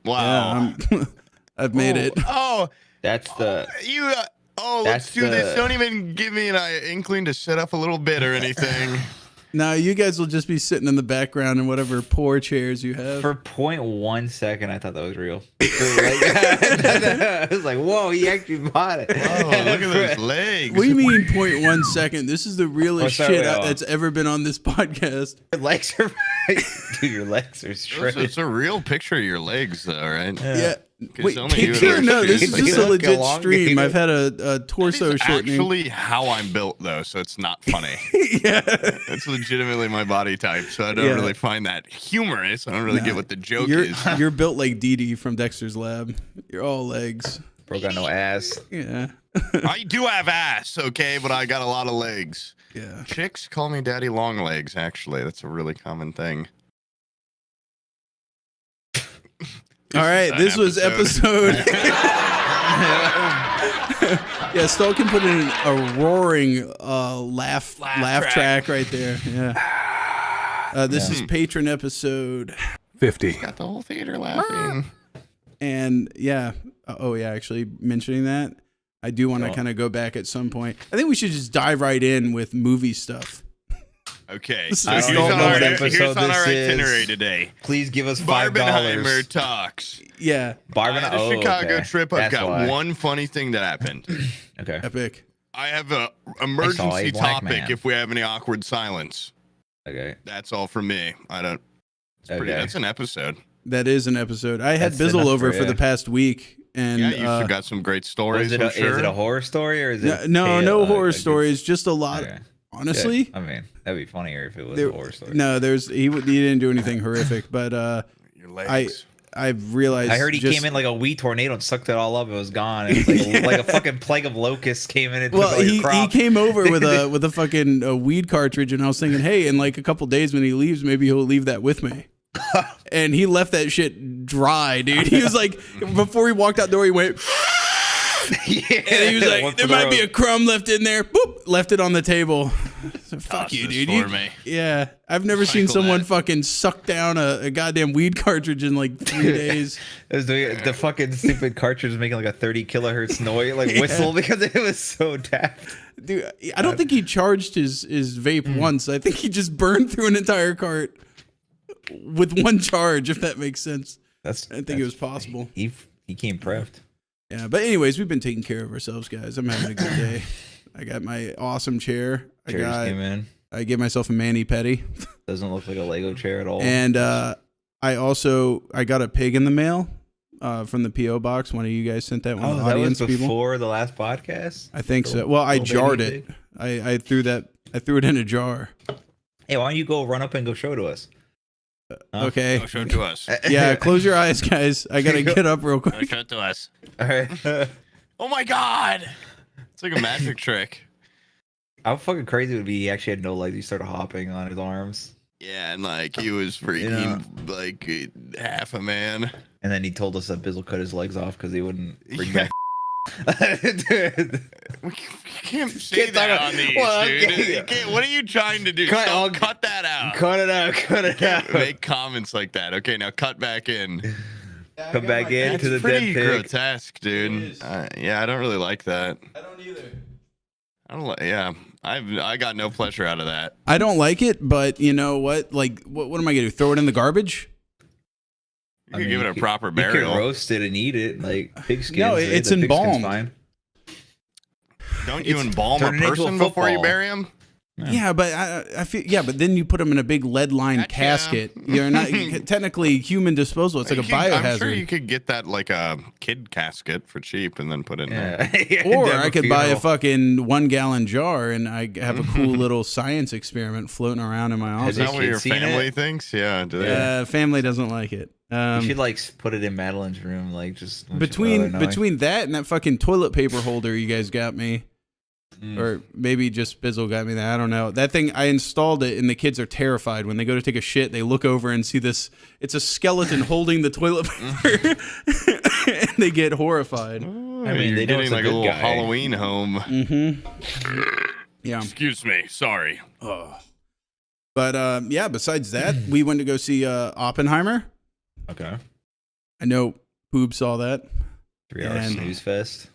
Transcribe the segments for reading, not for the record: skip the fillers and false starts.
Wow. Yeah, I've made it. Oh, That's the. you. Let's That's do this. the- Don't even give me an inkling to sit up a little bit or anything. No, you guys will just be sitting in the background in whatever poor chairs you have. For 0.1 second, I thought that was real. I was like, "Whoa, he actually bought it." Oh, look at those legs. What do you mean 0.1 second? This is the realest sorry, shit wait, that's ever been on this podcast. Your legs are dude, your legs are shredded. It's a real picture of your legs, though, right? Yeah. 'Cause Wait, only you would picture? No, this is appreciate just that. a legit Elongated. stream. I've had a torso It's shortening. actually how I'm built, though, so it's not funny. Yeah. It's legitimately my body type, so I don't Yeah. really find that humorous. I don't really get what the joke is. You're built like Dee Dee from Dexter's Lab. You're all legs. Bro got no ass. Yeah. I do have ass, okay, but I got a lot of legs. Yeah. Chicks call me Daddy Long Legs, actually. That's a really common thing. All right, this was episode. Yeah, Stoll can put in a roaring laugh track right there. Yeah. This is patron episode 50. Got the whole theater laughing. and yeah. Oh yeah, actually mentioning that, I do want to kind of go back at some point. I think we should just dive right in with movie stuff. Okay, This is so a here's Stoll on our, moment. here's episode on our this is. itinerary today. Please give us Barbenheimer $5. talks. Yeah. The Chicago trip. I've That's got why. one funny thing that happened. Okay. Epic. I have a a emergency black topic man. if we have any awkward silence. Okay. That's all from me. I don't. It's pretty. Okay. That's an episode. That is an episode. I had That's Bizzle enough over for for you. the past week, and Yeah, you've got some great stories. Is it, I'm sure. is it a horror story or is it? no horror a good- stories. Just a lot. Okay. Honestly, Good. I mean, that'd be funnier if it was there- a horror story. no, he didn't do anything horrific, but Your legs. I've realized. I heard he just- came in like a wee tornado and sucked it all up. It was gone. It was like a fucking plague of locusts came in and took Well, all your he crops. came over with a fucking weed cartridge, and I was thinking, hey, in like a couple days when he leaves, maybe he'll leave that with me. And he left that shit dry, dude. He was like, before he walked out the door, he went. Yeah, And he was one like, for there the might be road. a crumb left in there. Boop, left it on the table. So, fuck Toss you, this dude. for me. Yeah, I've never seen Cycle someone that. fucking suck down a goddamn weed cartridge in like 3 days. It was the fucking stupid cartridge was making like a 30 kilohertz noise, like whistle, because it was so daft. Dude, I don't think he charged his vape once. I think he just burned through an entire cart with one charge, if that makes sense. I think it was possible. He came prepped. Yeah, but anyways, we've been taking care of ourselves, guys. I'm having a good day. I got my awesome chair. Chair just came in. I gave myself a mani pedi. Doesn't look like a Lego chair at all. And I got a pig in the mail from the P.O. box. One of you guys sent that one. oh, The that was audience people. before the last podcast. I think so. Well, I Little jarred baby it. I threw it in a jar. Hey, why don't you go run up and go show to us? Huh? Okay. Show it to us. Yeah, close your eyes, guys. I gotta get up real quick. Show it to us. All right. Oh my god! It's like a magic trick. How fucking crazy would it be? He actually had no legs. He started hopping on his arms, Yeah, and like he was freaking like half a man. and then he told us that Bizzle cut his legs off because he wouldn't bring back. Dude. We can't say Can't that talk on about- these, well, dude. okay. You can't- what are you trying to do? Cut- I'll- Cut that out. Cut it out. Cut it out. Make comments like that. Okay, now cut back in. Come back in to the It's dead pretty pig. grotesque, It dude. is. Yeah, I don't really like that. I don't either. I don't like. Yeah, I got no pleasure out of that. I don't like it, but you know what? Like, what am I gonna do? Throw it in the garbage? You could give it a proper You burial. can roast it and eat it like pig skin. No, it's embalmed. Don't you It's embalm a turned into a person before you football. bury him? Yeah, but I feel but then you put them in a big lead-lined Gotcha. casket. You're not technically human disposal. It's like a biohazard. I'm sure you could get that like a kid casket for cheap and then put it in there. Yeah. Or Have I could buy a funeral. fucking 1-gallon jar and I have a cool little science experiment floating around in my Is office. that what kids your seen family it? thinks? Yeah. Do they? Family doesn't like it. You should like put it in Madeline's room, like just Between that and that fucking toilet paper holder you guys got me. Or maybe just Bizzle got me that. I don't know. That thing, I installed it, and the kids are terrified. When they go to take a shit, they look over and see this. It's a skeleton holding the toilet paper, and they get horrified. I mean, You're they know getting it's a like a good little guy. Halloween home. Yeah. Excuse me. Sorry. But yeah, besides that, we went to go see Oppenheimer. Okay. I know Boob saw that. 3 hour snooze fest.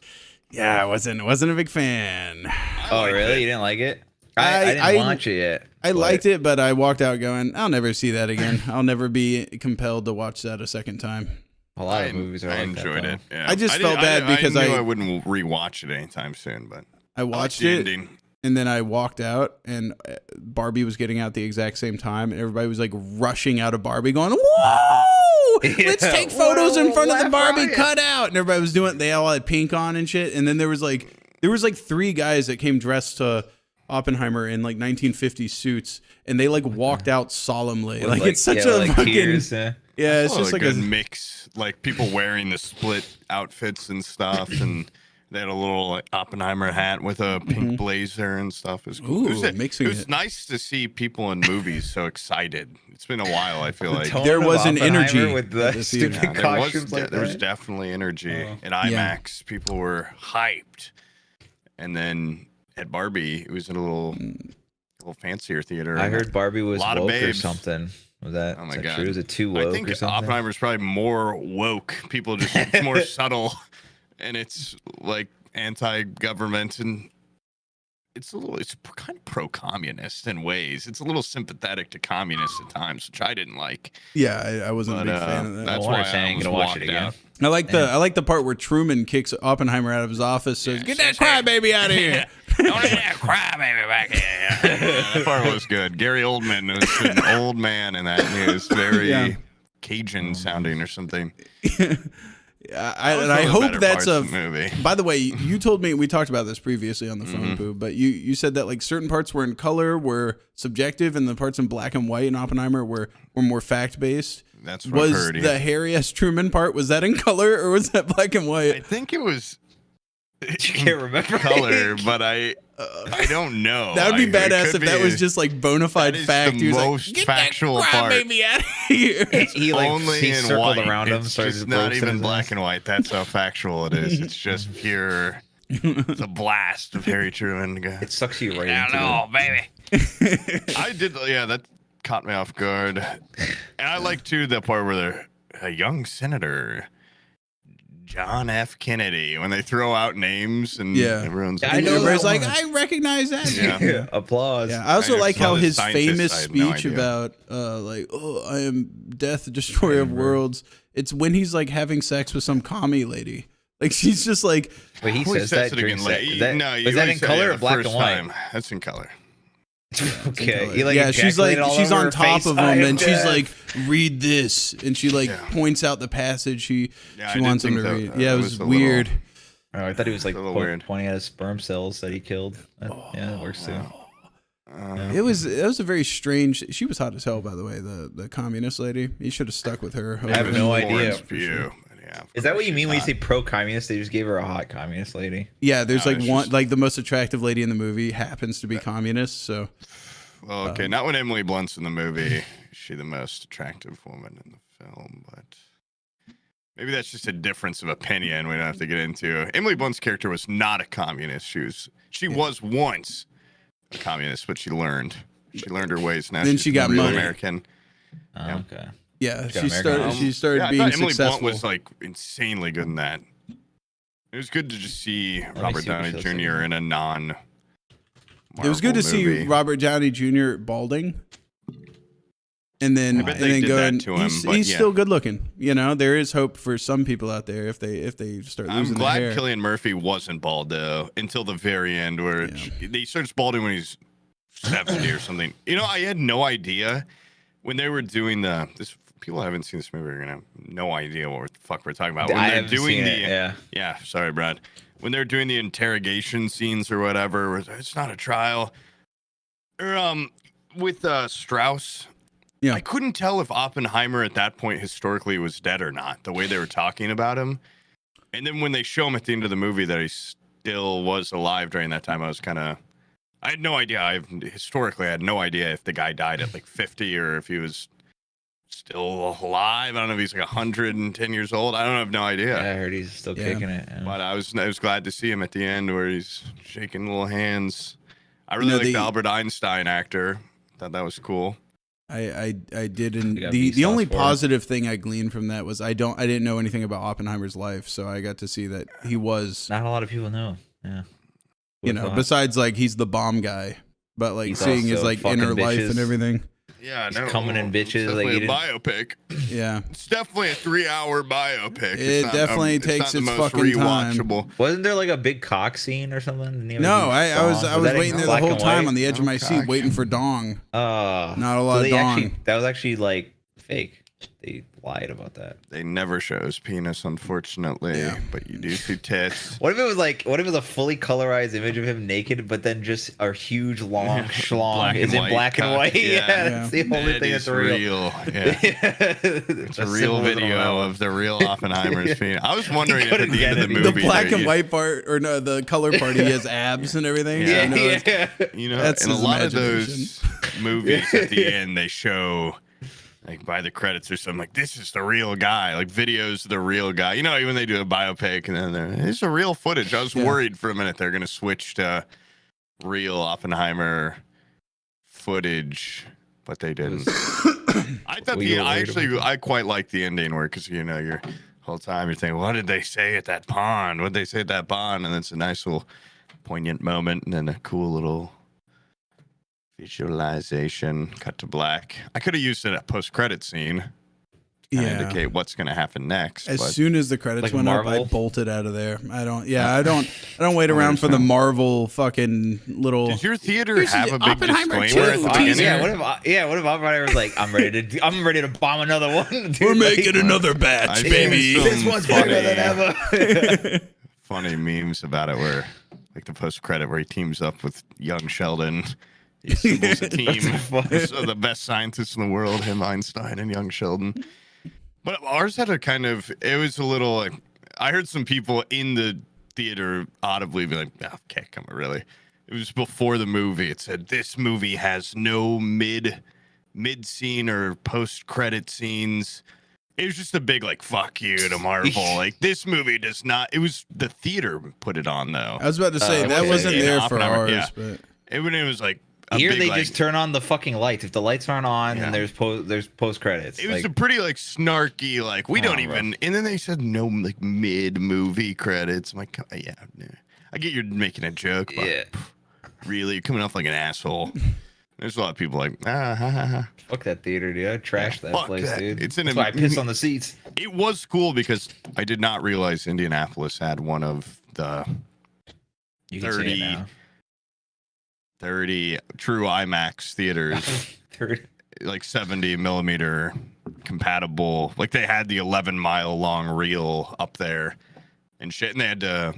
Yeah, I wasn't a big fan. Oh, really? You didn't like it? I didn't watch it yet. I liked it, but I walked out going, I'll never see that again. I'll never be compelled to watch that a second time. A lot of movies are I like enjoyed that, it. Yeah. I just felt bad because I knew I wouldn't rewatch it anytime soon, but I watched the it ending. and then I walked out and Barbie was getting out the exact same time and everybody was like rushing out of Barbie going, whoa, let's take photos in front of the Barbie cutout. And everybody was doing it. They all had pink on and shit. And then there was like 3 guys that came dressed to Oppenheimer in like 1950s suits and they like walked out solemnly. Like it's such a like fucking tears, yeah, it's just a like good a mix, like people wearing the split outfits and stuff, and they had a little like, Oppenheimer hat with a pink blazer and stuff. It was cool. Ooh, mixing it was it. nice to see people in movies so excited. It's been a while. I feel like There was an energy with the at the theater. stupid there costumes was like there was that. definitely energy at IMAX. People were hyped, and then at Barbie, it was in a little fancier theater. I heard Barbie was lot of woke or babes. something. Was that? Oh my is that God. true? Is it too woke I think or something? Oppenheimer's probably more woke. People just it's more subtle, and it's like anti-government, and it's kind of pro-communist in ways. It's a little sympathetic to communists at times, which I didn't like. Yeah, I wasn't a big fan of that. That's wonder why saying I you're almost gonna watch walked it again. out. I like the part where Truman kicks Oppenheimer out of his office. Says, "Get that crybaby out of here!" Don't let that crybaby back here. That part was good. Gary Oldman was an old man in that. He was very Cajun sounding or something. I hope that's a movie. By the way, you told me we talked about this previously on the phone, Boo, but you said that like certain parts were in color, were subjective, and the parts in black and white in Oppenheimer were more fact based. That's what I heard. Was the Harry S. Truman part, was that in color or was that black and I white? think it was You can't remember color, but I don't know. That would be It badass could if that be- was just like bona fide that is fact. the He was most like, "Get factual that part." crybaby out of here." He like only he in circled white. around him. It's Started just to not roast even his black ass. and white. That's how factual it is. It's just pure. It's a blast of Harry Truman. It sucks you right into Hello, it. baby. I did. Yeah, that caught me off guard. And I like too the part where they're a young senator. John F. Kennedy, when they throw out names and everyone's I And know everybody's that like, one. I recognize that. Yeah. Applause. Yeah, I also I like saw how the his scientist, famous I had no speech idea. about like, oh, I am death, destroyer of worlds. It's when he's like having sex with some commie lady. Like she's just like, But he Who says says that it during again sex. later? Is that, No, was that in color or black and white? Time. That's in color. Okay. He, like, yeah, she's like, ejaculated all she's over on her top face. of I him, am and she's dead. like, read this, and she like Yeah. points out the passage she I wants him didn't to think read. that- Yeah, it that was a weird. little- Oh, I thought he was like a little weird. pointing at his sperm cells that he killed. Yeah, that works too. It was a very strange. She was hot as hell, by the way. The communist lady. He should have stuck with her. I have no idea. Lawrence View. Yeah, of Is that what course you mean she's when you hot. say pro-communist? They just gave her a hot communist lady. Yeah, there's No, like it's one, just- like the most attractive lady in the movie happens to be communist. So Well, okay, not when Emily Blunt's in the movie. Is she the most attractive woman in the film? But maybe that's just a difference of opinion we don't have to get into. Emily Blunt's character was not a communist. She was once a communist, but she learned her ways. Now Then she's she got a real money. American. Oh, okay. yeah, got she American started Yeah, I being thought Emily successful. Blunt was like insanely good in that. It was good to just see Robert see what Downey she looks Jr. like. in a non. It was good to movie. see Robert Downey Jr. balding, and then I bet and they then did going. that to him, He's, but he's yeah. still good looking. You know, there is hope for some people out there if they start losing I'm their hair. glad Cillian Murphy wasn't bald though until the very end, where he starts balding when he's 70 or something. You know, I had no idea when they were doing this. People haven't seen this movie are gonna have no idea what the fuck we're talking about. When I they're haven't doing seen the it, yeah. sorry, Brad. When they're doing the interrogation scenes or whatever, where it's not a trial. Or with Strauss. Yeah. I couldn't tell if Oppenheimer at that point historically was dead or not, the way they were talking about him. And then when they show him at the end of the movie that he still was alive during that time, I had no idea. I had no idea if the guy died at like 50 or if he was still alive. I don't know if he's like 110 years old. I have no idea. Yeah, I heard he's still kicking it. Yeah. But I was glad to see him at the end where he's shaking little hands. I really liked the Albert Einstein actor. Thought that was cool. I didn't. You got The Vsauce only for it. positive thing I gleaned from that was I didn't know anything about Oppenheimer's life, so I got to see that he was, Not a lot of people know. Yeah. you know, besides like he's the bomb guy, but like He's seeing his also like fucking inner life bitches. and everything. Yeah, He's no, coming in bitches, It's like, definitely he a didn't- biopic. Yeah, It's definitely a 3-hour biopic. It definitely takes its fucking time. Wasn't there like a big cock scene or something? Didn't he have a no, huge I was dong? I was that in waiting there the black whole and time white? on the edge of No my seat, cock. waiting for dong. Not a lot of dong. That was actually like fake. They lied about that. They never show his penis, unfortunately. Yeah. But you do see tits. What if it was a fully colorized image of him naked, but then just a huge long schlong Black is and in white black and cock, white? yeah. Yeah, that's the only That thing is that's real. Yeah. It's a real video of the real Oppenheimer's penis. I was wondering if at the end of the movie, The black and you- white part, or no, the color part, he has abs and everything. Yeah. I know it's- You know, That's in a his lot of imagination. those movies at the end, they show, like, by the credits or something, like, this is the real guy. Like, videos of the real guy. You know, when they do a biopic and then it's a real footage. I was worried for a minute they're going to switch to real Oppenheimer footage, but they didn't. I thought I quite liked the ending where, because, you know, you're whole time you're thinking, what did they say at that pond? What did they say at that pond? And it's a nice little poignant moment and then a cool little visualization, cut to black. I could have used it at post-credit scene to indicate what's going to happen next. As but soon as the credits Like went up, I Marvel? bolted out of there. I don't wait around for the Marvel fucking little. does your theater Here's have the a big Oppenheimer disclaimer at too. the Yeah, beginning? what if Oppenheimer was like, I'm ready to bomb another one. Dude, We're like, making another batch, I've baby. seen This some one's bigger than ever. funny memes about it where, like, the post-credit where he teams up with young Sheldon. He assembles a team. So the best scientists in the world, him, Einstein, and young Sheldon. But ours had a kind of, it was a little, like, I heard some people in the theater audibly be like, oh, okay, come on, really? It was before the movie. It said, this movie has no mid scene or post-credit scenes. It was just a big, like, fuck you to Marvel. Like, this movie does not, it was, the theater put it on, though. I was about to say that okay. wasn't Yeah, there for Oppenheimer, ours, yeah. but It was like, a Here big, they like, just turn on the fucking lights. If the lights aren't on, then there's post credits. it was a pretty, like, snarky, like, we don't even, and then they said no, like, mid-movie credits. I'm like, yeah, I get you're making a joke, but really, you're coming off like an asshole. There's a lot of people like, ha, ha, ha. Fuck that theater, dude. I trashed that Fuck place, that. dude. It's in That's a- why I pissed on the seats. It was cool because I did not realize Indianapolis had one of the You can say it now. 30 true IMAX theaters, 30. like 70 millimeter compatible. Like, they had the 11-mile long reel up there and shit, and they had to,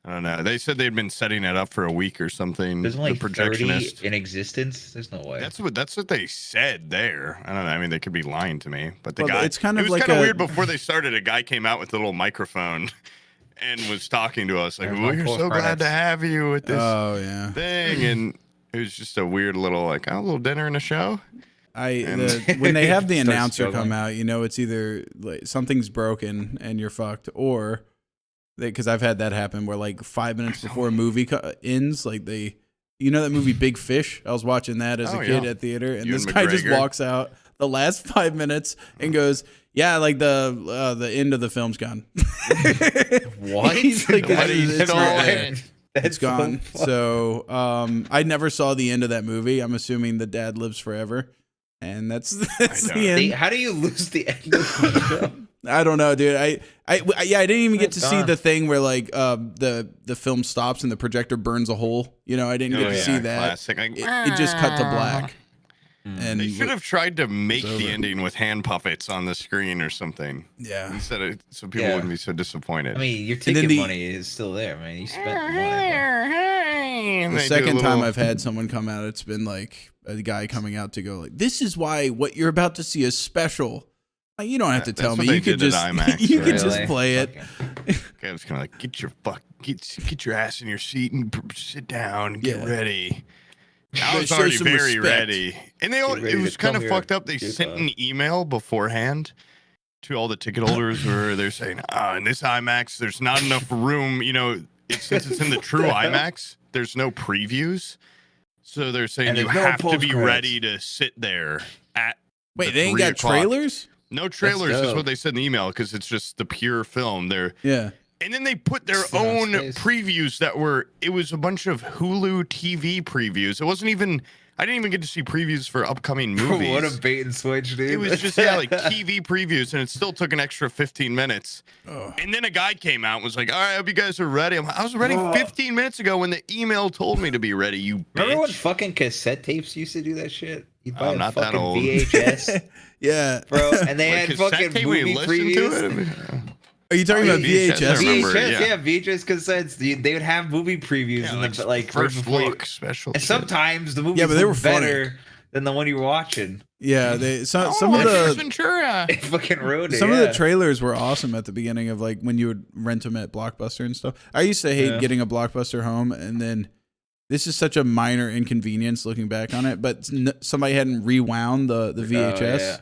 I don't know. They said they'd been setting it up for a week or something. There's only the 30 in existence. There's no way. That's what they said there. I don't know. I mean, they could be lying to me, but the Well, guy. it's kind of it was like kind of a- weird. Before they started, a guy came out with a little microphone and was talking to us like, There's "We're my so glad credits. to have you with this oh yeah. thing," and it was just a weird little, like, a little dinner and a show. When they have the Starts announcer come struggling. out, you know it's either like something's broken and you're fucked, or because I've had that happen where like 5 minutes before a movie ends, like you know that movie Big Fish? I was watching that as a kid at theater, and Ewan this guy just McGregor. walks out the last 5 minutes and goes, "Yeah, like the end of the film's gone." What? He's like, What he it's said. right there. That's It's gone. so So I never saw the end of that movie. I'm assuming the dad lives forever, and that's don't. the end. How do you lose the end of the show? I don't know, dude. I didn't even get to That's see gone. the thing where like the film stops and the projector burns a hole. You know, I didn't get to see that. Classic. Like, It just cut to black. And they should have tried to make over. the ending with hand puppets on the screen or something yeah. instead of, so people Yeah. wouldn't be so disappointed. I mean, your then ticket the- money is still there, man. You spent the money. And The they do a second time little- I've had someone come out, it's been like a guy coming out to go like, "This is why what you're about to see is special." Like, you don't have to That's tell what me. they You could did just at IMAX, you right? could just Really? play it. Okay. Okay, I was kind of like, get your ass in your seat and sit down, get Yeah. ready. I Better was show already some very respect. ready, and ready it to was kind come of here, fucked up. They dude. sent an email beforehand to all the ticket holders where they're saying, in this IMAX, there's not enough room. You know, since it's in the true IMAX, there's no previews. So they're saying And you there's no have to be post-credits. ready to sit there at. Wait, the they ain't 3 got o'clock. trailers? No trailers is dope. what they said in the email because it's just the pure film. Yeah. And then they put their Sit on own space. previews it was a bunch of Hulu TV previews. It wasn't even, I didn't even get to see previews for upcoming movies. What a bait and switch, dude. It was just, like TV previews, and it still took an extra 15 minutes. Oh. And then a guy came out and was like, all right, I hope you guys are ready. I was ready 15 minutes ago when the email told me to be ready, you bitch. Remember when fucking cassette tapes used to do that shit? You'd buy I'm a not that fucking old. VHS, Yeah. bro, and they Like, had cassette fucking tape, we movie listened previews. to it? Are you talking Oh, about VHS, I VHS? remember, VHS, yeah. VHS cassettes. They would have movie previews Yeah, in like, the like right first before you- look special. And shit. sometimes the movies Yeah, but they were look better than the one you were watching. Yeah, they some of Ace the Ventura. It fucking ruined it. some of yeah. the trailers were awesome at the beginning of like when you would rent them at Blockbuster and stuff. I used to hate Yeah. getting a Blockbuster home, and then this is such a minor inconvenience looking back on it. But somebody hadn't rewound the VHS. yeah.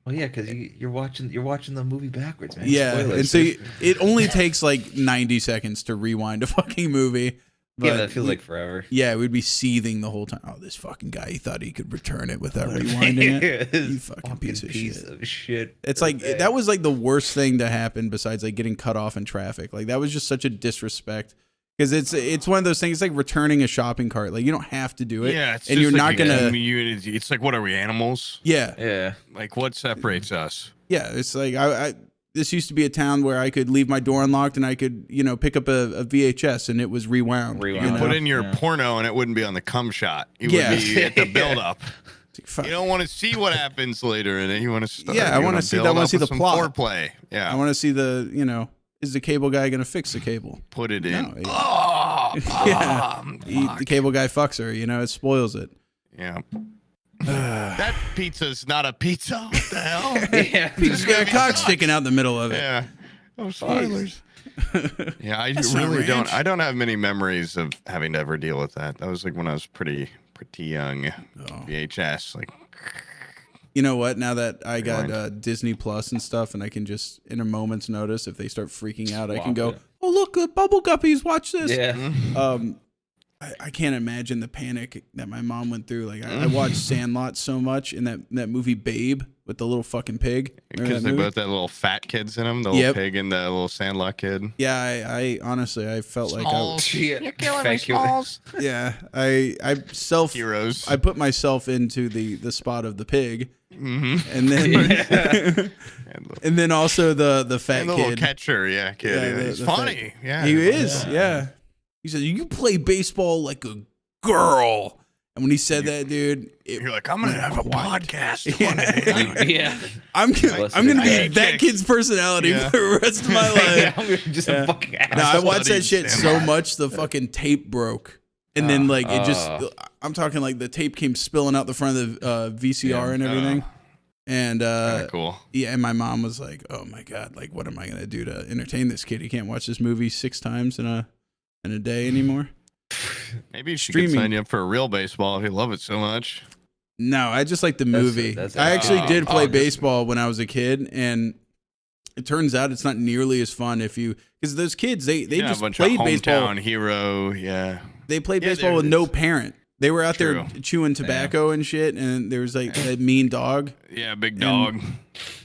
Well, yeah, because you're watching the movie backwards, man. Yeah, Spoilers. and so it only takes like 90 seconds to rewind a fucking movie. But yeah, that feels like forever. yeah, we'd be seething the whole time. Oh, this fucking guy, he thought he could return it without rewinding it. You fucking piece of shit. It's like that was like the worst thing to happen besides like getting cut off in traffic. Like that was just such a disrespect because it's one of those things. It's like returning a shopping cart. Like you don't have to do it. Yeah, it's and just you're like not gonna. It's like, what are we, animals? Yeah, Yeah. Like, what separates us? yeah. It's like I this used to be a town where I could leave my door unlocked and I could pick up a VHS and it was rewound. Rewound. You know? Put in your Yeah. porno, and it wouldn't be on the cum shot. It Yeah. would be at the build up. It's like, fuck. You don't want to see what happens later, and then you want to start. Yeah, I you wanna wanna see- I build wanna up see with the some plot. foreplay. Yeah, I want to see is the cable guy gonna fix the cable? put it in. No, yeah. Oh, The cable guy fucks her. It spoils it. yeah. That pizza's not a pizza. What the hell? Yeah. He's got a cock sticking out the middle of it. Yeah. Oh, spoilers. Yeah, I That's not really don't. ranch. I don't have many memories of having to ever deal with that. That was like when I was pretty young. Oh. VHS, like. You know what? Now that I Rewind. got Disney Plus and stuff, and I can just, in a moment's notice, if they start freaking out, I can Swap go, it. "Oh look, Bubble Guppies, watch this." Yeah. I can't imagine the panic that my mom went through. Like I watched Sandlot so much, and that movie Babe with the little fucking pig. Remember Because that they movie? both had little fat kids in them, the Yep. little pig and the little Sandlot kid. Yeah, I honestly I felt like You're killing me, Smalls. I Heroes. I put myself into the spot of the pig, Mm-hmm. and then and then also the fat And the little kid. catcher, yeah, kid. Yeah, Yeah, the- he's the funny. Yeah, He is, yeah. He said, "You play baseball like a girl." And when he said that, dude, You're like, I'm gonna have a podcast. Yeah. one day. Yeah. I'm gonna be Hey, that kick. kid's personality Yeah. for the rest of my life. I'm just a fucking No, ass. I watched that studied shit so Sandlot. much the fucking tape broke. And then like it just I'm talking like the tape came spilling out the front of the VCR and everything. And Kinda cool. yeah, and my mom was like, "Oh my god, like what am I gonna do to entertain this kid? He can't watch this movie 6 times in a day anymore." Maybe you should Streaming. sign you up for a real baseball if you love it so much. No, I just like the movie. that's I actually oh, did play oh, just- baseball when I was a kid, and it turns out it's not nearly as fun if you because those kids they Yeah, just a bunch played of baseball. hometown hero. Yeah, They played Yeah, baseball there with it no is. parent. They were out there True. chewing tobacco and shit, and there was like that mean dog. yeah, big dog.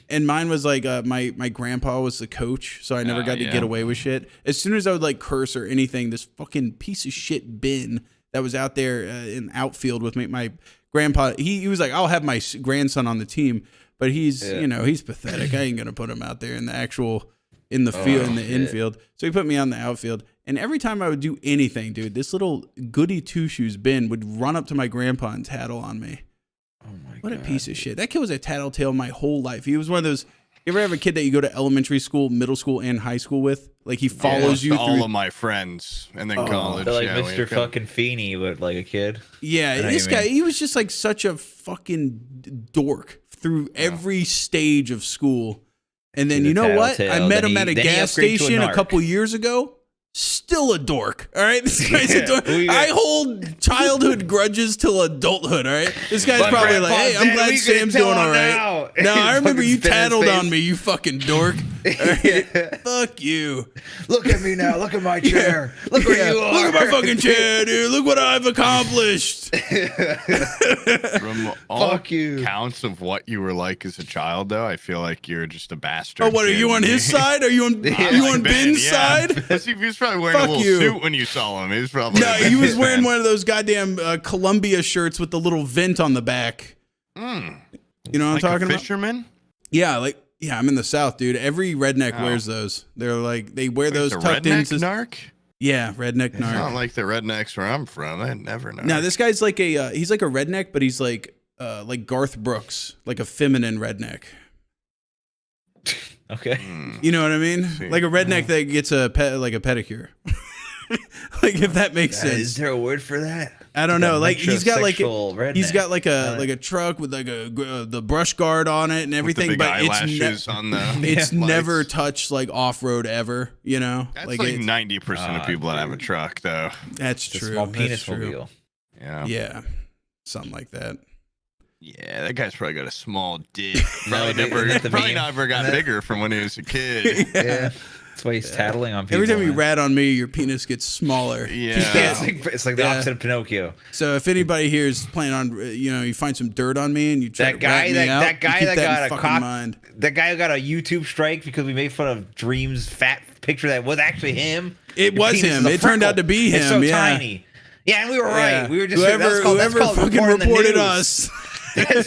And mine was like my grandpa was the coach, so I never got to yeah. get away with shit. As soon as I would like curse or anything, this fucking piece of shit Ben that was out there in outfield with me, my grandpa, he was like, "I'll have my grandson on the team," but he's he's pathetic. I ain't gonna put him out there in the actual in the field in the infield. So he put me on the outfield. And every time I would do anything, dude, this little goody two shoes Ben would run up to my grandpa and tattle on me. Oh my What a God. piece of shit. That kid was a tattletale my whole life. He was one of those. You ever have a kid that you go to elementary school, middle school, and high school with? Like he follows you all through. of my friends, and then college. So like yeah, Mr. Fucking Feeney, but like a kid. Yeah, I know this what you guy, mean. he was just like such a fucking dork through every stage of school. And then He's you a know what? I tattletale. met Then him at a he gas upgraded to a station a narc. couple years ago, still a dork. All right, this guy's a dork. We- I hold childhood grudges till adultôt. All right, this guy's My probably like, grandpa's hey, I'm dead. glad We Sam's can doing tell all him right. now. No, I remember Fucking you spit in his tattled on face. me, you fucking dork. All right? Fuck you. Look at me now. Look at my chair. Look where you are. Look at my fucking chair, dude. Look what I've accomplished. From all Fuck you. counts of what you were like as a child, though, I feel like you're just a bastard. Oh, what are you kid. on his side? Are you on Yeah. you on Ben, Ben's yeah. side? Let's see, he was probably wearing Fuck a little you. suit when you saw him. He was probably No, he was wearing one of those goddamn Columbia shirts with the little vent on the back. You know what I'm like talking a about? fisherman. Yeah, yeah, I'm in the South, dude. Every redneck wears those. They're like they wear those The tucked redneck into. narc. Yeah, redneck It's not narc. like the rednecks where I'm from. I never know. Now this guy's like he's like a redneck, but he's like Garth Brooks, like a feminine redneck. Okay. You know what I mean? Like a redneck that gets a pedicure. Like if that makes sense. Is there a word for that? I don't know. Like he's got like Metrosexual he's got redneck. like a truck with like the brush guard on it and With the everything, big but it's eyelashes on the. it's lights. never touched like off road ever. You know, That's like like it's- 90% of people that have a truck, though. that's The true. small That's penis true. mobile. Yeah. Yeah, something like that. Yeah, that guy's probably got a small dick. No, Probably dude, never, isn't that the probably meme? never got Isn't that- bigger from when he was a kid. Yeah. That's why he's tattling on people. Every time you man. rat on me, your penis gets smaller. Yeah. It's like the Yeah. opposite of Pinocchio. So if anybody here is planning on, you find some dirt on me and you try That to rat guy, me that, out, that you guy keep that in got a fucking cop, mind. that guy who got a YouTube strike because we made fun of Dream's fat picture that was actually him. It Your was penis him. is a It turned out to be It's him, so yeah. tiny. Yeah, and we were Yeah. right. We were just whoever that's called fucking reporting the reported news. us.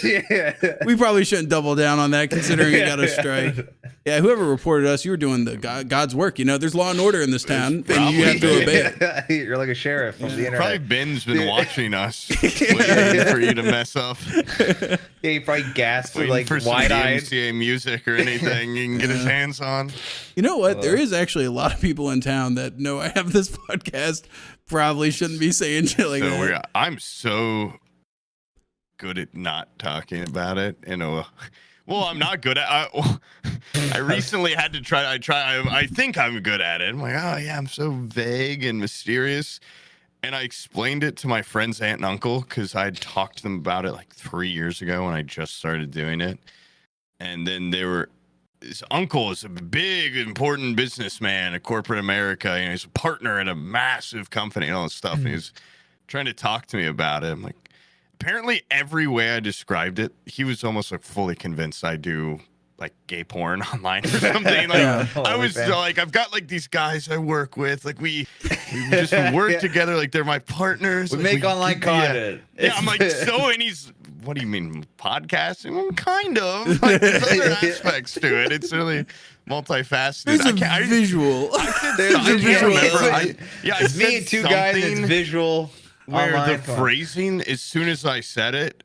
Yeah. We probably shouldn't double down on that, considering it got a strike. Yeah, whoever reported us, you were doing the God's work. You know, there's law and order in this town, and you have to obey it. You're like a sheriff from the Probably internet. Ben's been watching us, waiting for you to mess up, Yeah, he probably gasped with waiting like for some wide-eyed. DMCA music or anything he can get his hands on. You know what? There is actually a lot of people in town that know I have this podcast. Probably shouldn't be saying shit like So that. I'm so good at not talking about it. Well, I'm not good at. I recently had to try. I think I'm good at it. I'm like, oh yeah, I'm so vague and mysterious. And I explained it to my friend's aunt and uncle because I had talked to them about it like 3 years ago when I just started doing it. And then his uncle is a big, important businessman in corporate America. You know, he's a partner at a massive company and all this stuff. And he was trying to talk to me about it. I'm like, apparently every way I described it, he was almost like fully convinced I do like gay porn online or something. Like Yeah. I was like, I've got like these guys I work with, like we just work Yeah. together, like they're my partners. We like, make online content. Yeah, I'm like, so, and he's, what do you mean, podcasting? Well, kind of. Like, there's other aspects to it. It's really multifaceted. There's I a can't, visual. There's I a can't remember. visual. I It's me said and two guys. It's something visual. where online the porn. phrasing, as soon as I said it,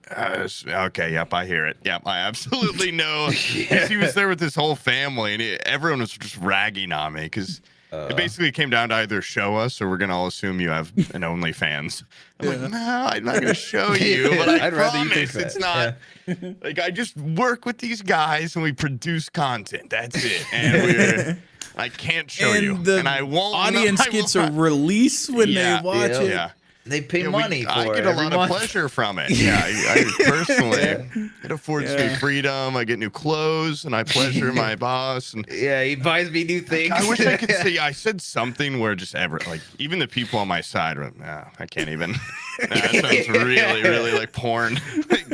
okay, yep, I hear it. Yep, I absolutely know. 'Cause he was there with his whole family, and everyone was just ragging on me because it basically came down to either show us or we're gonna all assume you have an OnlyFans. I'm like, no, I'm not gonna show you, but I I'd rather you promise think it's that. not. Like I just work with these guys and we produce content. That's it, and I can't show And you, the and I won't. audience I will gets a not. release when Yeah, they watch yeah. it. Yeah. They pay Yeah, money for I it get a every lot month. of pleasure from it. Yeah, I personally, it affords me freedom. I get new clothes, and I pleasure my boss. And Yeah, he buys me new things. I wish I could say I said something where just like even the people on my side were, nah, I can't even. That sounds really, really like porn. Like,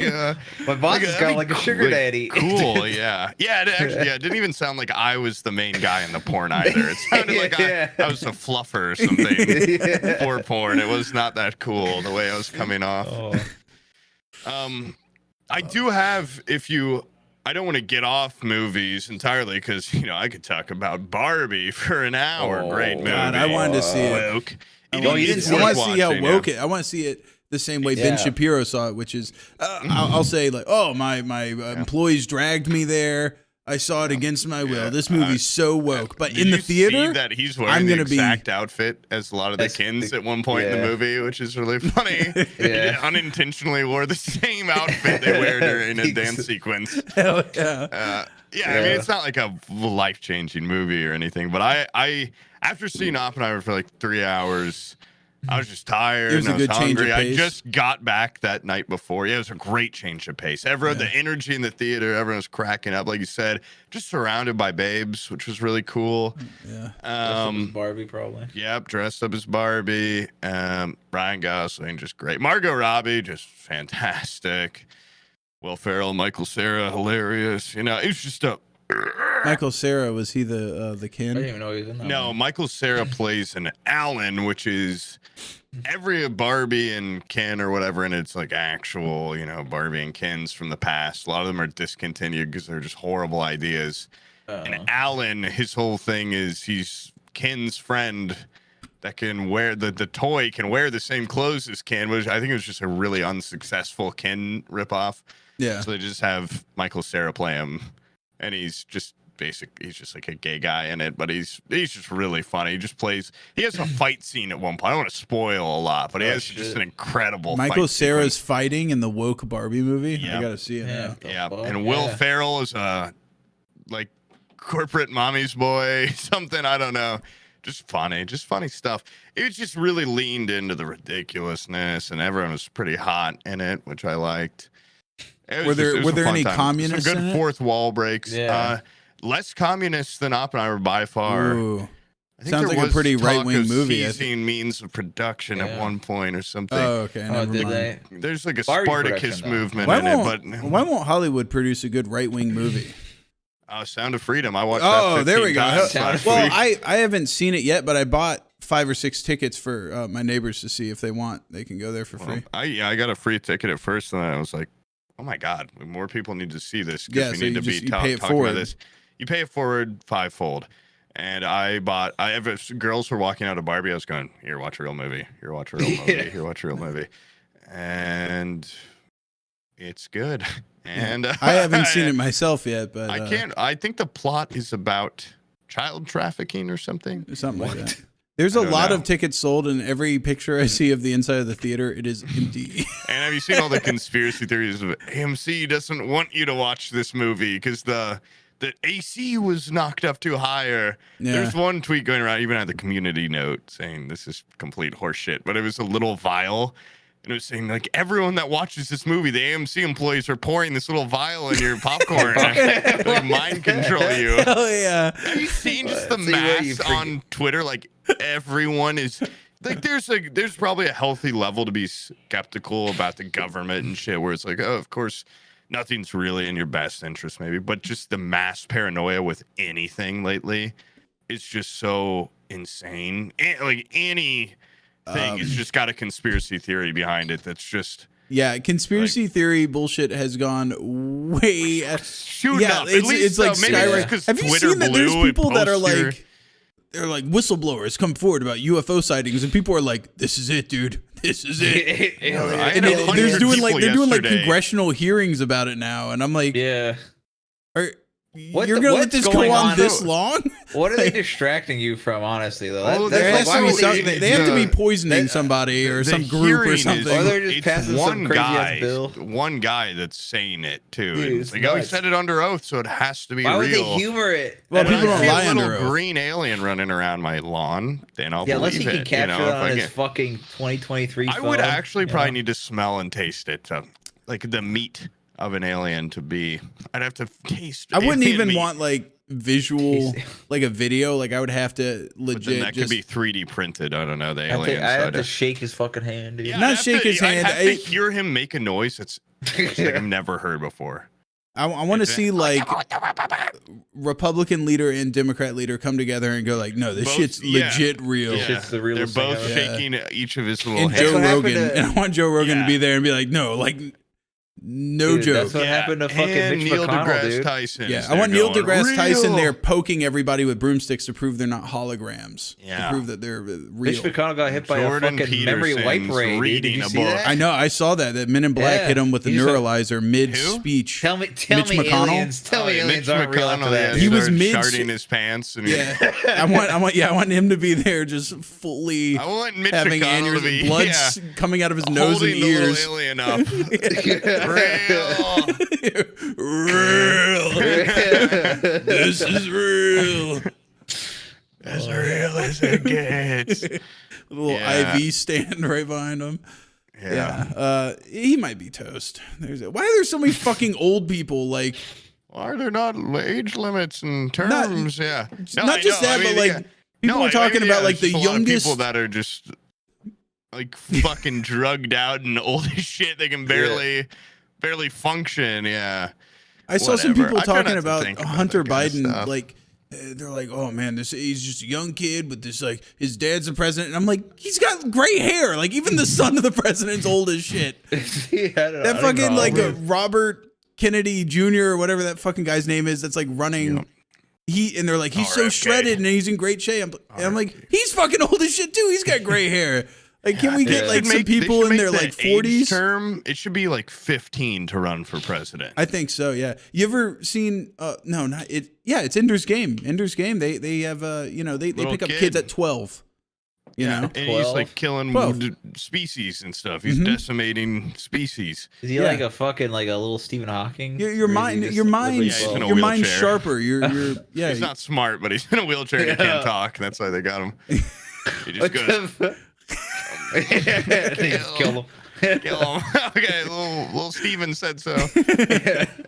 My boss is kind of like a sugar daddy. Cool, yeah, yeah. It actually, it didn't even sound like I was the main guy in the porn either. It sounded like Yeah. I was a fluffer or something Yeah. for porn. It was not that cool the way I was coming off. Oh. I do have, I don't want to get off movies entirely because I could talk about Barbie for an hour. Oh, Great movie. God, I wanted to see it. Woke. you didn't see I it? want to see how Watching, woke yeah. it. I want to see it the same way Yeah. Ben Shapiro saw it, which is I'll say like, oh my employees dragged me there. I saw it against my will. This movie's so woke. But Did in the you see theater, that he's wearing I'm the gonna be- exact outfit as a lot of the That's kins the- at one point in yeah. the movie, which is really funny. He unintentionally wore the same outfit they wear during a dance sequence. hell yeah. Yeah, I mean, it's not like a life-changing movie or anything, but I after seeing Oppenheimer for like 3 hours, I was just tired. It was and a good I was change of hungry. I pace. just got back that night before. Yeah, it was a great change of pace. Everyone, the energy in the theater, everyone was cracking up, like you said, just surrounded by babes, which was really cool. Yeah. Barbie probably. Yep, dressed up as Barbie. Ryan Gosling, just great. Margot Robbie, just fantastic. Will Ferrell, Michael Cera, hilarious. You know, it was just a. Michael Cera, was he the I didn't Ken? even know he was in that. No, one. Michael Cera plays an Alan, which is every Barbie and Ken or whatever, and it's like actual, you know, Barbie and Kens from the past. A lot of them are discontinued because they're just horrible ideas. And Alan, his whole thing is he's Ken's friend that can wear the toy can wear the same clothes as Ken, which I think it was just a really unsuccessful Ken ripoff. Yeah. So they just have Michael Cera play him, and he's just like a gay guy in it, but he's just really funny. He just plays. He has a fight scene at one point. I don't want to spoil a lot, but he has just an incredible. Michael fight Cera's sequence. fighting in the woke Barbie movie. Yeah. I gotta see it now. Yeah, fuck? and Will Yeah. Ferrell is like corporate mommy's boy, something I don't know. Just funny stuff. It was just really leaned into the ridiculousness, and everyone was pretty hot in it, which I liked. It was Were it was a there fun any time. communists Some in good it? fourth wall breaks. Yeah. Less communist than Oppenheimer by far. Ooh. I think Sounds there like a was pretty talk right-wing of movie, I seizing means of production at Yeah. one point or something. Oh, okay. Never did mind. they? There's like a Barbie Spartacus production, though. movement Why in it, but won't Hollywood produce a good right-wing movie? Sound of Freedom. I watched Oh, that. there we 15 go. times Sound last of Well, week. I haven't seen it yet, but I bought 5 or 6 tickets for my neighbors to see if they want. They can go there for free. I got a free ticket at first, and then I was like, "Oh my god, more people need to see this because Yeah, we so need you to just- be you pay it talking forward. about this." You pay it forward fivefold, and girls were walking out of Barbie. I was going, "Here, watch a real movie. Here, watch a real movie. Here, watch a real movie," and it's good. And I haven't seen it myself yet, but I can't. I think the plot is about child trafficking or something. something like that. There's a don't lot know. of tickets sold, and every picture I see of the inside of the theater, it is empty. And have you seen all the conspiracy theories of AMC doesn't want you to watch this movie because the AC was knocked up too high? Or Yeah. there's one tweet going around, even at the community note, saying this is complete horseshit. But it was a little vial, and it was saying like everyone that watches this movie, the AMC employees are pouring this little vial in your popcorn, like mind control you. Oh yeah. Have you seen just the See where you mass on Twitter? Like everyone is like, there's probably a healthy level to be skeptical about the government and shit, where it's like, oh, of course, nothing's really in your best interest, maybe, but just the mass paranoia with anything lately is just so insane. Like anything, it's just got a conspiracy theory behind it. That's just. Yeah, conspiracy theory bullshit has gone way. Shooting up. At it's least, like maybe skyrocketing. it's 'cause Have you Twitter seen that? There's blew, it people that are posts your- like, they're like whistleblowers come forward about UFO sightings, and people are like, "This is it, dude. This is it." I And had they're 100 doing like people yesterday. congressional hearings about it now, and I'm like, Yeah. are, What you're the- gonna let what's this go going on on? this long? What are they distracting you from, honestly, though? Oh, There That's has like, to why be would something. they- They have to be the- poisoning somebody or the some group hearing or is- something. Or they're just it's passing some one crazy-ass guy, bill. one guy that's saying it too. Dude, And it's it's like, oh, he nuts. said it under oath, so it has to be Why real. would they humor it? Well, And people if I don't see lie a little under oath. green alien running around my lawn, then I'll Yeah, unless believe he can it. capture you know, that if on I his get- fucking 2023 I would phone, actually you probably know? need to smell and taste it to, like the meat of an alien to be. I'd have to taste. I wouldn't alien even meat, want like visual, like a video. Like I would have to but then legit that just could be 3D printed. I don't know the I alien have side. to shake his fucking hand, dude. Yeah, Not I'd have shake his I'd hand, have I- to hear him make a noise that's like I've never heard before. I want to see like Republican leader and Democrat leader come together and go like, no, this Both- shit's yeah. legit real. Yeah. shit's the They're realest thing both ever. shaking each of his little And hands. Joe what happened Rogan, to- and I want Joe Rogan to Yeah. be there and be like, no, like no Dude, joke. That's what happened to fucking and Mitch Neil McConnell, deGrasse dude. Tyson. Yeah, I want Neil deGrasse Tyson there poking everybody with broomsticks to prove they're not holograms. Yeah. To prove that they're real. Mitch McConnell got hit by Jordan a fucking memory wipe Peterson's ray. Dude. Did reading you a see book. that? I know. I saw that Men in Black Yeah. hit him with the He's a- neuralizer mid speech. Tell me, Mitch McConnell. McConnell? Aliens. Tell me aliens Mitch aren't real after McConnell, that. yeah, He was started mid- sharding his pants. And Yeah, I want him to be there, just fully I want Mitch having McConnell to aneurysm, be blood yeah, coming out of his nose and holding the ears. little alien up. Real. Real. This is real. As real as it gets. A little IV stand right behind him. Yeah. He might be toast. Why are there so many fucking old people? Like, why are there not age limits and terms? Not just that, but like people are talking about like the youngest people that are just like fucking drugged out and old as shit. They can barely function. Yeah. I saw some people talking about Hunter that Biden. stuff. Like, they're like, oh man, he's just a young kid, but this like his dad's the president. And I'm like, he's got gray hair. Like even the son of the president's old as shit. That fucking like Robert Kennedy Jr. or whatever that fucking guy's name is. That's like running. And they're like, he's so shredded and he's in great shape. I'm like, he's fucking old as shit too. He's got gray hair. Like, can we get like some people in their like 40s? Term, it should be like 15 to run for president. I think so. Yeah. You ever seen? No, not it. Yeah, it's Ender's Game. Ender's Game. They have they pick up kids at 12. You know, and he's like killing species and stuff. He's decimating species. Is he like a fucking like a little Stephen Hawking? Your mind's sharper. He's not smart, but he's in a wheelchair and he can't talk. That's why they got him. He just goes. Kill him. Kill him. Okay, little Steven said so.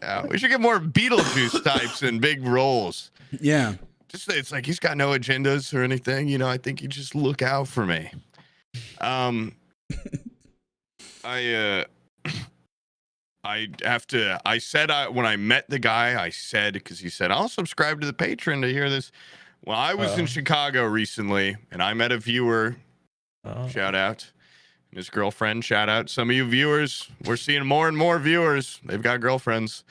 Yeah, we should get more Beetlejuice types in big roles. Yeah. Just it's like he's got no agendas or anything. You know, I think you just look out for me. I said when I met the guy, I said, because he said, I'll subscribe to the Patreon to hear this. Well, I was in Chicago recently and I met a viewer. Shout out. And his girlfriend, shout out. Some of you viewers, we're seeing more and more viewers. They've got girlfriends.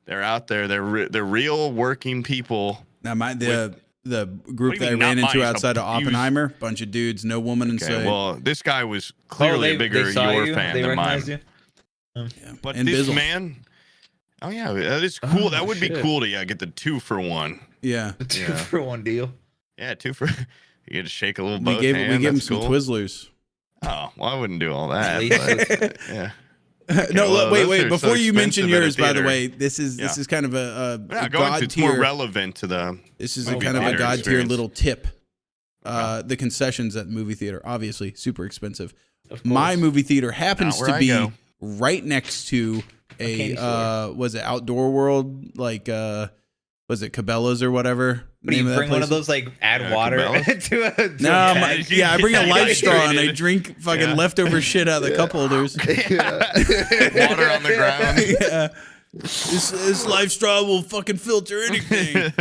They're out there. They're real working people. Now, the group that I ran into outside of Oppenheimer, bunch of dudes, no woman in sight. Well, this guy was clearly a bigger your fan than mine. Yeah. But and this Bizzle. Man, oh yeah, that is cool. That would be cool to get the 2-for-1. Yeah, the 2-for-1 deal. Yeah, 2 for. You get to shake a little both We hand. gave him some Twizzlers. Oh, well, I wouldn't do all that. But, yeah. Okay, no, wait. Before you mention yours, by the way, this is kind of a god it's tier. More relevant to the. This is a kind of a god tier little tip. The concessions at the movie theater, obviously super expensive. My movie theater happens to be right next to was it Outdoor World, like was it Cabela's or whatever? But you bring one of those like add water to a I bring a life straw and I drink fucking leftover shit out of the cup holders. Water on the ground. Yeah. This life straw will fucking filter anything.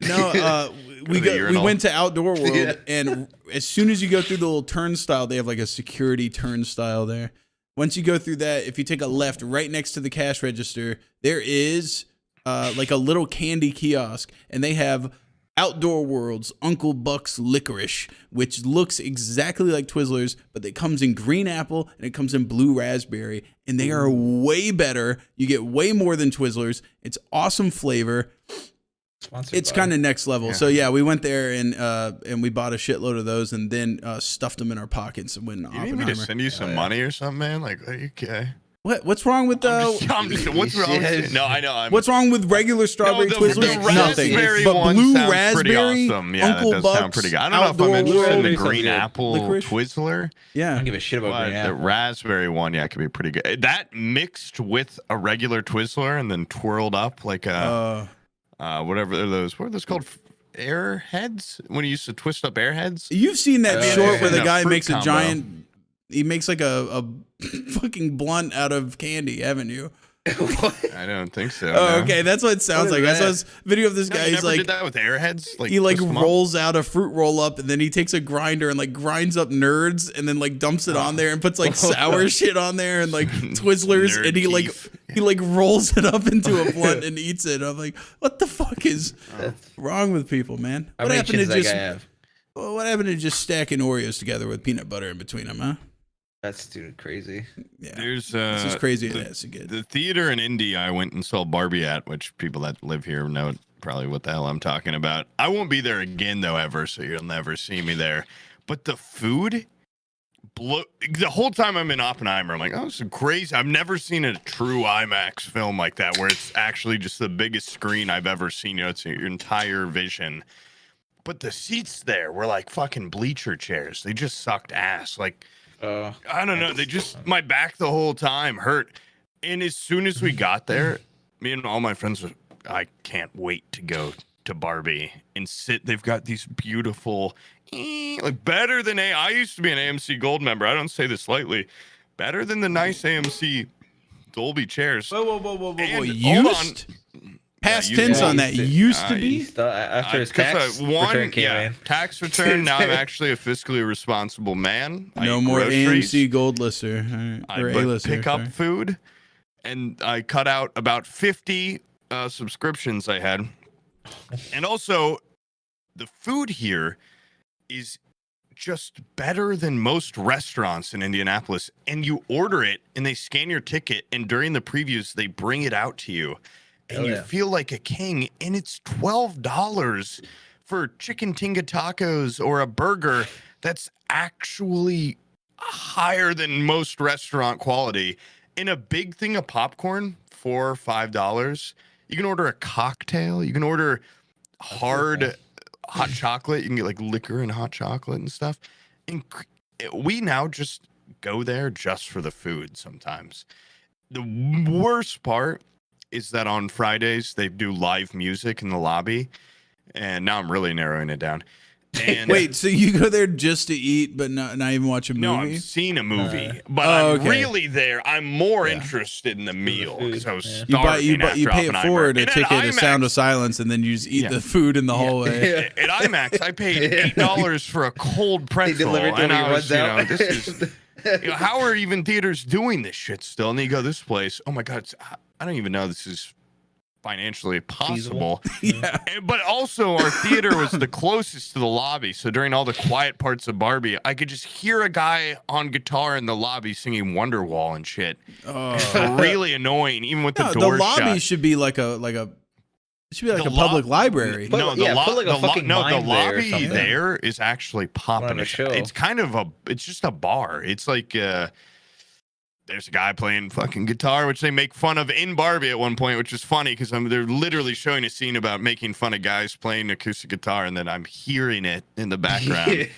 No, we went to Outdoor World and as soon as you go through the little turnstile, they have like a security turnstile there. Once you go through that, if you take a left right next to the cash register, there is like a little candy kiosk, and they have Outdoor World's Uncle Buck's licorice, which looks exactly like Twizzlers, but it comes in green apple and it comes in blue raspberry, and they are way better. You get way more than Twizzlers. It's awesome flavor. It's kind of next level. Yeah. So yeah, we went there and we bought a shitload of those, and then stuffed them in our pockets and went to Oppenheimer. You need me to send you some money or something, man? Like, are you okay? What's wrong with what's wrong? No, I know. What's wrong with regular strawberry Twizzlers? Nothing. But blue raspberry, awesome. Yeah, Uncle that does Buck's, sound pretty good. I don't know if I'm interested in the green apple licorice? Twizzler. Yeah, I don't give a shit about green apple. The raspberry one, could be pretty good. That mixed with a regular Twizzler and then twirled up like a whatever those. What are those called? Airheads? When you used to twist up airheads? You've seen that short where the guy makes a giant. He makes like a fucking blunt out of candy, haven't you? I don't think so. Oh, okay. That's what it sounds like. I saw this video of this guy. He's like, did that with Airheads. Like, he like rolls out a fruit roll up, and then he takes a grinder and like grinds up Nerds, and then like dumps it on there and puts like sour shit on there and like Twizzlers, and he like rolls it up into a blunt and eats it. I'm like, what the fuck is wrong with people, man? What happened to just stacking Oreos together with peanut butter in between them, huh? That's crazy. Yeah, there's this is crazy. The theater in Indy I went and saw Barbie at, which people that live here know probably what the hell I'm talking about. I won't be there again though ever, so you'll never see me there. But the food the whole time I'm in Oppenheimer, I'm like, oh, this is crazy. I've never seen a true IMAX film like that where it's actually just the biggest screen I've ever seen. You know, it's your entire vision. But the seats there were like fucking bleacher chairs. They just sucked ass. Like, I don't know. They just, my back the whole time hurt. And as soon as we got there, me and all my friends were, I can't wait to go to Barbie and sit. They've got these beautiful, like better than I used to be an AMC Gold member. I don't say this lightly. Better than the nice AMC Dolby chairs. Whoa. And, Used? Past tense on that. Used to be? After his tax return came in. Tax return. Now I'm actually a fiscally responsible man. No more AMC Gold lister. Or A-lister. Pick up food. And I cut out about 50 subscriptions I had. And also, the food here is just better than most restaurants in Indianapolis. And you order it, and they scan your ticket, and during the previews, they bring it out to you. And you feel like a king, and it's $12 for chicken tinga tacos or a burger that's actually higher than most restaurant quality. And a big thing of popcorn, $4 or $5. You can order a cocktail. You can order hard hot chocolate. You can get like liquor and hot chocolate and stuff. And we now just go there just for the food sometimes. The worst part is that on Fridays they do live music in the lobby. And now I'm really narrowing it down. And wait, so you go there just to eat, but not even watch a movie? No, I've seen a movie, but I'm really there. I'm more interested in the meal because I was starving you after pay it forward a ticket, IMAX, a Sound of Silence, and then you just eat the food in the hallway. At IMAX, I paid $8 for a cold pretzel, and I was, this is, how are even theaters doing this shit still? And then you go this place. Oh my god, I don't even know this is financially possible. But also our theater was the closest to the lobby, so during all the quiet parts of Barbie I could just hear a guy on guitar in the lobby singing Wonderwall and shit. It's really annoying, even with the doors shut. The lobby should be like a it should be like a public library. The lobby there is actually popping. It's kind of it's just a bar. It's like there's a guy playing fucking guitar, which they make fun of in Barbie at one point, which is funny because they're literally showing a scene about making fun of guys playing acoustic guitar, and then I'm hearing it in the background.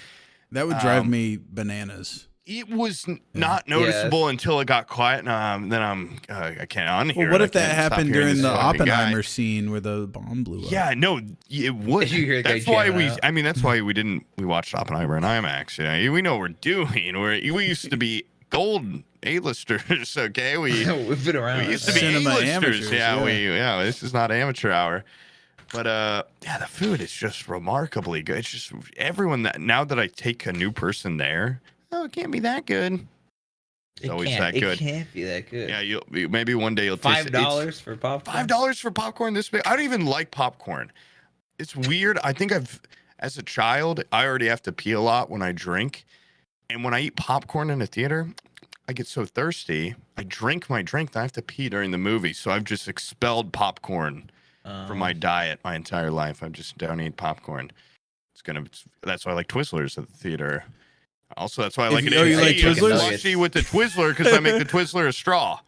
That would drive me bananas. It was not noticeable until it got quiet, and then I can't unhear. Well, what if that happened during the Oppenheimer scene where the bomb blew up? Yeah, no, it would. That's why that's why we watched Oppenheimer in IMAX. We know what we're doing. We used to be gold A-listers, okay? We've been around. We used to be A-listers. This is not amateur hour. But the food is just remarkably good. It's just everyone now that I take a new person there, it can't be that good. It's always that good. It can't be that good. Yeah, maybe one day you'll taste $5 for popcorn. $5 for popcorn this big. I don't even like popcorn. It's weird. I think as a child, I already have to pee a lot when I drink. And when I eat popcorn in a theater, I get so thirsty. I drink my drink, then I have to pee during the movie. So I've just expelled popcorn from my diet my entire life. I just don't eat popcorn. That's why I like Twizzlers at the theater. Also, that's why I like it. You like Twizzlers? With the Twizzler because I make the Twizzler a straw.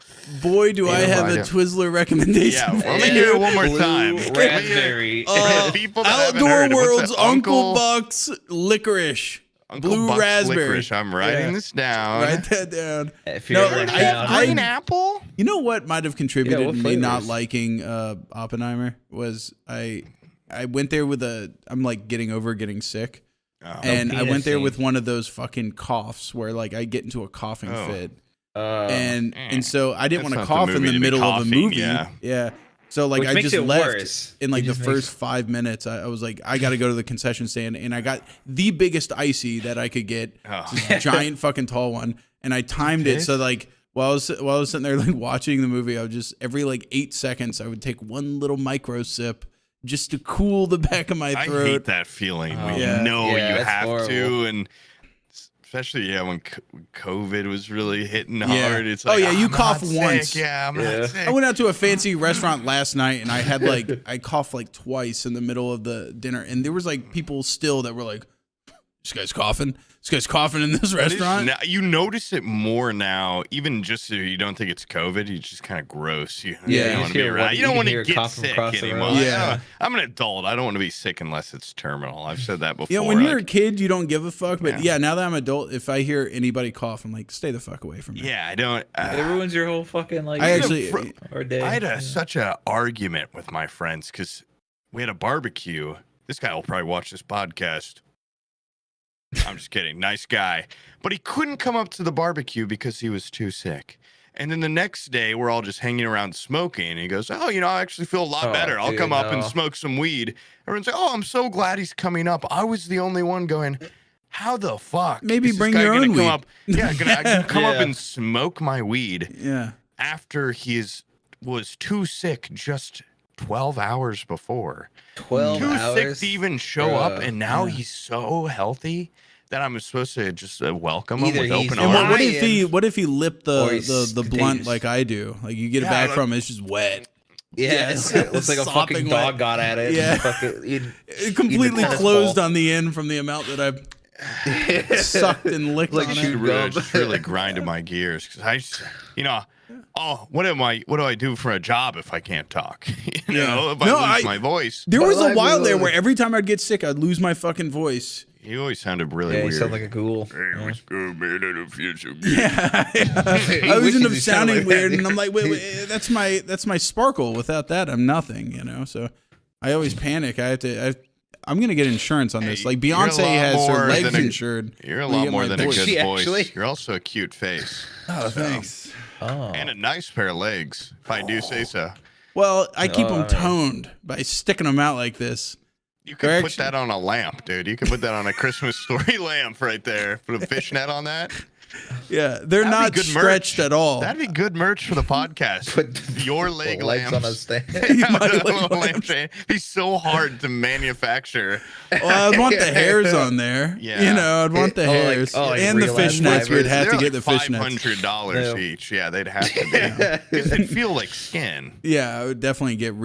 Boy, do I have a Twizzler recommendation. Yeah, let me hear it one more time. Raspberry. People that Outdoor World's Uncle Buck's licorice. Uncle Blue Buck's raspberry. Licorice. I'm writing this down. Write that down. If you're green apple. You know what might have contributed to me not liking Oppenheimer was I went there with I'm like getting sick. And I went there with one of those fucking coughs where like I get into a coughing fit. And so I didn't want to cough in the middle of a movie. Yeah. So like I just left in like the first 5 minutes. I was like, I got to go to the concession stand, and I got the biggest icy that I could get, this giant fucking tall one, and I timed it so like while I was sitting there like watching the movie, I would just every like 8 seconds I would take one little micro sip just to cool the back of my throat. I hate that feeling when you know you have to, and especially when COVID was really hitting hard. It's like, you cough once. I'm not sick. I went out to a fancy restaurant last night, and I had like I coughed like twice in the middle of the dinner, and there was like people still that were like, This guy's coughing. This guy's coughing in this restaurant. Now, you notice it more now, even just if you don't think it's COVID, you just kind of gross. You don't want to be around. You don't want to get sick anymore. Yeah. I'm an adult. I don't want to be sick unless it's terminal. I've said that before. Yeah, when you're a kid, you don't give a fuck. But now that I'm adult, if I hear anybody cough, I'm like, stay the fuck away from me. Yeah, I don't. It ruins your whole fucking like. I actually, day. I had such an argument with my friends because we had a barbecue. This guy will probably watch this podcast. I'm just kidding. Nice guy. But he couldn't come up to the barbecue because he was too sick. And then the next day, we're all just hanging around smoking. And he goes, I actually feel a lot better. I'll come up and smoke some weed. Everyone's like, I'm so glad he's coming up. I was the only one going, how the fuck? Maybe bring your own weed. I can come up and smoke my weed. Yeah. After he was too sick just 12 hours before. 12 too hours? Sick to even show up, and now he's so healthy that I'm supposed to just welcome him with open arms. What if he lipped the blunt like I do? Like you get it back from it's just wet. Yeah, it looks like a fucking dog got at it. Yeah, it completely closed on the end from the amount that I sucked and licked on it. Just really grinded my gears because what do I do for a job if I can't talk? If I lose my voice. There was a while there where every time I'd get sick, I'd lose my fucking voice. You always sounded really weird. You sound like a ghoul. Hey, what's good, man? I don't feel so good. Yeah. I always end up sounding weird, and I'm like, wait, that's my sparkle. Without that, I'm nothing, So I always panic. I'm gonna get insurance on this. Like Beyonce has her legs insured. You're a lot more than a good voice. You're also a cute face. Oh, thanks. And a nice pair of legs, if I do say so. Well, I keep them toned by sticking them out like this. You could put that on a lamp, dude. You could put that on a Christmas story lamp right there. Put a fishnet on that. Yeah, they're not stretched at all. That'd be good merch for the podcast. Put your leg lamps on a stand. It'd be so hard to manufacture. Well, I'd want the hairs on there. Yeah, I'd want the hairs and the fishnets. We'd have to get the fishnets. $500 each. Yeah, they'd have to be because they'd feel like skin. Yeah, I would definitely get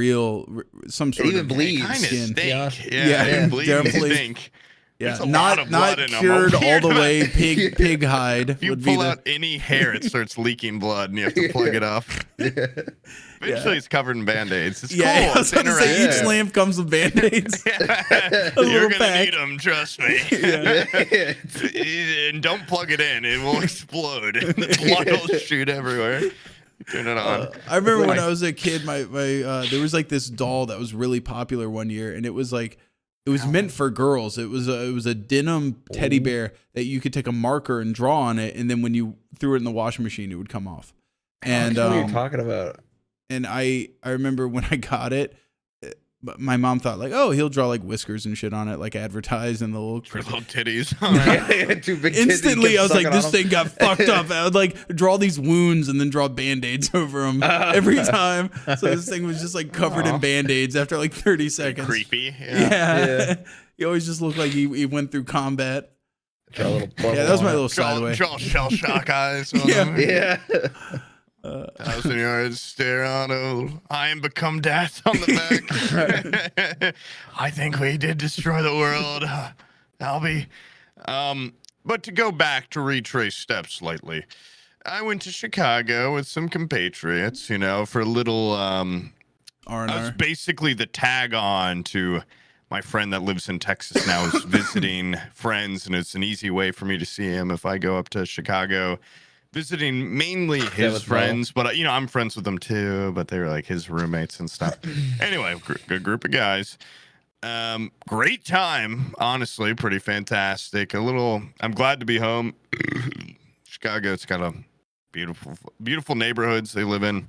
some sort of skin. Stink. Yeah, definitely stink. Yeah, not cured all the way. Pig hide. If you pull out any hair, it starts leaking blood, and you have to plug it up. Eventually, it's covered in Band-Aids. It's cool. It's interesting. Each lamp comes with Band-Aids. You're gonna need them. Trust me. And don't plug it in; it will explode. The blood will shoot everywhere. Turn it on. I remember when I was a kid, there was like this doll that was really popular one year, and it was like. It was meant for girls. It was a denim teddy bear that you could take a marker and draw on it, and then when you threw it in the washing machine, it would come off. And what are you talking about? And I remember when I got it, my mom thought like, oh, he'll draw like whiskers and shit on it, like advertised in the little titties. Too big. Instantly, I was like, this thing got fucked up. I would like draw these wounds and then draw Band-Aids over them every time. So this thing was just like covered in Band-Aids after like 30 seconds. Creepy. Yeah. He always just looked like he went through combat. That was my little sideway. Draw shell shock eyes. Yeah. 1,000 yards stare on I am become death on the back. I think we did destroy the world. I'll be. But to go back to retrace steps slightly, I went to Chicago with some compatriots, for a little. R&R. I was basically the tag on to my friend that lives in Texas now is visiting friends, and it's an easy way for me to see him if I go up to Chicago. Visiting mainly his friends, but I'm friends with them too, but they're like his roommates and stuff. Anyway, good group of guys. Great time, honestly, pretty fantastic. I'm glad to be home. Chicago, it's got a beautiful neighborhoods they live in.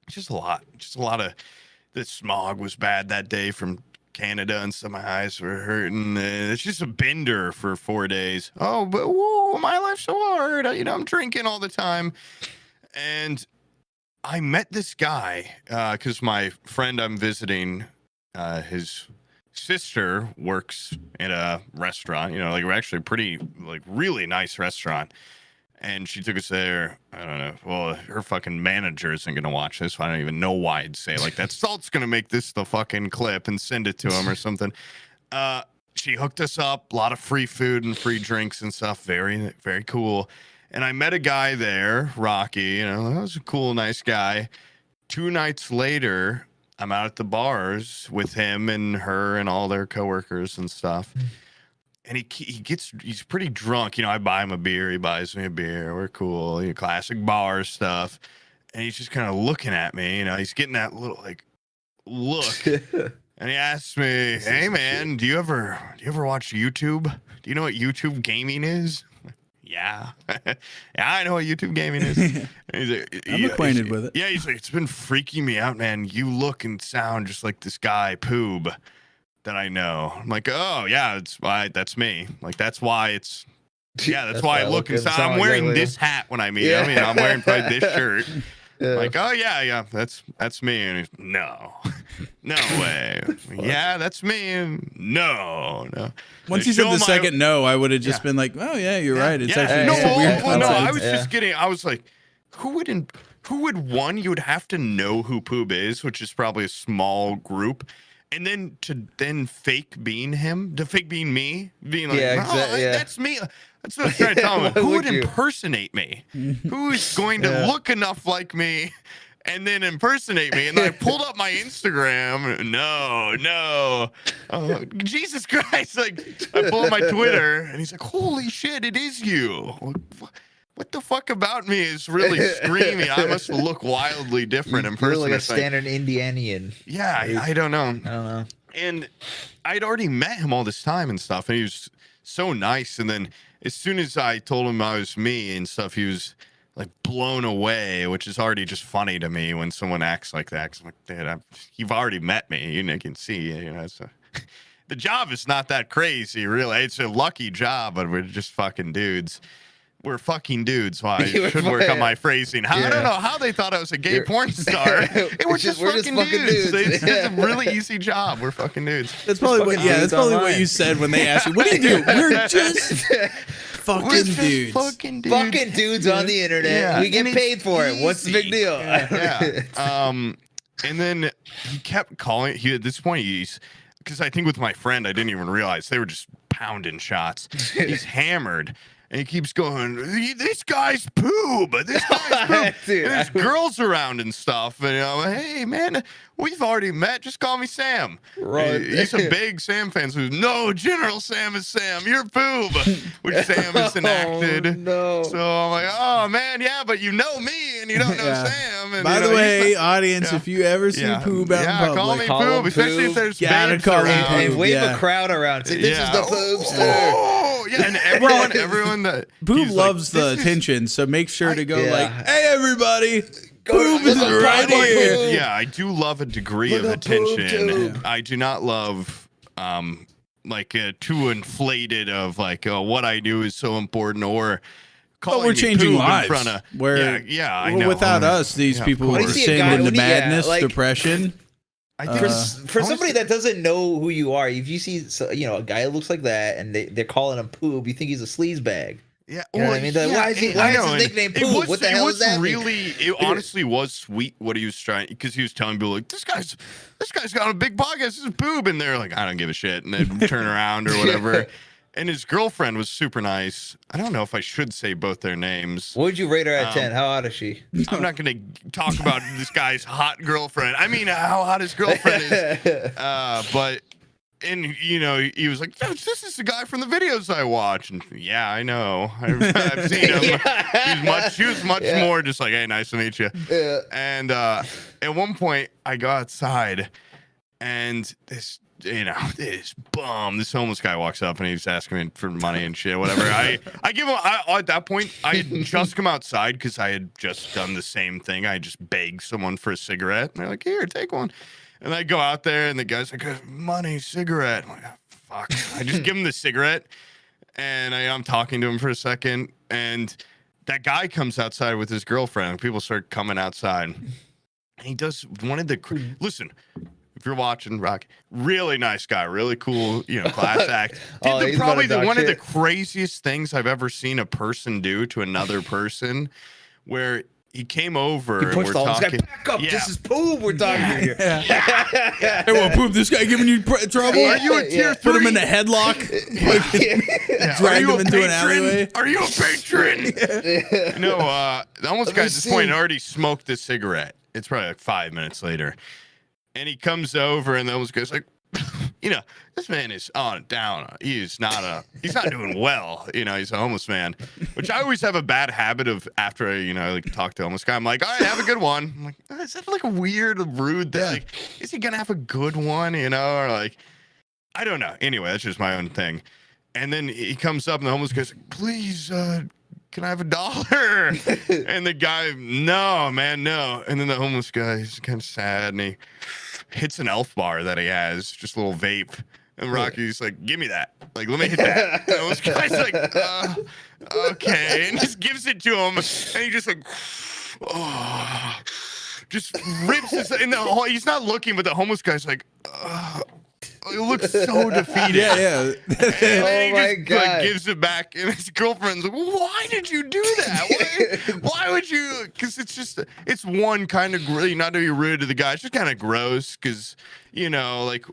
Just a lot of, the smog was bad that day from Canada, and some of my eyes were hurting. It's just a bender for 4 days. Oh, but my life's so hard. I'm drinking all the time. And I met this guy because my friend I'm visiting, his sister works in a restaurant, we're actually pretty, really nice restaurant. And she took us there. I don't know. Well, her fucking manager isn't going to watch this. I don't even know why I'd say that Salt's going to make this the fucking clip and send it to him or something. she hooked us up, a lot of free food and free drinks and stuff. Very, very cool. And I met a guy there, Rocky, you know, that was a cool, nice guy. 2 nights later, I'm out at the bars with him and her and all their coworkers and stuff. And he's pretty drunk. You know, I buy him a beer. He buys me a beer. We're cool. You know, classic bar stuff. And he's just kind of looking at me. You know, he's getting that little like look. And he asks me, "Hey man, do you ever watch YouTube? Do you know what YouTube gaming is?" Yeah. Yeah, I know what YouTube gaming is. He's like, I'm acquainted with it. Yeah, he's like, "It's been freaking me out, man. You look and sound just like this guy, Poob, that I know." I'm like, "Oh, yeah, that's me. Like, that's why it's, yeah, that's why I look and sound. I'm wearing this hat when I meet him. You know, I'm wearing probably this shirt." Yeah. Like, "Oh, yeah, that's me." And he's, "No, no way." "Yeah, that's me." And no. Once you said the second no, I would have just been like, "Oh yeah, you're right. It's actually just a weird concept." No, I was just kidding. I was like, who would one? You would have to know who Poob is, which is probably a small group, and then to fake being him, to fake being me, being like, that's me. That's what I was trying to tell him. Who would impersonate me? Who is going to look enough like me and then impersonate me? And then I pulled up my Instagram. No. Oh, Jesus Christ. Like, I pull up my Twitter, and he's like, "Holy shit, it is you. What the fuck about me is really screaming? I must look wildly different in person." You're like a standard Indianian. Yeah, I don't know. I don't know. And I'd already met him all this time and stuff, and he was so nice. And then as soon as I told him I was me and stuff, he was like blown away, which is already just funny to me when someone acts like that. 'Cause I'm like, "Dude, you've already met me. You can see, you know." So the job is not that crazy, really. It's a lucky job, but we're just fucking dudes. We're fucking dudes. Why? I should work on my phrasing. I don't know how they thought I was a gay porn star. We're just fucking dudes. It's a really easy job. We're fucking dudes. That's probably what. Yeah, that's probably what you said when they asked you, "What do you do?" We're just fucking dudes. Fucking dudes on the internet. Yeah. We get paid for it. What's the big deal? Yeah. And then he kept calling. At this point, because I think with my friend, I didn't even realize they were just pounding shots. He's hammered. And he keeps going, "This guy's Poob. This guy's Poob." Dude, there's girls around and stuff. And I'm like, "Hey, man, we've already met. Just call me Sam." Right. He's a big Sam fan. So, "No, General Sam is Sam. You're Poob," which Sam is enacted. Oh, no. So I'm like, "Oh, man, yeah, but you know me and you don't know Sam." And, by the way, audience, if you ever see Poob out in public, call me Poob, especially if there's babes call around. And wave a crowd around. Say, "This is the Poobster." Oh, yeah, and everyone that Poob loves the attention, so make sure to go like, "Hey, everybody, Poob is right here." Yeah, I do love a degree of attention. I do not love like too inflated of like, "Oh, what I do is so important," or we're changing lives. In front of, where I know. Without us, these people would descend into madness, depression. I think for somebody that doesn't know who you are, if you see a guy that looks like that and they're calling him Poob, you think he's a sleaze bag. Yeah, you know what I mean? Why is his nickname Poob? What the hell is that? It honestly was sweet what he was trying, because he was telling people like, this guy's got a big podcast. This is Poob, and they're like, "I don't give a shit," and they'd turn around or whatever. And his girlfriend was super nice. I don't know if I should say both their names. What would you rate her at 10? How hot is she? I'm not going to talk about this guy's hot girlfriend. I mean, how hot his girlfriend is. But, and, he was like, "This is the guy from the videos I watch." And yeah, I know. I've seen him. She was much more just like, "Hey, nice to meet you." Yeah. And at one point, I go outside, and this homeless guy walks up and he's asking me for money and shit, whatever. I give him, at that point, I had just come outside because I had just done the same thing. I just begged someone for a cigarette, and they're like, "Here, take one." And I go out there, and the guy's like, "Money, cigarette." I'm like, "Oh, fuck." I just give him the cigarette, and I'm talking to him for a second, and that guy comes outside with his girlfriend, and people start coming outside. And he does one of the, listen, if you're watching, Rock, really nice guy, really cool, class act. Probably one of the craziest things I've ever seen a person do to another person, where he came over He and pushed we're the homeless guy talking. back up. Yeah. This is Poob we're talking here. Hey, well, Poop, this guy giving you trouble? Yeah, Are you a tier yeah. Put him 3? in a headlock. Yeah. Drag Are you him a into an patron? alleyway. Are you a patron? No, the homeless Let guy me at this point see. had already smoked a cigarette. It's probably like 5 minutes later. And he comes over and the homeless guy's like, this man is down. He's not doing well. He's a homeless man, which I always have a bad habit of after I like talk to a homeless guy. I'm like, all right, have a good one. I'm like, is that like a weird, rude thing? Yeah. Like, is he going to have a good one? Or like, I don't know. Anyway, that's just my own thing. And then he comes up and the homeless guy's like, please, can I have $1? And the guy, no, man, no. And then the homeless guy, he's kind of sad and he hits an elf bar that he has, just a little vape. And Rocky's like, give me that. Like, let me hit that. And the homeless guy's like, okay. And just gives it to him. And he just like, oh, just rips his, in the hole. He's not looking, but the homeless guy's like, it looks so defeated. Yeah. And then Oh my he just God. like gives it back, and his girlfriend's like, "Why did you do that? Why would you?" Because it's one kind of not to be rude to the guy. It's just kind of gross because like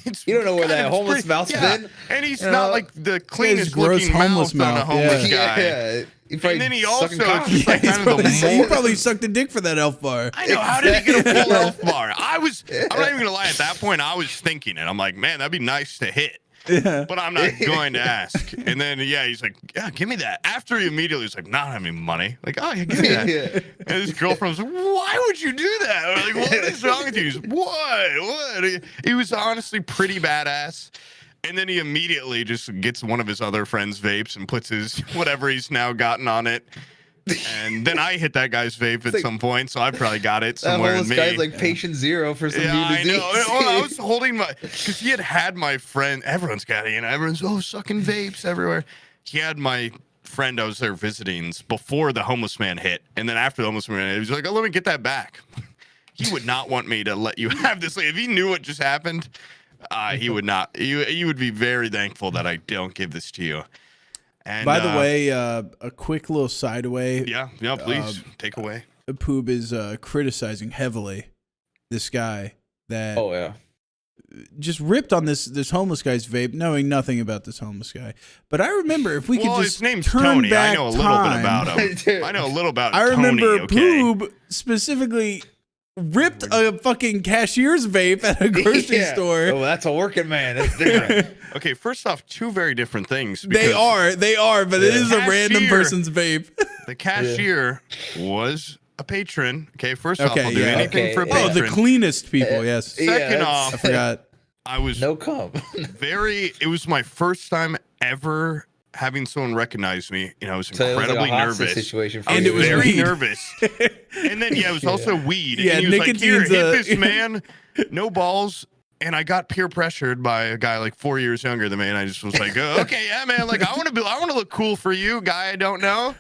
it's. You don't know where that it's homeless pretty- mouth's been. and he's You not know? like the cleanest gross looking homeless mouth on a mouth, homeless yeah. guy. Yeah. He And then he sucking also cock. just like He's kind of probably, the he more. probably sucked a dick for that elf bar. I know. How did he get a full elf bar? I'm not even gonna lie. At that point, I was thinking it. I'm like, man, that'd be nice to hit. Yeah. But I'm not going to ask. And then, he's like, yeah, give me that. After he immediately was like, not having money. Like, oh, yeah, give me that. Yeah. And his girlfriend was like, why would you do that? We're like, what is wrong with you? He's like, what? He was honestly pretty badass. And then he immediately just gets one of his other friends' vapes and puts his whatever he's now gotten on it. And then I hit that guy's vape at like- some point, so I probably got it That somewhere in homeless me. guy's like patient zero for some Yeah, new I disease. know. Well, I was holding because he had my friend. Everyone's got it. Everyone's sucking vapes everywhere. He had my friend I was there visiting before the homeless man hit, and then after the homeless man hit, he was like, "Oh, let me get that back." He would not want me to let you have this. Like, if he knew what just happened, he would not. He would be very thankful that I don't give this to you. And, By the way, a quick little side away. yeah, please take away. Poob is criticizing heavily this guy that Oh yeah. just ripped on this homeless guy's vape, knowing nothing about this homeless guy. But I remember if we could Well, just his name's turn Tony. back I know a little time, bit about him. I know a little about I Tony. remember Okay. Poob specifically ripped a fucking cashier's vape at a grocery Yeah. store. Oh, that's a working man. That's different. Okay, first off, two very different things. They because are, but it is a random Cashier. person's vape. The cashier was a patron. Okay, first off, Okay, I'll do yeah. anything Okay, for a yeah. Oh, patron. the cleanest people, yes. Yeah, Second that's- off, I forgot. I was No cum. it was my first time ever having someone recognize me, and I was So it was like a incredibly hostage nervous. situation for I was And it was very weed. nervous. And then it was also weed. Yeah, and he was like, here, nicotine's hit a- this man, no balls. And I got peer pressured by a guy like 4 years younger than me, and I just was like, okay, yeah, man, like I want to look cool for you, guy I don't know.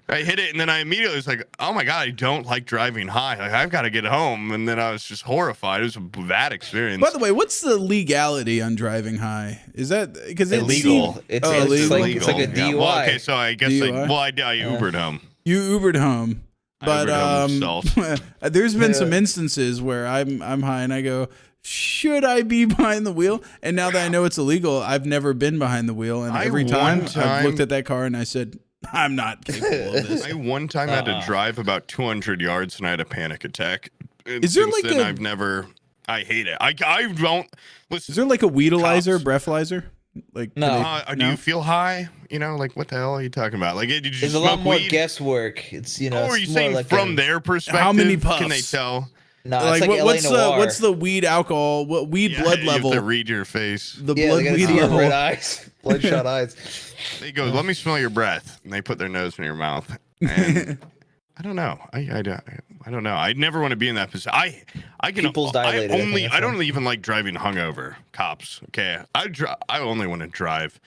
I hit it, and then I immediately was like, oh my god, I don't like driving high. Like I've got to get home. And then I was just horrified. It was a bad experience. By the way, what's the legality on driving high? Is that because it's Illegal. It's illegal? like a DUI. Well, okay, so I guess DUI? I Ubered home. You Ubered home, I but Ubered home myself. there's been some Yeah. instances where I'm high and I go, should I be behind the wheel? And now that I know it's illegal, I've never been behind the wheel, and I every one time I've time- looked at that car and I said, I'm not capable of this. I one time had to drive about 200 yards and I had a panic attack. And Is there since like then, a- I've never. I hate it. I don't listen. Is there like a weedalizer, Cops. breathalyzer? Like No. do Do you feel high? Like what the hell are you talking about? Like, did you There's smoke a lot more weed? guesswork. It's Oh, are you it's more saying like from a, their perspective? How many Can they puffs? No, tell? it's like what's the weed alcohol? What weed Yeah, blood you level? have to read your face. The Yeah, blood they gotta weed see your level. red eyes, bloodshot eyes. They go, let me smell your breath, and they put their nose in your mouth. And I don't know. I don't know. I never want to be in that position. I can Pupils dilated, I think I that's don't even like driving hungover. Cops. Okay. I only want to drive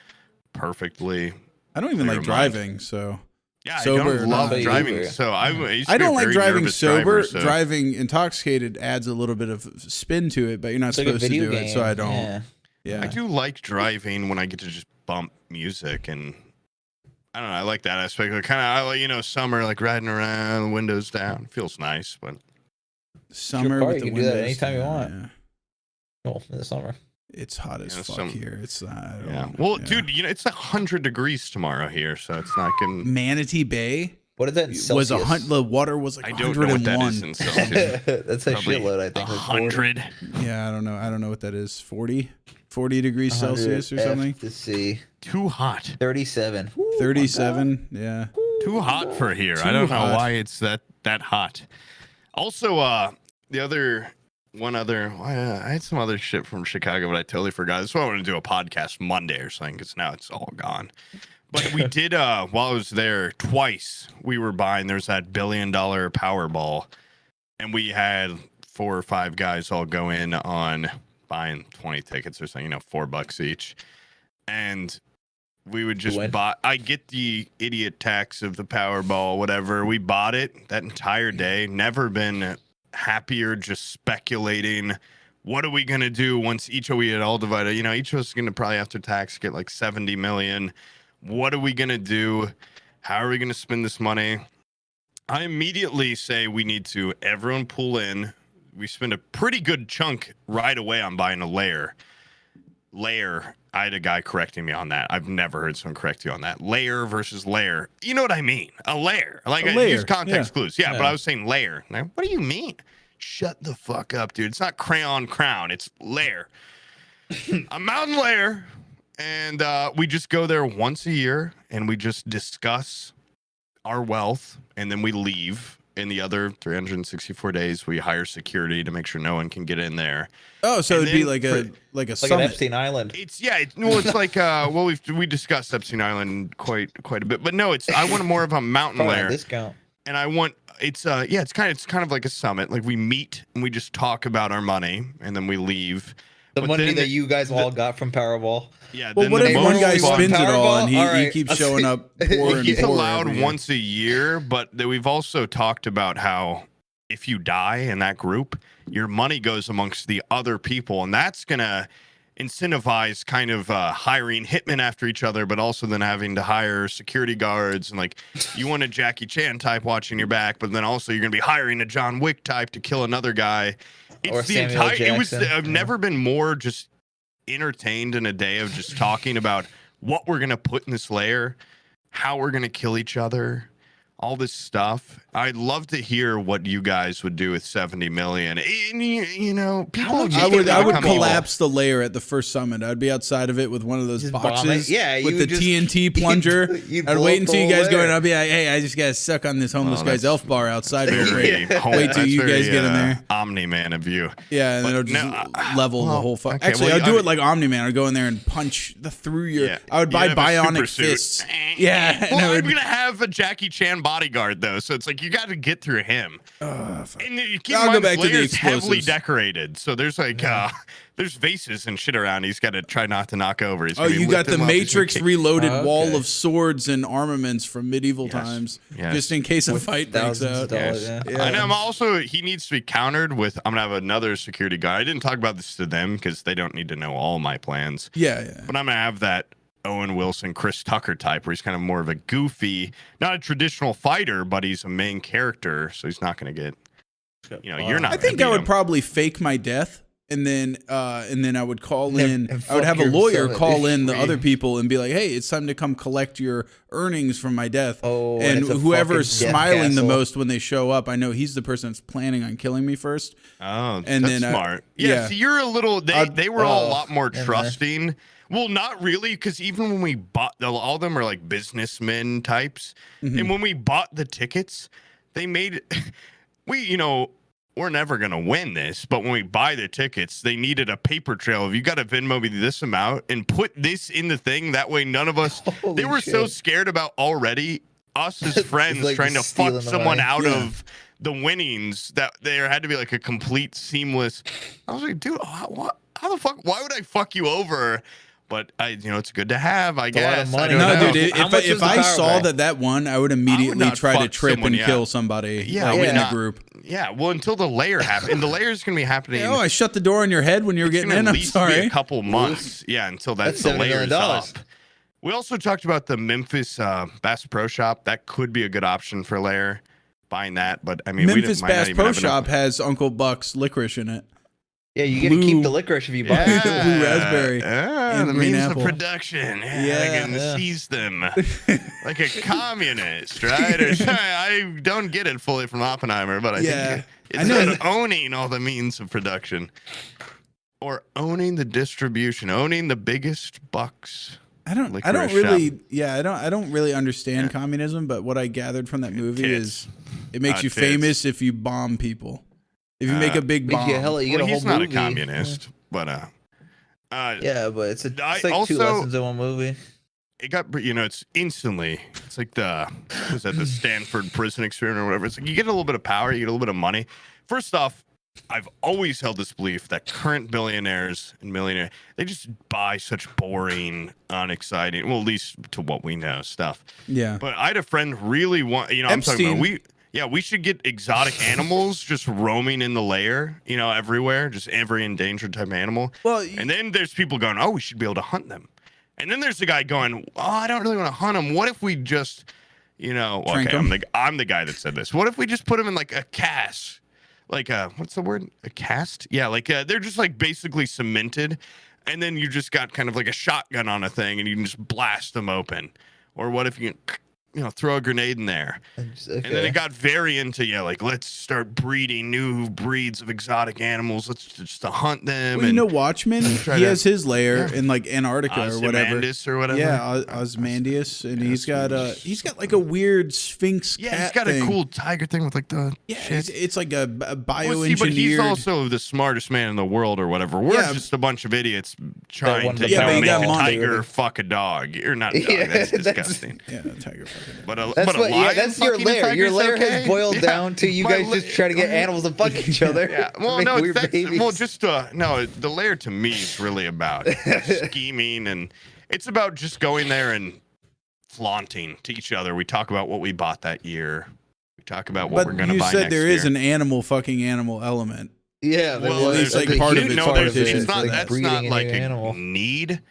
perfectly. I don't even Clear like mind. driving, so Yeah, Sober I or don't not. love driving. Uber. So I used to I be a don't like very driving nervous sober. driver, so- Driving intoxicated adds a little bit of spin to it, but you're not It's like a supposed to video do game. it, so I don't. Yeah. Yeah. I do like driving when I get to just bump music and I don't know. I like that aspect. Kind of, I like, you know, summer, like riding around, windows down. Feels nice, but Summer car, with you the can do that windows anytime you down, want. yeah. Well, in the summer. It's hot as Yeah, fuck here. It's I don't yeah. know, Well, yeah. dude, you know, it's 100 degrees tomorrow here, so it's not gonna. Manatee Bay What is that in Celsius? the water was like I don't know what that is 101. in Celsius. That's a Probably shitload, I think. Like 100. Yeah, I don't know what that is. 40 degrees 100 Celsius or something. F to C. Too hot. 37. Woo, 37. Yeah. Too hot for here. I Too don't know hot. why it's that hot. Also, I had some other shit from Chicago, but I totally forgot. That's why I want to do a podcast Monday or something, because now it's all gone. But we did, while I was there, twice we were buying, there's that $1 billion Powerball, and we had 4 or 5 guys all go in on buying 20 tickets or something, you know, $4 each. And we would just buy, I get the idiot tax of the Powerball, whatever. We bought it that entire day, never been happier, just speculating. What are we going to do once we had all divided? You know, each of us is going to probably after tax get like 70 million. What are we going to do? How are we going to spend this money? I immediately say we need to, everyone pull in. We spend a pretty good chunk right away on buying a layer. I had a guy correcting me on that. I've never heard someone correct you on that. Layer versus layer. You know what I mean? A layer. Like, I use context clues. Yeah, but I was saying layer. Like, what do you mean? Shut the fuck up, dude. It's not crayon crown. It's layer. A mountain layer. And we just go there once a year and we just discuss our wealth. And then we leave. In the other 364 days, we hire security to make sure no one can get in there. Oh, so And it'd be then like a Like summit. an Epstein Island. It's like we discussed Epstein Island quite a bit, but no, I want more of a mountain Probably layer, on discount. and I want it's kind of like a summit. Like we meet and we just talk about our money, and then we leave. The But money then that you guys all got from Powerball. Yeah. Well, then what the if most one guy fun- spins it all and he Alright, keeps I'll showing see. up poor Well, and he's poorer allowed every year? once a year, but we've also talked about how if you die in that group, your money goes amongst the other people, and that's gonna incentivize kind of hiring hitmen after each other, but also then having to hire security guards, and like you want a Jackie Chan type watching your back, but then also you're gonna be hiring a John Wick type to kill another guy. It's Or the Samuel entire. It was. Jackson. I've never been more just entertained in a day of just talking about what we're gonna put in this layer, how we're gonna kill each other, all this stuff. I'd love to hear what you guys would do with 70 million. And, you know, people. I would become evil. collapse the layer at the first summit. I'd be outside of it with one of those Just bomb boxes it. Yeah, with you the just- TNT plunger. you'd I'd blow wait up until the you whole guys go layer. and I'll be like, hey, I just gotta suck on this homeless Well, guy's that's elf bar outside real Very quick. home- Wait till that's you guys very, get in there. Omni-Man of you. Yeah, and But then it'll just no, level the well, whole fuck. okay, Actually, well, I'll do I it like Omni-Man. I'd go in there and punch through your. Yeah. I would buy You'd have a super bionic suit. fists. Yeah, and Well, I I'm would. gonna have a Jackie Chan bodyguard though, so it's like you got to get through him. Fuck. And you keep I'll in go mind, back to the layer's heavily explosives. decorated, so there's like there's vases and shit around. He's got to try not to knock over. He's Oh, gonna be you got the lifting them up. He's gonna Matrix kick- Reloaded Oh, wall okay. of swords and armaments from medieval Yes, times, yes. just in case a With fight breaks thousands of out. dollars, Yes. yeah. And I'm also, he needs to be countered with, I'm gonna have another security guy. I didn't talk about this to them because they don't need to know all my plans. Yeah, yeah. But I'm gonna have that Owen Wilson, Chris Tucker type, where he's kind of more of a goofy, not a traditional fighter, but he's a main character, so he's not gonna get. You know, you're not. I think I would probably fake my death, and then I would call in. and I would have a fuck lawyer yourself call in the free. other people and be like, "Hey, it's time to come collect your earnings from my death." Oh, and it's a whoever is fucking death smiling the castle. most when they show up, I know he's the person that's planning on killing me first. Oh, and that's then, smart. yeah. So you're a little. They were all a lot more in there. trusting. Well, not really, because even when we bought all of them are like businessmen types, and when we bought the tickets, they made we're never gonna win this, but when we buy the tickets, they needed a paper trail. If you got to Venmo me this amount and put this in the thing, that way none of us. Holy they were so shit. scared about already us as friends like trying to stealing fuck the someone money. out Yeah. of the winnings that there had to be like a complete seamless. I was like, dude, how the fuck? Why would I fuck you over? But it's good to have, I a lot of guess. money. I don't No, know. dude. How much If was the I saw Powerball? that won, I would immediately not try to fuck trip someone, and yeah. kill somebody. Yeah, I in would the not. group. Yeah, well, until the layer happened, and the layer is going to be happening. Oh, I shut the door on your head when you were It's getting gonna in. at I'm least be sorry. a couple months. Yeah, until That's the $70 layer's million. up. We also talked about the Memphis Bass Pro Shop. That could be a good option for a lair. Buying that, but I mean, Memphis might not Bass even Pro have enough- Shop has Uncle Buck's licorice in it. Yeah, you get to keep the licorice if you buy it. Blue raspberry and and the green means apple. of production. Yeah, I can seize them like a communist, right? Or, I don't get it fully from Oppenheimer, but I think it's about owning all the means of production. Or owning the distribution, owning the biggest bucks. I don't really understand communism, but what I gathered from that movie is it makes you famous if you bomb people. If you make a big bomb. You get a whole he's not movie. a communist, but yeah, but it's like also, 2 lessons in one movie. It got, it's instantly, it's like the Stanford prison experiment or whatever. It's like you get a little bit of power, you get a little bit of money. First off, I've always held this belief that current billionaires and millionaires, they just buy such boring, unexciting, well, at least to what we know, stuff. Yeah. But I had a friend really want, I'm talking about, we should get exotic animals just roaming in the lair, everywhere, just every endangered type of animal. Well, and then there's people going, oh, we should be able to hunt them. And then there's the guy going, oh, I don't really want to hunt them. What if we just, okay, I'm the guy that said this. What if we just put them in like a cast? Like what's the word? A cast? Yeah, like they're just like basically cemented, and then you just got kind of like a shotgun on a thing, and you can just blast them open. Or what if you throw a grenade in there? And then it got very into like let's start breeding new breeds of exotic animals. Let's just hunt them. Well, Watchmen, he has his lair in like Antarctica or whatever. Yeah, Ozymandias, and he's got like a weird sphinx. Yeah, he's got a cool tiger thing with like the it's like a bioengineered. Well, but he's also the smartest man in the world or whatever. We're just a bunch of idiots trying to make a tiger fuck a dog. You're not a dog. That's disgusting. Yeah, tiger fuck. But that's your lair. Your lair has boiled down to you guys just trying to get animals to fuck each other. Yeah. Well, no, the lair to me is really about scheming, and it's about just going there and flaunting to each other. We talk about what we bought that year. We talk about what we're going to buy next year. You said there is an animal fucking animal element. Yeah, well, it's like part of it. That's not like a need.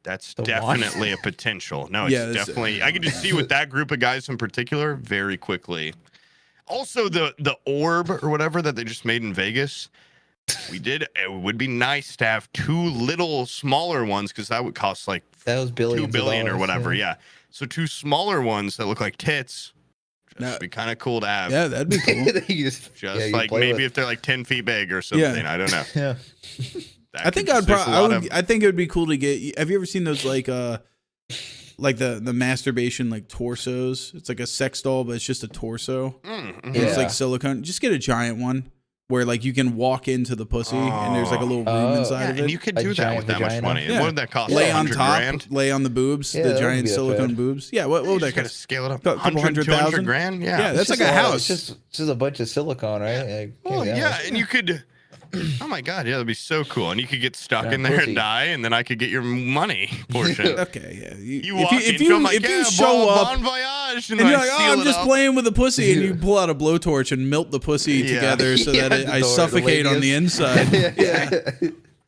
That's definitely a potential. No, it's definitely. I can just see with that group of guys in particular very quickly. Also, the orb or whatever that they just made in Vegas, it would be nice to have 2 little smaller ones because that would cost like $2 billion or whatever. Yeah. So 2 smaller ones that look like tits. That'd be kind of cool to have. Yeah, that'd be cool. Like maybe if they're like 10 feet big or something. Yeah. I don't know. Yeah. I think I think it would be cool to get. Have you ever seen those like the masturbation like torsos? It's like a sex doll, but it's just a torso. It's like silicone. Just get a giant one where like you can walk into the pussy and there's like a little room inside of it. And you could do that with that much money. Yeah. What would that cost? Lay on top, lay on the boobs, the giant silicone boobs. Yeah, what would that cost? Scale it up. A couple $100,000 grand. Yeah, that's like a house. It's just a bunch of silicone, right? And you could. Oh my god, yeah, that'd be so cool. And you could get stuck in there and die, and then I could get your money portion. Okay, yeah. If you show up bon voyage, and you're like, oh, I'm just playing with the pussy, and you pull out a blowtorch and melt the pussy together so that I suffocate on the inside.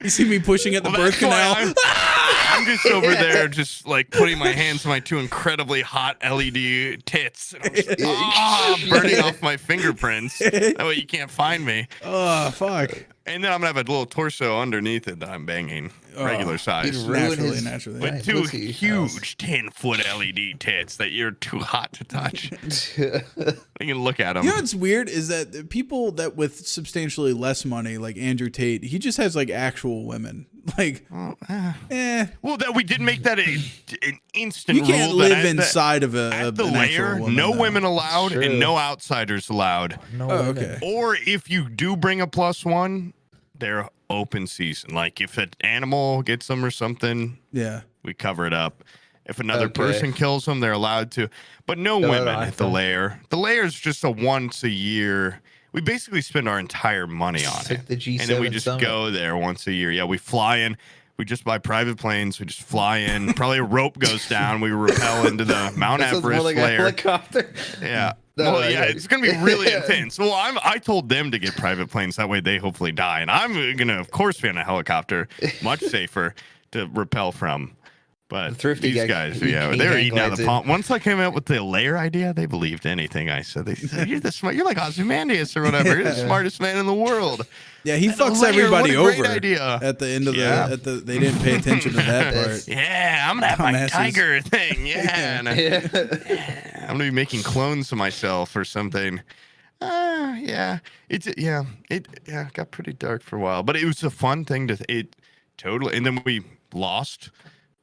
You see me pushing at the birth canal. I'm just over there, just like putting my hands on my 2 incredibly hot LED tits. And I'm just, burning off my fingerprints. That way you can't find me. Oh, fuck. And then I'm going to have a little torso underneath it that I'm banging. Regular size. Naturally. With 2 huge 10-foot LED tits that you're too hot to touch. You can look at them. You know what's weird is that people that with substantially less money, like Andrew Tate, he just has like actual women. Like, Well, that we did make that an instant rule. You can't live inside of the lair. No women allowed and no outsiders allowed. Okay. Or if you do bring a +1, they're open season. Like if an animal gets them or something, we cover it up. If another person kills them, they're allowed to. But no women at the lair. The lair is just a once a year. We basically spend our entire money on it. The G7 and then we just go there once a year. Yeah, we fly in. We just buy private planes. We just fly in. Probably a rope goes down. We rappel into the Mount Everest like lair. A helicopter. Yeah. It's going to be really intense. Well, I told them to get private planes. That way they hopefully die. And I'm going to, of course, be on a helicopter. Much safer to rappel from. But Thrifty these guy, guys, he yeah, hang they were eating out of glides the in. palm. Once I came out with the layer idea, they believed anything I said. They said, "You're the smart. You're like Ozymandias or whatever. You're the smartest man in the world." Yeah, he And a fucks layer, everybody what a great over idea. at the end of Yeah. they didn't pay attention to that part. Yeah, I'm gonna have my Dumbasses. tiger thing. Yeah, and Yeah. I'm gonna be making clones of myself or something. Yeah, it got pretty dark for a while, but it was a fun thing it totally. And then we lost,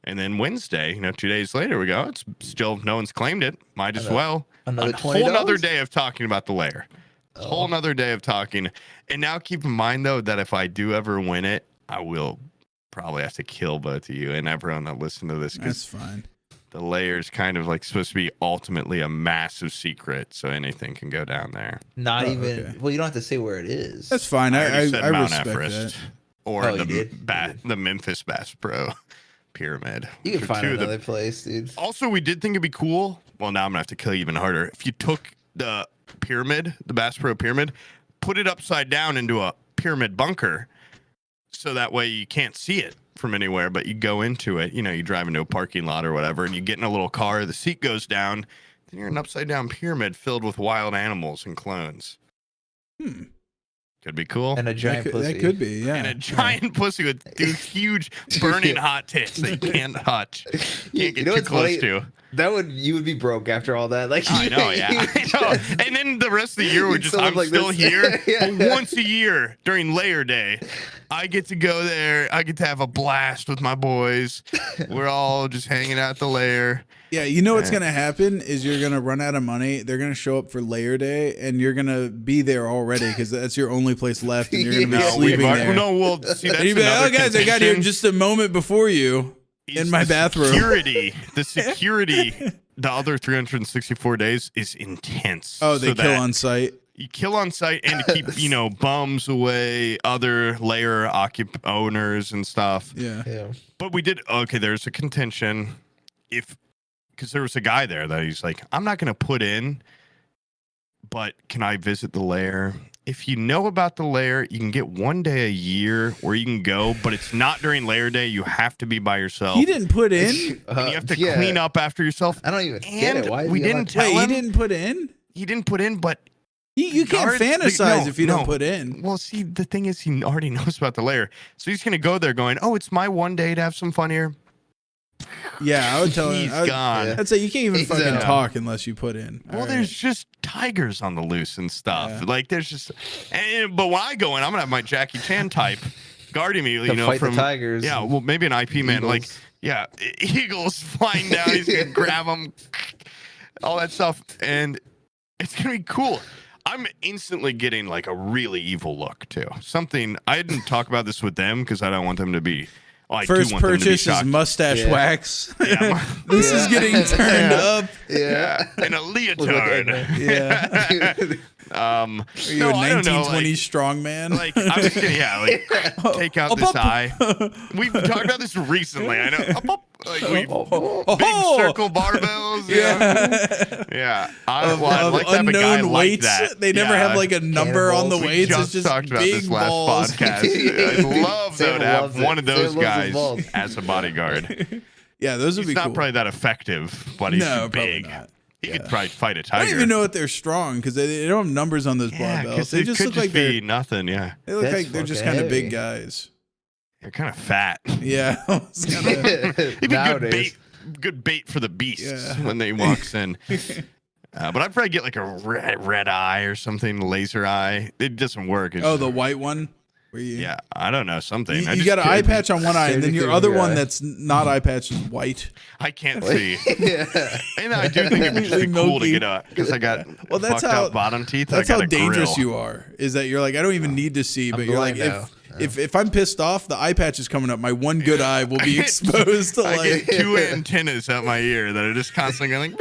and then Wednesday, 2 days later, we go. It's still no one's claimed it. Might as well. Another A whole nother $20? day of talking about the layer. Whole nother day of talking. And now keep in mind though that if I do ever win it, I will probably have to kill both of you and everyone that listen to this That's because fine. the layer is kind of like supposed to be ultimately a massive secret, so anything can go down there. Not Oh, even. okay. Well, you don't have to say where it is. That's fine. I already said Mount respect Everest that. or Oh, you did? the Memphis Bass Pro Pyramid. You can which are find two of the- another place, dude. Also, we did think it'd be cool. Well, now I'm gonna have to kill you even harder. If you took the pyramid, the Bass Pro Pyramid, put it upside down into a pyramid bunker, so that way you can't see it from anywhere, but you go into it. You drive into a parking lot or whatever, and you get in a little car. The seat goes down. Then you're an upside down pyramid filled with wild animals and clones. Could be cool. And a giant pussy. That could be, yeah. And a giant pussy with huge burning hot tits that you can't touch. Can't get too what's close funny? to. You would be broke after all that. Like I know, yeah. I know. And then the rest of the year, You'd still I'm look like still this. here. Yeah. But once a year during Layer Day, I get to go there. I get to have a blast with my boys. We're all just hanging out at the lair. Yeah, you know what's going to happen is you're going to run out of money. They're going to show up for Layer Day, and you're going to be there already because that's your only place left, and you're going to be No, sleeping there. No, well, see, that's And you'd be like, another oh, guys, I got here contention just a moment before you is in my the bathroom. The security, the other 364 days is intense. Oh, they So kill that on site. You kill on site and to keep, bums away, other layer owners and stuff. Yeah. Yeah. But we did, there's a contention. Because there was a guy there that he's like, I'm not going to put in, but can I visit the lair? If you know about the lair, you can get 1 day a year where you can go, but it's not during Layer Day. You have to be by yourself. He didn't put in? And you have to yeah. clean up after yourself. I don't even get And it. Why is we he allowed didn't to- tell Wait, he him. didn't put in? He didn't put in, but You can't guards- fantasize no, if you no. don't put in. Well, see, the thing is, he already knows about the lair. So he's going to go there going, oh, it's my 1 day to have some fun here. Yeah, I would tell him. He's gone. Yeah. I'd say you can't even He's fucking out. talk unless you put in. Well, All there's right. just tigers on the loose and stuff. Yeah. Like, there's just... but when I go in, I'm going to have my Jackie Chan type guarding me, To fight from... the tigers. Yeah, well, maybe an IP man. Like, Eagles. yeah, eagles flying down. He's going to grab them. All that stuff. And it's going to be cool. I'm instantly getting, like, a really evil look, too. Something... I didn't talk about this with them because I don't want them to be... Oh, I do First want them to be purchase is shocked. mustache Yeah. wax. Yeah. This is getting turned Yeah. up. Yeah. And a leotard. Yeah. Are Are you a 1920s strong man? Like, I'm just kidding. Yeah, like, take out this eye. We've talked about this recently. I know. Up, up. Like, we big circle barbells. Yeah. Yeah. I'd Of like to have a guy unknown like weights. that. They never Yeah. have like a number on the Cannibals. We weights. just It's just talked about big this last balls. podcast. I'd love, though, Sam to have loves it. one of Sam those loves his guys balls. as a bodyguard. Yeah, those would He's be not cool. probably that effective, but he's No, too probably big. not. He Yeah. could probably fight a I tiger. don't even know if they're strong because they don't have numbers on those Yeah, barbells. because They it just could look just like be nothing. Yeah, they look That's like they're just fucking kind of big heavy. guys. they're kind of fat. Yeah, it's kinda- He'd be Nowadays. good bait for the beasts Yeah. when they walks in. But I'd probably get like a red eye or something, laser eye. It doesn't work. It's oh, the white one. Where you, yeah, I don't know something. You, I you just got an eye can't- patch on one eye, and then your other one guy. that's not eye patch is white. I can't see, Yeah. and I do think it'd just be cool to Milky. get a because I got Well, that's fucked how- up bottom teeth. That's I got how a dangerous grill. you are. Is that you're like, I don't even need to see, but I'm you're like, blind now. if I'm pissed off, the eye patch is coming up. My one good eye will be I get- exposed to I like. get two antennas out my ear that are just constantly going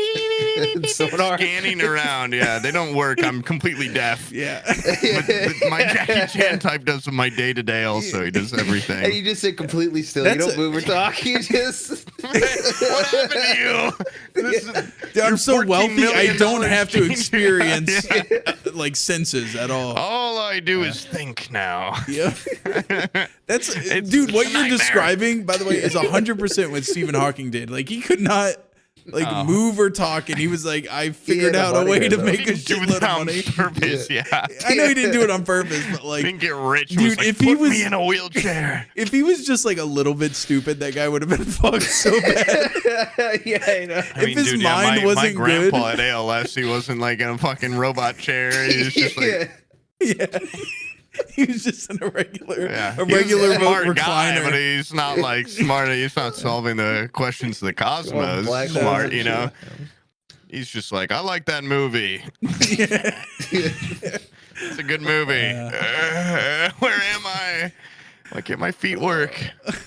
like Sonar. scanning around. Yeah, they don't work. I'm completely deaf. Yeah. But my Jackie Chan type does my day to day. Also, he does And everything. you just sit completely still. That's You don't a- move or talk. You just. What happened to you? This is, Dude, I'm your so $14 wealthy, I million don't have to change. experience Yeah. like senses at all. All I do is think now. Yeah. That's it's dude. What a you're nightmare. describing, by the way, is 100% what Stephen Hawking did. Like he could not move or talk, and he was like, I figured out a way to make a Do shitload that of on money. purpose, yeah. I know he didn't do it on purpose, but like, Didn't get rich. dude, Was like, if he put was me in a wheelchair. if he was just like a little bit stupid, that guy would have been fucked so bad. Yeah, I know. I mean, his dude, mind my wasn't grandpa good. at ALS, he wasn't like in a fucking robot chair. He was just like, Yeah. He was just in a regular, yeah. a He was regular a smart recliner. guy, but he's not like smart. He's not solving the questions of the cosmos. black Smart, holes you know. and He's just like, I like that movie. Yeah. It's a good movie. Where am I? Why can't my feet work?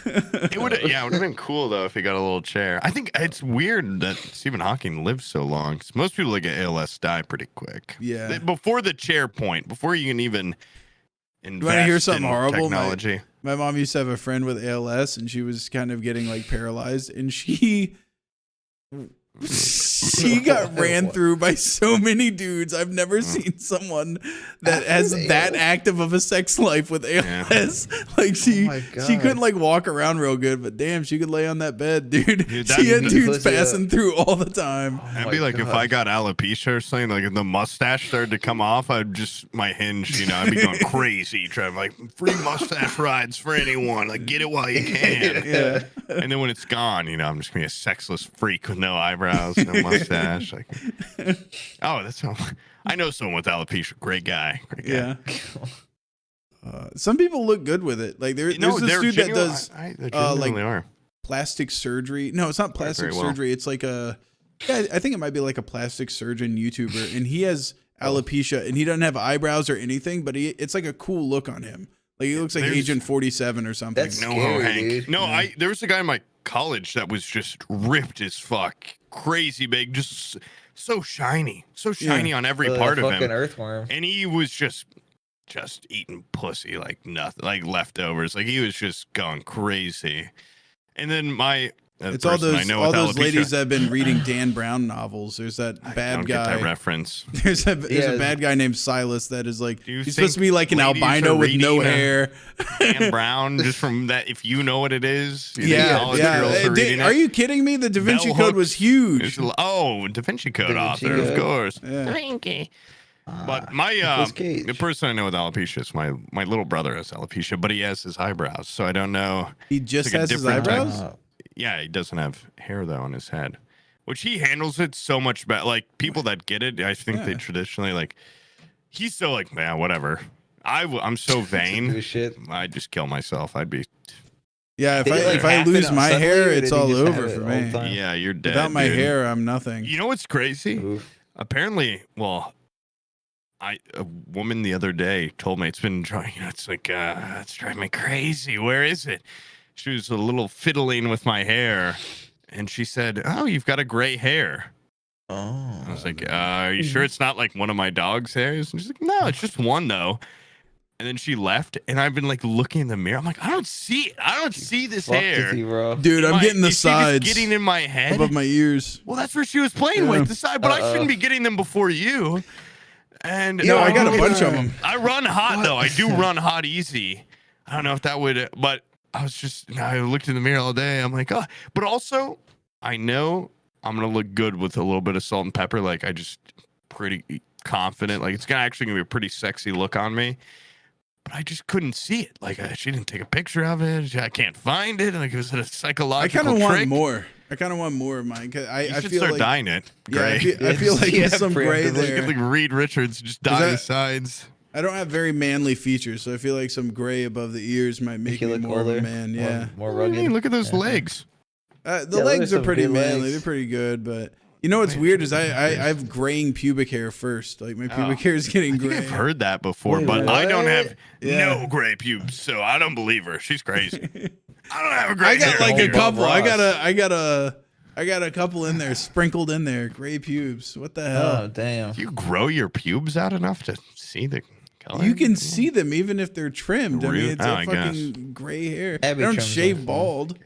It would have been cool though if he got a little chair. I think it's weird that Stephen Hawking lived so long. 'Cause most people that get ALS die pretty quick. Yeah. Before the chair point, before you can even invest You want to hear something in horrible? technology. My mom used to have a friend with ALS, and she was kind of getting like paralyzed, and she got ran through by so many dudes. I've never seen someone that has that active of a sex life with ALS. Like she couldn't like walk around real good, but damn, she could lay on that bed, dude. She had dudes passing through all the time. That'd be like if I got alopecia or something, like if the mustache started to come off, I'd just my hinge, I'd be going crazy, trying to like free mustache rides for anyone, like get it while you can. Yeah. And then when it's gone, I'm just gonna be a sexless freak with no eyebrows, no mustache. Like, oh, that's how I know someone with alopecia. Great guy. Great guy. Yeah. Some people look good with it. Like there's this they're dude genuine, that does they genuinely are. plastic surgery. No, it's not plastic Very well. surgery. It's like I think it might be like a plastic surgeon YouTuber, and he has alopecia, and he doesn't have eyebrows or anything, but it's like a cool look on him. Like he looks like Agent 47 or something. That's No, scary, Hank. dude. No, there was a guy in my college that was just ripped as fuck, crazy big, just so shiny on every part of him. Fucking earthworm. And he was just eating pussy like nothing, like leftovers. Like he was just going crazy. And then It's all those ladies that have been reading Dan Brown novels. There's that bad don't guy. get that reference. There's a bad guy named Silas that is like Do you he's supposed to think be like an ladies albino are with no reading, hair. Dan Brown, just from that, if you know what it is. You think Yeah, college girls are reading Are it? you kidding me? The Da Vinci Bell Code was hooks. huge. Oh, Da Vinci Code Da Vinci author, of Code. course. Yeah. But my Nicolas Cage. the person I know with alopecia is my little brother has alopecia, but he has his eyebrows, so I don't know. He just It's like a has his different type. eyebrows? Yeah, he doesn't have hair though on his head, which he handles it so much better. Like people that get it, I think they Yeah. traditionally like. He's so like, man, whatever. I'm so vain. Do shit. I'd just kill myself. I'd be. Yeah, Did it, like, if I happen lose my suddenly, hair, or it's did he all just have over it for all the me. time? Yeah, you're dead. Without my dude. hair, I'm nothing. You know what's crazy? Oof. Apparently, well, a woman the other day told me it's like it's driving me crazy. Where is it? She was a little fiddling with my hair, and she said, "Oh, you've got a gray hair." Oh. I was like, "Are you sure it's not like one of my dog's hairs?" And she's like, "No, it's just one though." And then she left, and I've been like looking in the mirror. I'm like, I don't see it. I don't see this Fucked hair. with you, bro. Dude, I'm getting the Is she just sides getting in my head above my ears. Well, that's where she was playing Yeah. with the side, but I shouldn't be getting them before you. And No, I got a bunch of them. I run hot though. I do run hot easy. I don't know if that would, but I looked in the mirror all day. I'm like, oh, but also I know I'm gonna look good with a little bit of salt and pepper. Like I just pretty confident. Like it's actually gonna be a pretty sexy look on me. But I just couldn't see it. Like she didn't take a picture of it. I can't find it. Like it was a I psychological kind of want trick. more. I kind of want more of mine. You I should feel start like dyeing it. yeah, I Gray. feel like Yeah, there's some gray preemptively. Get there. like Reed Richards, just dye that- the sides. I don't have very manly features, so I feel like some gray above the ears might make you me look more of a older, man. Yeah, More What do you rugged. mean? Look at those Yeah. legs. the those legs are are some pretty good manly. legs. They're pretty good, but you know what's weird is I have graying pubic hair first. Like my pubic hair is getting I think gray. I've heard that before, Wait, but I don't what? have Yeah. no gray pubes, so I don't believe her. She's crazy. I don't have a gray I got hair. like a Bob couple. I Ross. got a couple in there, sprinkled in there. Gray pubes. What the hell? Oh damn. Do you grow your pubes out enough to see the color? You can see them even if they're trimmed. I mean, Root? it's Oh, a I fucking gray hair. I Abby don't trims shave them. bald.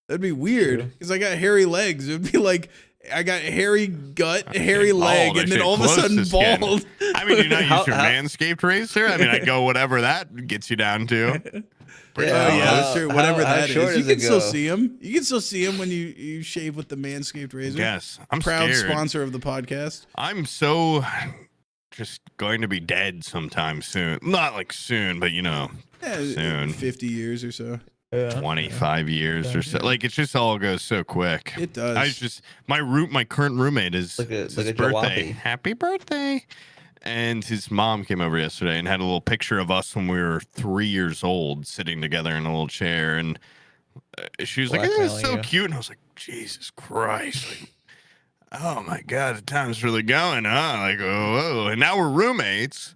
That'd be weird True. because I got hairy legs. It would be like I got hairy gut, hairy leg, bald. and then Actually, all of a close sudden to skin. bald. I mean, do you not How- use your how- Manscaped razor? I mean, I go whatever that gets you down to. Pretty Oh yeah, close. that's true. Whatever how that short is, you does can it still go? see him. You can still see him when you shave with the Manscaped razor. Yes, I'm Proud scared. sponsor of the podcast. I'm so just going to be dead sometime soon. Not like soon, but soon. 50 years or so. 25 years or so. Like, it just all goes so quick. It does. I just my current roommate is Like a- it's like his a birthday. jalopy. Happy birthday! And his mom came over yesterday and had a little picture of us when we were 3 years old, sitting together in a little chair. And she was like, "Isn't this so Blackmailing you. cute?" And I was like, "Jesus Christ!" Like, oh my God, the time's really going, huh? Like, whoa. And now we're roommates,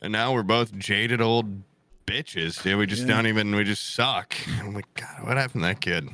and now we're both jaded old bitches. Dude, we just we just suck. I'm like, God, what happened to that kid?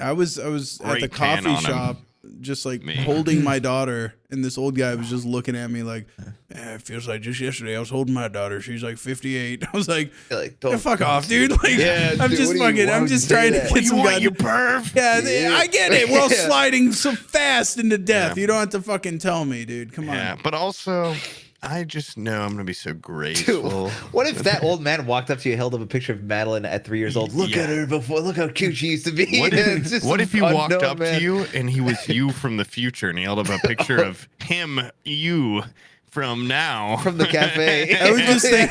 I was at Great the tan coffee on him. shop, just like Me. holding my daughter, and this old guy was just looking at me like, it feels like just yesterday I was holding my daughter. She's like 58. I was like, Like, "Yeah, fuck off, dude. Like, Yeah, I'm dude, just what do you- why I'm would you just say trying to that? get some you guy. perv? Yeah, I get it. We're all Yeah. sliding so fast into death. Yeah. You don't have to fucking tell me, dude. Come on. Yeah, but also, I just know I'm gonna be so graceful. Dude, what if that old man walked up to you, held up a picture of Madeline at 3 years old? Look at her before. Look how cute she used to be. What It's if, just what some if he walked unknown up man. to you and he was you from the future and he held up a picture of him, you from now? from the cafe? I would just think-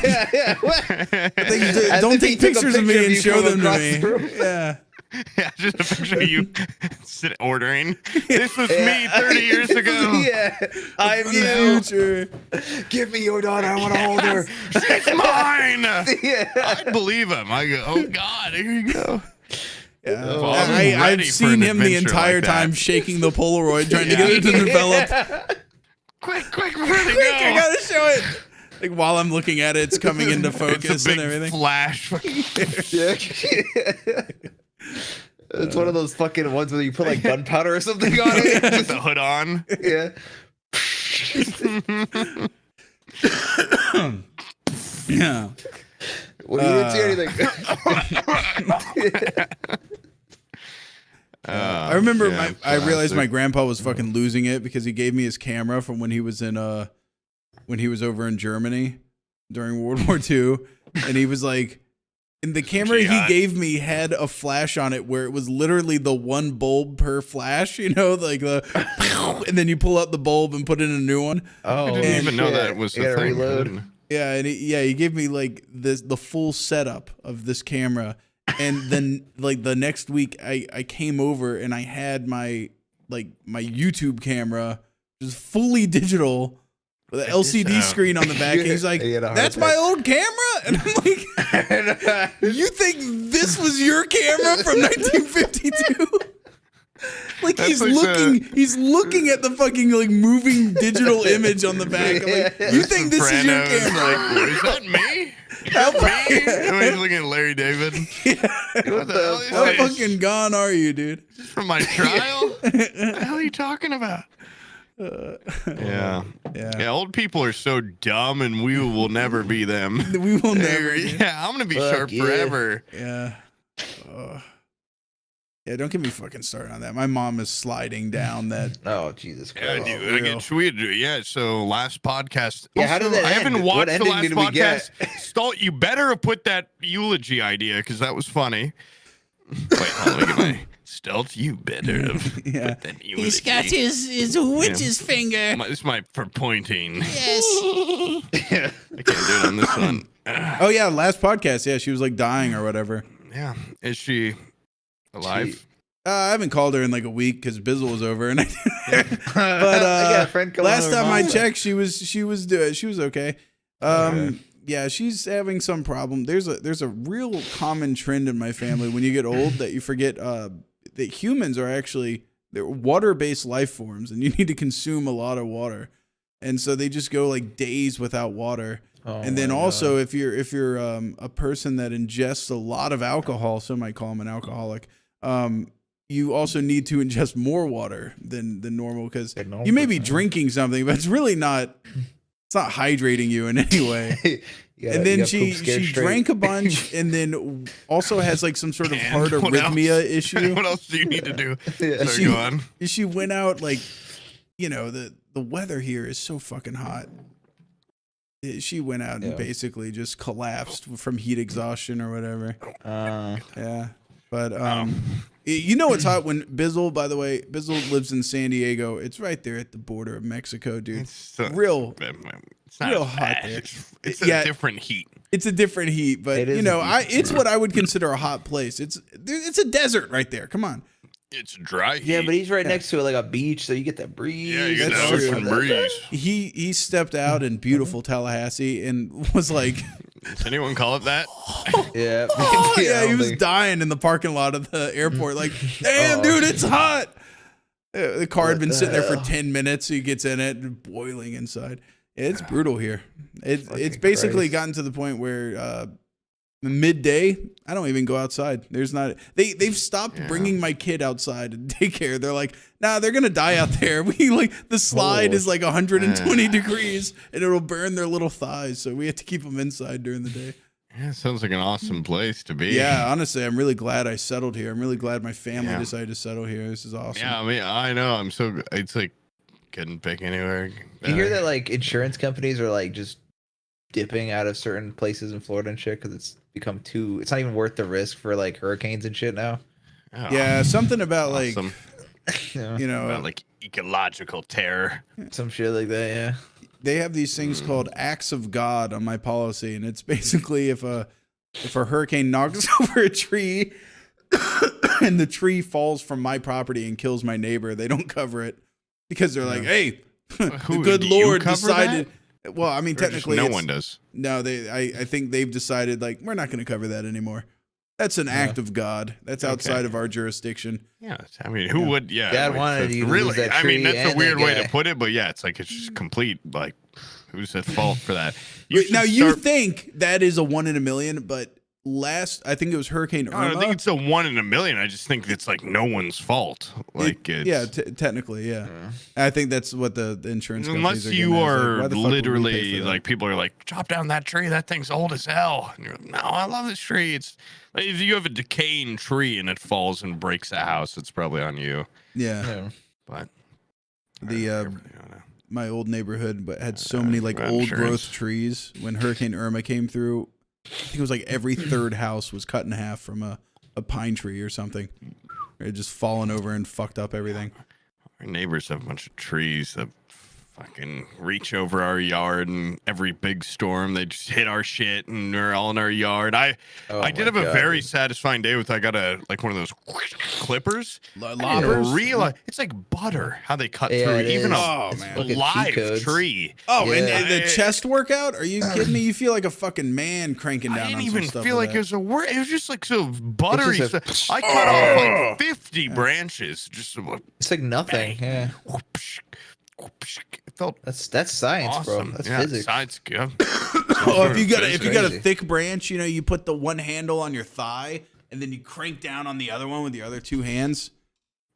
What? As Don't if he take took a pictures of picture me of and you show from them to across me. the room. Yeah. Yeah, just a picture of you ordering. This was me 30 years ago. Yeah, I'm From you. the future. Give me your daughter. I want to hold her. She's mine. Yeah. I'd believe him. I go, oh God, here you go. Yeah. Well, I'm ready I've for seen an him the adventure entire like that. time shaking the Polaroid, trying to get it to develop. Quick, before they Quick, go. I gotta show it. Like while I'm looking at it, it's coming into It's focus a and big everything. flash. Yeah. It's one of those fucking ones where you put like gunpowder or something on it. With the hood on. Yeah. Yeah. Well, you didn't see anything. I remember yeah, I realized classic. my grandpa was fucking losing it because he gave me his camera from when he was over in Germany during World War II, and he was like, and the camera he GI. gave me had a flash on it where it was literally the one bulb per flash, like and then you pull out the bulb and put in a new one. Oh, I didn't even know that was You the gotta thing. reload. Yeah, and he gave me like the full setup of this camera, and then like the next week I came over and I had my YouTube camera, just fully digital, with an LCD screen on the back. And he's like, You had a heart "That's my attack. old camera," and I'm like, "You think this was your camera from 1952?" Like That's he's like he's looking at the fucking like moving digital image on the back. I'm like, "You think this is your Sopranos, camera?" like, is that me? Is that me? And he's looking at Larry David. What the hell is How this? fucking gone are you, dude? Is this from my trial? What the hell are you talking about? Yeah. Old people are so dumb, and we will never be them. We will never. Yeah, I'm gonna be Fuck sharp yeah. forever. Yeah. Yeah, don't get me fucking started on that. My mom is sliding down that. Oh, Jesus Yeah, Christ. dude, I get tweeted. Yeah, so last podcast. Yeah, how did that I end? haven't What watched the ending last did we get? podcast. Stolt, you better have put that eulogy idea because that was funny. Wait, hold on, let me get my Stolt. You better have Yeah. put that eulogy. He's got his witch's finger. This is my for pointing. Yes. I can't do it on this one. Oh yeah, last podcast. Yeah, she was like dying or whatever. Yeah, is she alive? I haven't called her in like a week because Bizzle was over, and I got a friend coming last over time I home. checked, she was okay. Yeah, she's having some problem. There's a real common trend in my family when you get old that you forget that humans are actually they're water-based life forms, and you need to consume a lot of water, and so they just go like days without water. Oh And then my also, God. if you're a person that ingests a lot of alcohol, some might call him an alcoholic. You also need to ingest more water than normal because Than normal you may be person. drinking something, but it's really not It's not hydrating you in any way. And then she drank a bunch, and then also has like some sort of heart arrhythmia issue. What else do you need to do? She, go on. She went out like, the weather here is so fucking hot. She went out and basically just collapsed from heat exhaustion or whatever. Yeah, but it's hot when Bizzle. By the way, Bizzle lives in San Diego. It's right there at the border of Mexico, dude. It's real hot there. It's a different heat. It's a different heat, but it's what I would consider a hot place. It's a desert right there. Come on. It's dry heat. Yeah, but he's right next to it like a beach, so you get that breeze. Yeah, you get that ocean breeze. He stepped out in beautiful Tallahassee and was like, does anyone call it that? Yeah. Yeah, he was dying in the parking lot of the airport. Like, damn, dude, it's hot. The car had been sitting there for 10 minutes. So he gets in it, boiling inside. It's brutal here. It's basically gotten to the point where midday, I don't even go outside. They've stopped bringing my kid outside to daycare. They're like, nah, they're gonna die out there. The slide is like 120 degrees and it'll burn their little thighs. So we have to keep them inside during the day. Yeah, it sounds like an awesome place to be. Yeah, honestly, I'm really glad I settled here. I'm really glad my family decided to settle here. This is awesome. Yeah, I mean, I know. It's like couldn't pick anywhere. You hear that like insurance companies are like just dipping out of certain places in Florida and shit because it's become it's not even worth the risk for like hurricanes and shit now. Oh, yeah, something about awesome. about like ecological terror, some shit like that. Yeah, they have these things called acts of God on my policy, and it's basically if a hurricane knocks over a tree and the tree falls from my property and kills my neighbor, they don't cover it because they're like, hey, the good Lord decided. That? Well, I mean, technically, no one does. No, I think they've decided like we're not going to cover that anymore. That's an act of God. That's outside of our jurisdiction. Yeah, I mean, who would? Yeah, God wanted you to really. Lose that I mean, that's a weird way guy. to put it, but yeah, it's like it's just complete. Like, who's at fault for that? You think that is a 1 in a million, but I think it was Hurricane Irma. I don't think it's a 1 in a million. I just think it's like no one's fault. Like, technically, yeah. I think that's what the insurance companies unless you are like, literally like people are like, chop down that tree. That thing's old as hell. And you're like, no, I love this tree. It's like, if you have a decaying tree and it falls and breaks a house, it's probably on you. Yeah. But my old neighborhood had so many like old growth trees when Hurricane Irma came through. I think it was like every third house was cut in half from a pine tree or something. It just fallen over and fucked up everything. Our neighbors have a bunch of trees that fucking reach over our yard, and every big storm they just hit our shit and they're all in our yard. I did have a very satisfying day with I got one of those clippers. Loppers? It's like butter how they cut through even a live tree. Oh, and the chest workout? Are you kidding me? You feel like a fucking man cranking down on some stuff. I didn't even feel like it was a word. It was just like so buttery stuff. I cut off like 50 branches. Just it's like nothing. Bang. Yeah. It felt that's science, awesome. Bro. That's physics. Science, yeah. If you got a thick branch, you put the one handle on your thigh and then you crank down on the other one with your other two hands.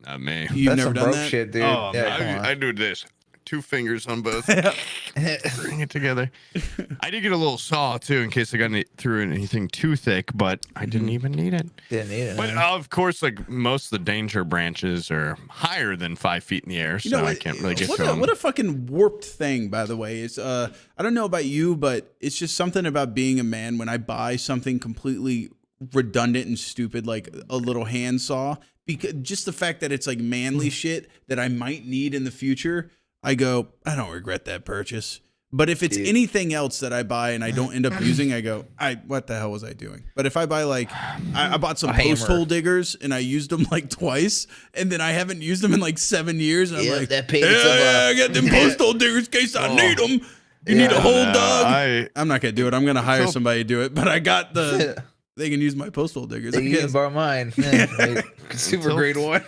Not me. You've that's never done that? Shit, dude. Oh, yeah, I do this. 2 fingers on both. Bring it together. I did get a little saw too in case I got through anything too thick, but I didn't even need it. Didn't need it. But of course, like most of the danger branches are higher than 5 feet in the air, so I can't really get to them. What a fucking warped thing, by the way. Is I don't know about you, but it's just something about being a man when I buy something completely redundant and stupid, like a little handsaw, because just the fact that it's like manly shit that I might need in the future. I go, I don't regret that purchase. But if it's anything else that I buy and I don't end up using, I go, what the hell was I doing? But if I buy like, I bought some post hole diggers and I used them like twice, and then I haven't used them in like 7 years, and I'm like, I got them post hole diggers in case I need them. You need a hole dug? I'm not gonna do it. I'm gonna hire somebody to do it. But I got they can use my post hole diggers. You can borrow mine. Super grade one.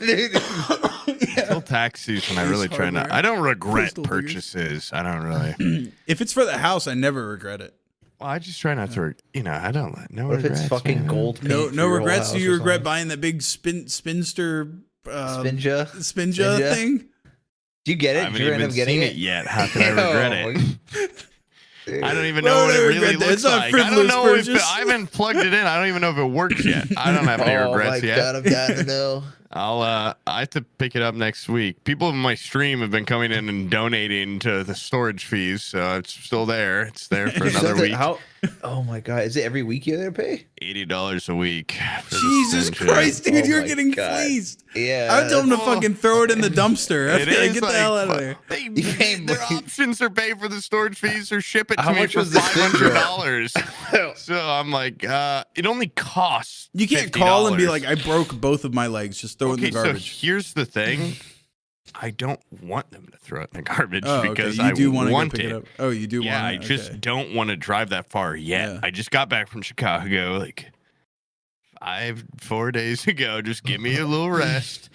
Until tax season, I really try not. I don't regret purchases. I don't really. If it's for the house, I never regret it. Well, I just try not to. I don't let no. What regrets, if it's fucking gold? No regrets. Do you regret buying that big spinster Spinja thing? Do you get it? I haven't even seen it yet. How can I regret it? I don't even know what it really looks like. I don't know if I haven't plugged it in. I don't even know if it works yet. I don't have any regrets yet. God, I'm dying to know. I have to pick it up next week. People in my stream have been coming in and donating to the storage fees, so it's still there. It's there for another week. Oh my God, is it every week you gotta pay? $80 a week. Jesus Christ, dude, you're getting fleeced. Yeah, I would tell them to fucking throw it in the dumpster. I'd be like, get the hell out of there. Their options are pay for the storage fees or ship it to How me much for was the $500. So I'm like, it only costs You can't $50. call and be like, I broke both of my legs. Just throw it in the garbage. So here's the thing. I don't want them to throw it in the garbage because you do I want want to pick it up. Oh, you do want it? Yeah, I just don't want to drive that far yet. Yeah. I just got back from Chicago like 4 days ago. Just give me a little rest.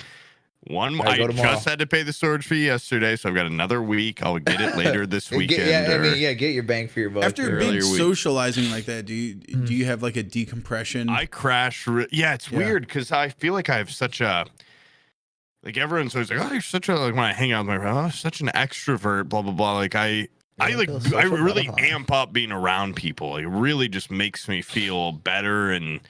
I just had to pay the storage fee yesterday, so I've got another week. I'll get it later this weekend. Get your bang for your buck. After big socializing like that, do you have like a decompression? I crash. It's weird because I feel like I have such a like everyone's always like, oh, you're such a like when I hang out with my friends, oh, such an extrovert, blah blah blah. Like I really amp up being around people. Like, it really just makes me feel better and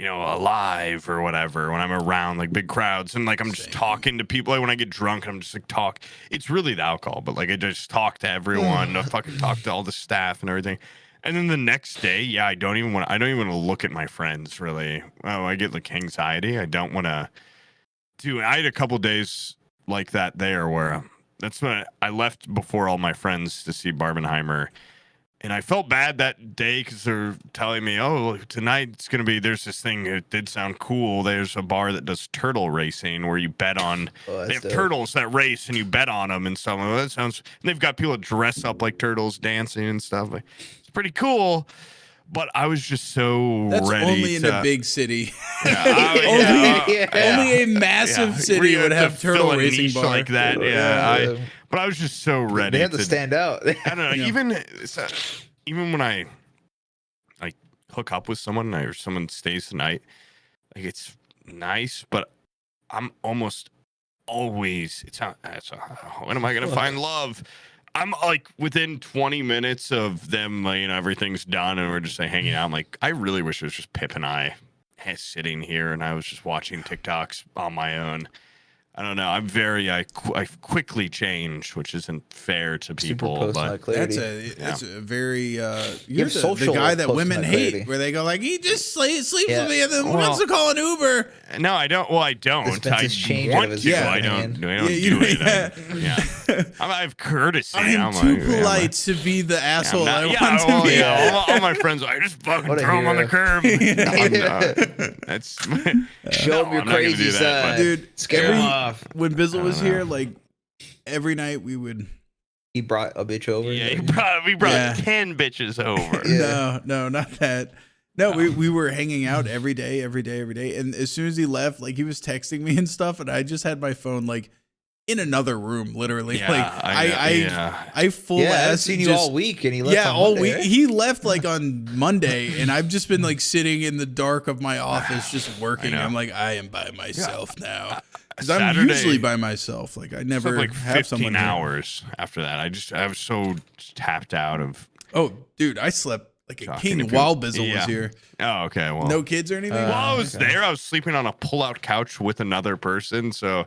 alive or whatever when I'm around like big crowds and like I'm just talking to people. Like when I get drunk, I'm just like talk. It's really the alcohol, but like I just talk to everyone. I fucking talk to all the staff and everything. And then the next day, I don't even want to look at my friends really. Oh, I get like anxiety. I don't want to do. I had a couple days like that there where that's when I left before all my friends to see Barbenheimer. And I felt bad that day because they're telling me, oh, tonight it's going to be, there's this thing, it did sound cool. There's a bar that does turtle racing where you bet on, they have turtles that race and you bet on them and stuff. That sounds, and they've got people that dress up like turtles dancing and stuff. Like, it's pretty cool. But I was just so That's ready only in a big city. Yeah, only a massive city would have turtle racing bar like that. But I was just so ready. They have to stand out. I don't know. Even when I like hook up with someone or someone stays the night, like it's nice, but I'm almost always. When am I gonna find love? I'm like within 20 minutes of them, everything's done and we're just like hanging out. I'm like, I really wish it was just Pip and I sitting here and I was just watching TikToks on my own. I don't know. I quickly change, which isn't fair to people. But that's a very you're the guy that women hate, where they go like, he just sleeps with me and then wants to call an Uber. No, I don't. Well, I don't. I want to. I don't do anything. Yeah. I have courtesy. I'm too polite to be the asshole I want to be. Yeah, all my friends are like, just fucking throw him on the curb. That's show him your crazy side, dude. Scare him off. When Bizzle was here, like every night we would. He brought a bitch over. Yeah, we brought 10 bitches over. No, not that. No, we were hanging out every day. And as soon as he left, like he was texting me and stuff, and I just had my phone like in another room, literally. I full ass seen you all week, and he left. Yeah, all week. Right? He left like on Monday, and I've just been like sitting in the dark of my office, just working. I'm like, I am by myself now. Because I'm usually by myself. Like I never like have 15 hours after that. I was so tapped out of. Oh, dude, I slept like a king while Bizzle was here. Oh, okay. Well, no kids or anything. While I was there, I was sleeping on a pull-out couch with another person. So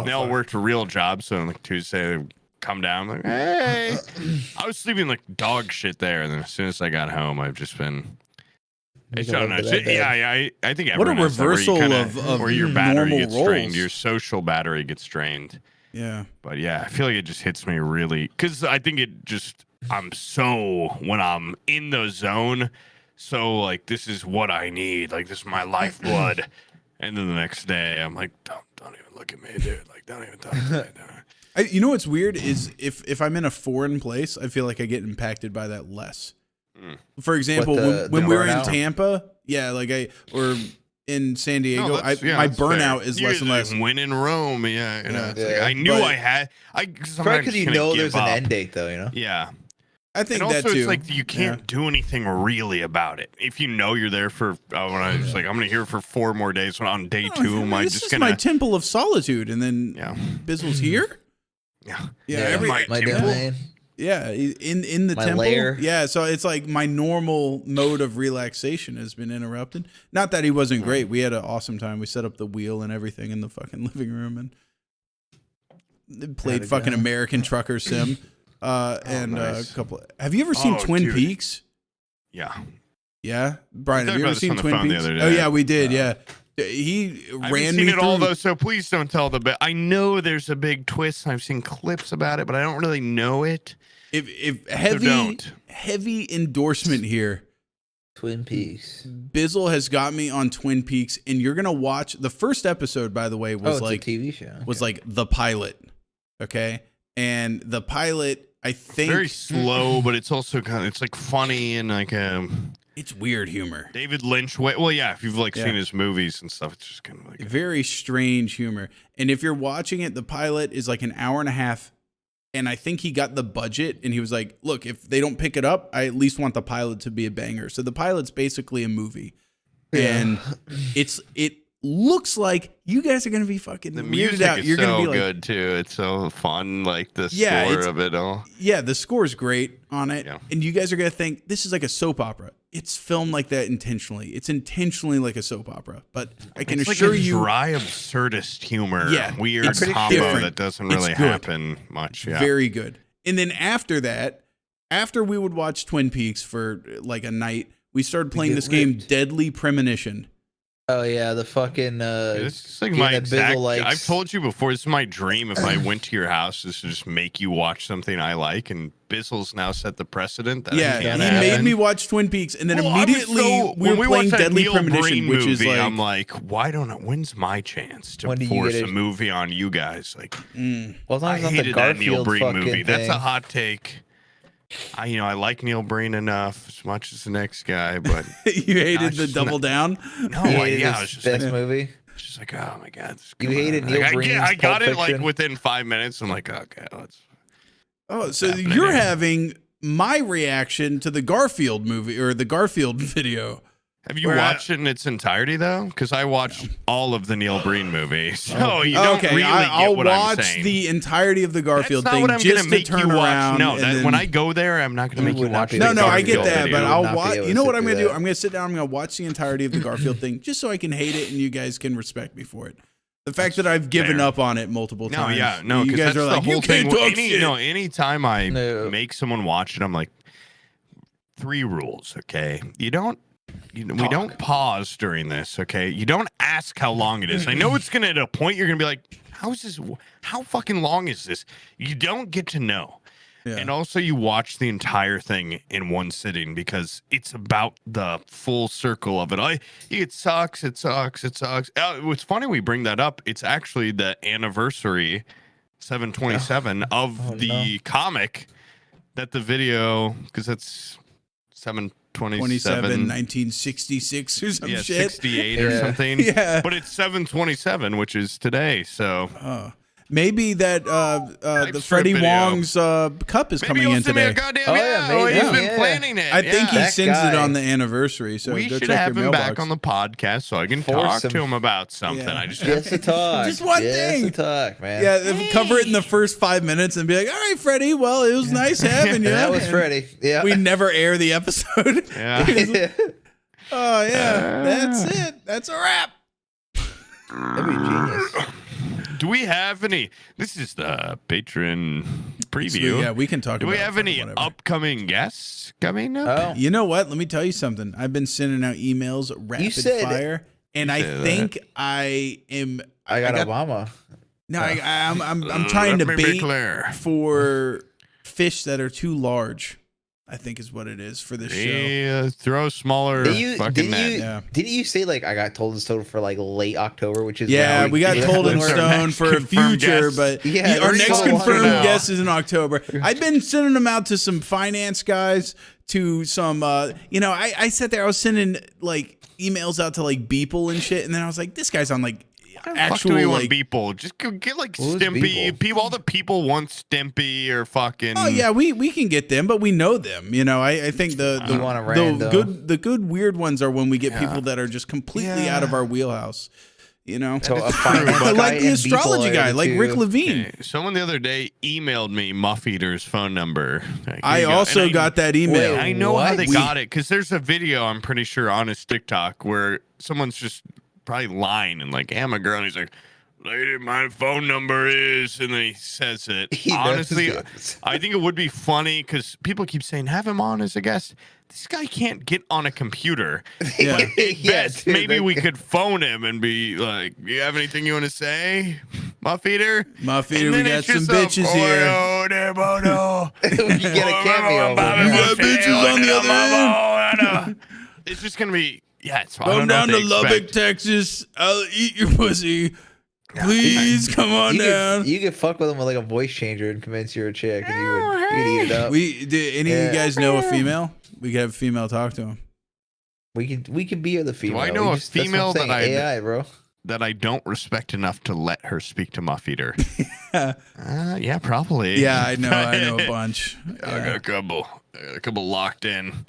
they all worked a real job. So like Tuesday, they come down. I'm like, hey, I was sleeping like dog shit there. And then as soon as I got home, I've just been. It's so nice. I think everyone what a reversal of where your battery gets roles. drained, your social battery gets drained. Yeah. But yeah, I feel like it just hits me really because I think it just when I'm in the zone, so like this is what I need, like this is my lifeblood, and then the next day I'm like, don't even look at me, dude. Like don't even talk to me. You know what's weird is if I'm in a foreign place, I feel like I get impacted by that less. For example, when we were in Tampa, or in San Diego, my burnout is less and less. When in Rome, I knew I had. Probably because there's an end date, though. Yeah, I think and that also too. It's like you can't do anything really about it if you know you're there for. When I was like, I'm gonna here for 4 more days. When on day 2, am I just gonna? My temple of solitude, and then Bizzle's here. Yeah. My temple. Yeah, in the My temple. lair. Yeah, so it's like my normal mode of relaxation has been interrupted. Not that he wasn't great. We had an awesome time. We set up the wheel and everything in the fucking living room and played fucking American Trucker Sim. And nice. a couple. Have you ever seen Twin dude. Peaks? Yeah. Yeah, Brian. We Have you ever talked seen about this on Twin the phone Peaks? the other Oh day. yeah, we did. Yeah, he I ran haven't me seen it through. all though, so please don't tell the bit. I know there's a big twist. I've seen clips about it, but I don't really know it. If don't. heavy endorsement here. Twin Peaks. Bizzle has got me on Twin Peaks, and you're gonna watch the first episode. By the way, was It's like a TV show. was like the pilot, okay? And the pilot, I think, Very slow, but it's also kind of it's like funny and like it's weird humor, David Lynch way. Well, yeah, if you've like Yeah. seen his movies and stuff, it's just kind of like very strange humor. And if you're watching it, the pilot is like an hour and a half. And I think he got the budget, and he was like, "Look, if they don't pick it up, I at least want the pilot to be a banger." So the pilot's basically a movie, and it looks like you guys are gonna be fucking the weirded music out. is You're gonna so be like, good too. It's so fun, like the Yeah, score it's- of it all. yeah, the score's great on it, Yeah. and you guys are gonna think this is like a soap opera. It's filmed like that intentionally. It's intentionally like a soap opera, but I can It's like assure a you, dry absurdist humor. Yeah, Weird it's combo different. that doesn't It's really good. happen much. Yeah. very good. And then after that, after we would watch Twin Peaks for like a night, we started playing get this game, ripped. Deadly Premonition. Oh yeah, the fucking. This is like game my that exact. Bizzle likes. I've told you before. This is my dream. If I went to your house, is to just make you watch something I like. And Bizzle's now set the precedent. That Yeah, I he can't happen. made happen. me watch Twin Peaks, and then Well, I was immediately so- we when were playing watched that Deadly Neil Premonition, Breen which is movie, like, I'm like, why don't I? When's my chance to When do you force get a it? movie on you guys? Like, well, as long I as it's not the hated that Neil Garfield Breen fucking movie. thing. That's a hot take. I like Neil Breen enough, as much as the next guy, but you hated Gosh, the it's Double Down. no, You like, hated yeah, his it's just best like, movie. just like, oh my god, this- You come hated on. Neil Like, Breen's I got Pulp it like Fiction? within 5 minutes. I'm like, okay, let's. Oh, so happening you're here? having my reaction to the Garfield movie or the Garfield video. Have you Where watched it in its entirety though? Because I watched all of the Neil Breen movies, so you don't Okay, really I'll get what I'm watch saying. the entirety of the Garfield That's not thing what I'm just gonna to make turn you watch. around. No, and that, then, when I go there, I'm not gonna You make you would not watch. be the able no, to I get Garfield that, video. but would I'll not be watch. able You to know what sit I'm through gonna do? that. I'm gonna sit down. I'm gonna watch the entirety of the Garfield thing just so I can hate it and you guys can respect me for it. The fact that I've given fair. up on it multiple No, times. yeah, no, you because guys that's are the like, whole you thing. can't talk shit. Anytime I No. make someone watch it, I'm like, 3 rules, okay? We don't pause during this, okay? You don't ask how long it is. I know it's gonna at a point you're gonna be like, how fucking long is this? You don't get to know. Yeah. And also you watch the entire thing in one sitting because it's about the full circle of it. It sucks. It's funny we bring that up. It's actually the anniversary 727 of the comic that the video, because that's 727 1966 or some yeah, shit. 68 or Yeah. something. Yeah. But it's 727, which is today. So Maybe that the strip Freddie video. Wong's cup is maybe coming he'll in send me a today. goddamn Oh, yeah, maybe. he's been Yeah. planning it. I think he That sends it guy. on the anniversary. So we go should check have your him mailbox. back on the podcast so I can Force talk him. to him about something. Yeah. I just Just to talk. Just one thing. Just to talk, man. Yeah, cover it in the first 5 minutes and be like, "All right, Freddie. Well, it was nice having you." That was And Freddie. Yeah. We never air the episode. yeah. Oh yeah, that's it. That's a wrap. That'd be genius. Do we have any? This is the patron preview. Yeah, we can talk. Do we about have any whatever. upcoming guests coming up? Oh. You know what? Let me tell you something. I've been sending out emails rapid said- fire, and I said that. think I am. I got Obama. No, I'm trying to Let me be bait clear. for fish that are too large. I think is what it is for this show. Yeah, throw a smaller fucking net. Yeah. Didn't you say like I got told and stoned for like late October, which is Yeah, when we got yeah, told when in we're- stone for a confirmed future, guest. but Yeah, our we're next so long confirmed now. guest is in October. I've been sending them out to some finance guys, to some, I sat there, I was sending like emails out to like Beeple and shit, and then I was like, this guy's on like Fuck actual do we want like. people? Just go get like Who's Stimpy. Beeple? People, all the people want Stimpy or fucking. Oh yeah, we can get them, but we know them. You know, I think the You want a rando. good weird ones are when we get people that are just completely Yeah. out of our wheelhouse. You know, So a True, finance but- guy like the and astrology B-boy guy, are the like Rick two. Levine. Okay, someone the other day emailed me Muff Eater's phone number. Like, I here you go. also And got that email. Wait, I know how What? they got it because there's a video I'm pretty sure on his TikTok where someone's just probably lying and like, "Hey, I'm a girl," and he's like, "Lady, my phone number is," and then he says it. He knows Honestly, it. I think it would be funny because people keep saying have him on as a guest. This guy can't get on a computer. Yeah. But at Yeah, best, dude, maybe that we guy- could phone him and be like, "You have anything you want to say, Muff Eater?" Muff Eater, And we then got it's some just bitches here. We can get a cameo. From We him. got bitches on the other end. It's just gonna be I Come don't know down what to they Lubbock, expect. Texas. I'll eat your pussy. Please come on down. You could fuck with him with like a voice changer and convince you're a chick, and you could eat it up. Do any of you Yeah. guys know a female? We could have a female talk to him. We could be the female. I know We a just- that's what I'm female that saying, I- AI, bro. That I don't respect enough to let her speak to Muff Eater. Yeah, probably. Yeah, I know a bunch. I got Yeah. a couple locked in.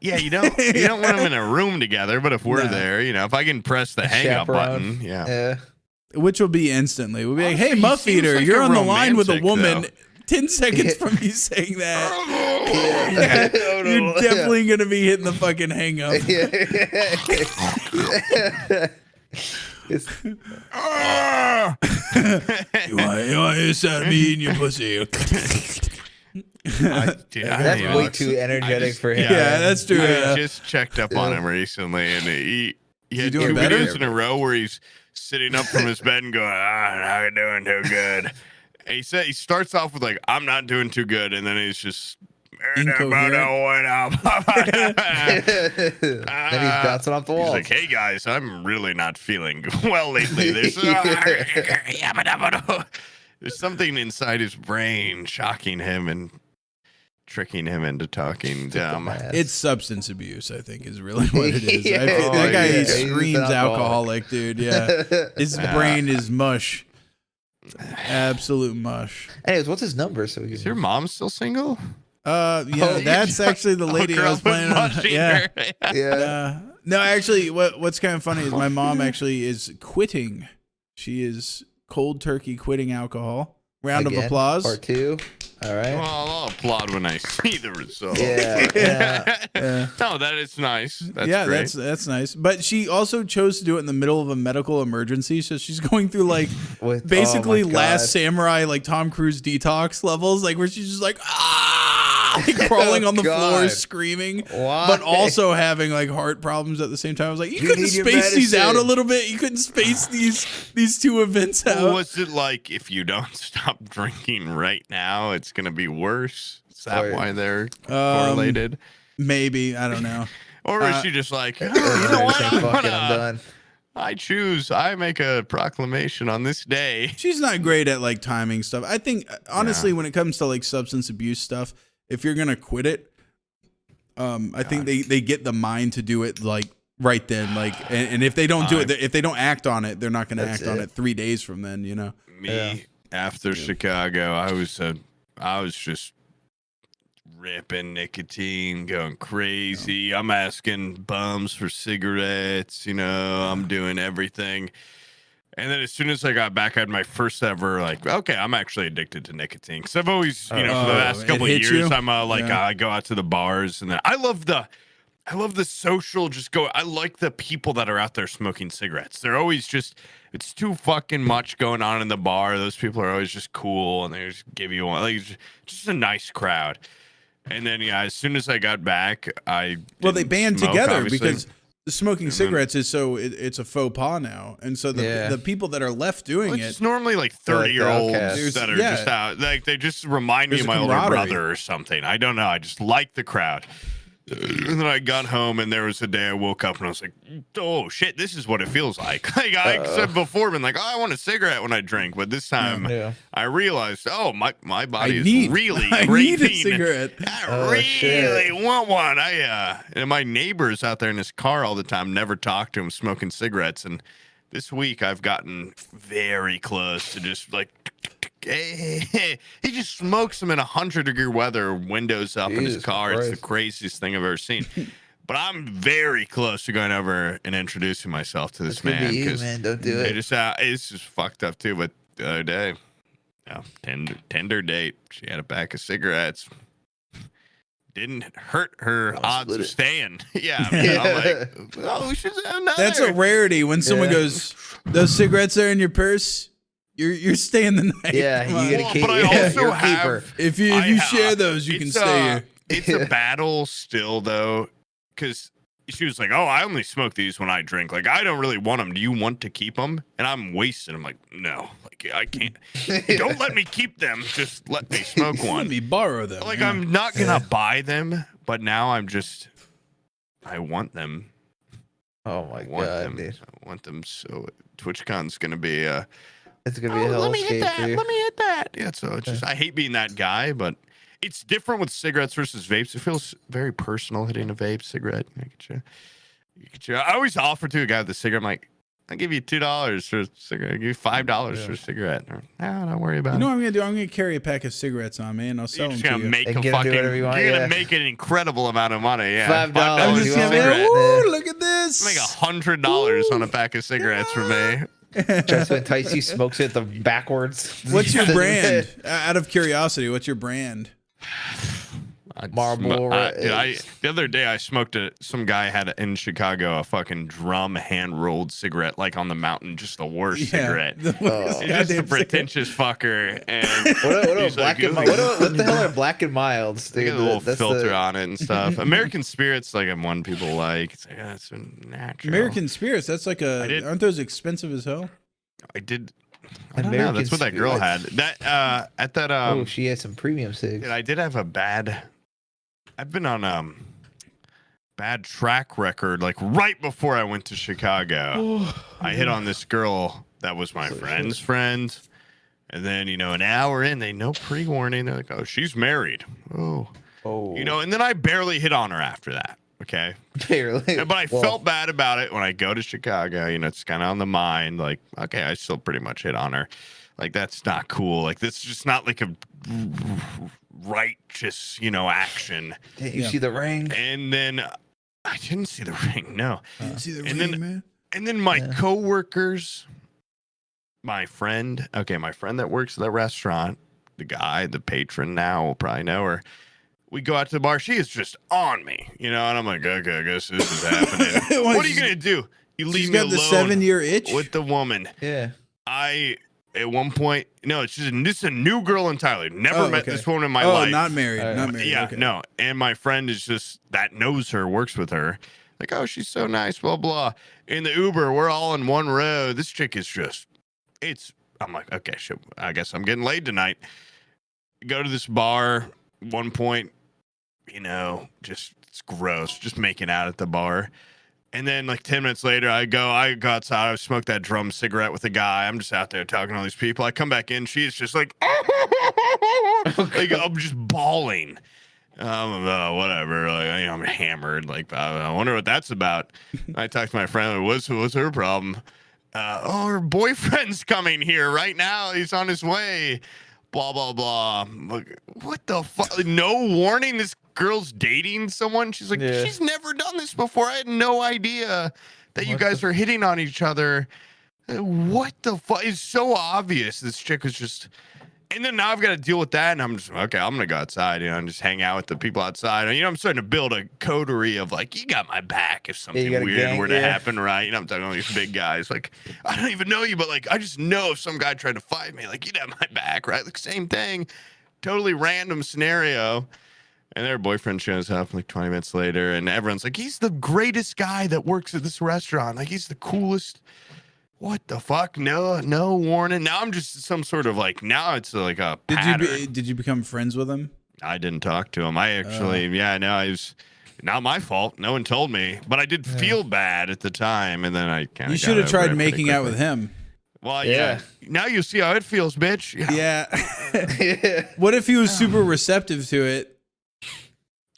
Yeah, you don't want them in a room together, but if we're No. there, if I can press the hang up Chaperone. button, yeah. Yeah. Which will be instantly. We'll be like, Honestly, hey, he Muff seems Eater, like you're a on the line with a romantic, woman. though. 10 seconds from you saying that, Yeah. you're definitely going to be hitting the fucking hang up. It's- Ah! You want to sound me in your pussy? Dude, I that's don't way even- too energetic I just- for him. Yeah, that's true. I Yeah. just checked up on Yeah. him recently, and he had doing two better? videos in a row where he's sitting up from his bed and going, "How you doing? Too good." And he said he starts off with like, "I'm not doing too good," and then he's just. Incoherent. Then he's bouncing off the He's walls. like, "Hey guys, I'm really not feeling well lately. There's there's something inside his brain shocking him and tricking him into talking dumb." It's substance abuse, I think, is really what it is. Yeah. That guy Yeah. screams He's an alcoholic, dude. Yeah. His brain is mush. Absolute mush. Anyways, what's his number? So we Is can. your mom still single? Yeah, Oh, that's actually the lady I was planning on. Yeah. Yeah. No, actually, what's kind of funny is my mom actually is quitting. She is cold turkey quitting alcohol. Round Again, of applause. Part 2. All right. Well, I'll applaud when I see the result. Yeah. Yeah. Yeah. No, that is nice. That's Yeah, great. that's nice. But she also chose to do it in the middle of a medical emergency, so she's going through like With, basically oh my Last God. Samurai, like Tom Cruise detox levels, like where she's just like like crawling Oh, on the floor, God. screaming, Why? but also having like heart problems at the same time. I was like, you You couldn't need your space these out a medicine. little bit. You couldn't space these two events out. Was it like if you don't stop drinking right now, it's gonna be worse? Is that Or- why they're correlated? Maybe, I don't know. Or is she just like, oh, You you know what? Fuck it, I'm done. I make a proclamation on this day. She's not great at like timing stuff. I think honestly, when it comes to like substance abuse stuff, if you're gonna quit it, I think they get the mind to do it like right then. Like, and if they don't do it, if they don't act on it, they're not gonna That's act on it. it 3 days from then. You know. Me after Chicago, I was just ripping nicotine, going crazy. I'm asking bums for cigarettes, I'm doing everything. And then as soon as I got back, I had my first ever like, okay, I'm actually addicted to nicotine. Because I've always, for the last it couple of hit years, you? I'm Yeah. I go out to the bars, and then I love the social. I like the people that are out there smoking cigarettes. They're always just, it's too fucking much going on in the bar. Those people are always just cool, and they just give you one. Like, it's just a nice crowd. And then as soon as I got back, they band smoke, together obviously. because smoking cigarettes is it's a faux pas now, and so the people that are left doing Well, it's it. just normally like They're 30-year-olds outcasts. that are Yeah. just out. Like they just remind me There's of a my older camaraderie. brother or something. I don't know. I just like the crowd. And then I got home, and there was a day I woke up and I was like, "Oh shit, this is what it feels like." Like I said before, been like, "Oh, I want a cigarette when I drink," but this time Yeah. I realized, "Oh, my body is really I craving. need a cigarette. I Oh, really shit. want one." And my neighbors out there in his car all the time never talk to him smoking cigarettes, and this week I've gotten very close to just like. He just smokes them in 100-degree weather, windows up in his Jesus car. It's the Christ. craziest thing I've ever seen. But I'm very close to going over and introducing myself to this That's gonna man. be you, man. Don't do it. It's just fucked up too. But the other day, Tinder date. She had a pack of cigarettes. Didn't hurt her odds of staying. Yeah, I mean, I'm like, oh, we should have another. That's a rarity when someone goes, "Those cigarettes are in your purse. You're staying the night." Yeah, Come on. you get a keep. But I also you're a have. keeper. If you share those, you can stay here. It's a battle still though, because she was like, "Oh, I only smoke these when I drink. Like, I don't really want them. Do you want to keep them?" And I'm wasted. I'm like, "No, like I can't. Don't let me keep them. Just let me smoke Let one. me borrow them. Like, yeah. I'm not gonna buy them, but now I want them. Oh my I want god, them. dude. I want them. So TwitchCon's gonna be It's gonna be a hellscape for you. Let me hit that. Yeah, so it's just I hate being that guy, but it's different with cigarettes versus vapes. It feels very personal hitting a vape cigarette. I always offer to a guy with a cigarette. I'm like, I'll give you $2 for a cigarette. I'll give you $5 for a cigarette. Or, no, don't worry about You it. know what I'm gonna do? I'm gonna carry a pack of cigarettes on me, and I'll sell You're them just to gonna you. make And a get 'em do fucking. whatever you want, You're yeah. gonna make an incredible amount of money. Yeah, $5 I'm a just gonna be cigarette. like, "Woo, look at this." Make $100 on a pack of cigarettes for me. Tries to entice you, smokes it the backwards. What's your brand? Out of curiosity, what's your brand? Marlboro The other day I smoked some guy had in Chicago a fucking drum hand rolled cigarette like on the mountain, just the worst cigarette. The worst He's just a goddamn pretentious fucker. And What he's black like, and mild? What the hell are black and milds? they Dude? got a little That's filter the, on it and stuff. American Spirits, like one people like. It's like, it's so natural. American Spirits. That's like aren't those expensive as hell? I did. I don't know. American That's what that girl had. Spirits. That at that oh, she had some premium cigs. dude, I did have a bad. I've been on bad track record. Like right before I went to Chicago, I hit on this girl that was my friend's friend, and then an hour in, they no pre-warning. They're like, "Oh, she's married." Oh, and then I barely hit on her after that. Okay, barely. but I felt bad about it when I go to Chicago. It's kind of on the mind. Like, okay, I still pretty much hit on her. Like, that's not cool. Like, this is just not like a righteous, action. Didn't you see the ring? And then I didn't see the ring. No. See the and ring, then- man. And then my coworkers, my friend that works at the restaurant, the patron now will probably know her. We go out to the bar. She is just on me, and I'm like, okay, I guess this is happening. What are you gonna do? You leave She's me got alone the 7-year itch. with the woman. Yeah. At one point, no, it's just this is a new girl entirely. Never met this woman in my life. Not married. All right. Not married. Yeah, okay. no. And my friend is just that knows her, works with her. Like, oh, she's so nice, blah, blah. In the Uber, we're all in one row. This chick is just, I'm like, okay, shit, I guess I'm getting laid tonight. Go to this bar, one point, it's gross, just making out at the bar. And then like 10 minutes later, I go outside, I smoke that drum cigarette with a guy. I'm just out there talking to all these people. I come back in, she's just like, like I'm just bawling. Whatever. Like, I'm hammered. Like, I wonder what that's about. I talked to my friend. What's her problem? Her boyfriend's coming here right now. He's on his way. Blah blah blah. Like, what the fuck? No warning. This girl's dating someone. She's like, she's never done this before. I had no idea that you guys are hitting on each other. What the fuck? It's so obvious. This chick was just. And then now I've got to deal with that, and I'm just okay. I'm gonna go outside, and just hang out with the people outside. I'm starting to build a coterie of like, you got my back if something weird were to happen, right? I'm talking to these big guys. Like, I don't even know you, but like, I just know if some guy tried to fight me, like, you'd have my back, right? Like, same thing, totally random scenario. And their boyfriend shows up like 20 minutes later, and everyone's like, he's the greatest guy that works at this restaurant. Like, he's the coolest. What the fuck? No warning. Now I'm just some sort of like, now it's like a pattern. Did you become friends with him? I didn't talk to him. I actually, it was not my fault. No one told me, but I did feel bad at the time. And then I kind of You should have tried making out with him. Well, yeah. Now you see how it feels, bitch. Yeah. What if he was super receptive to it?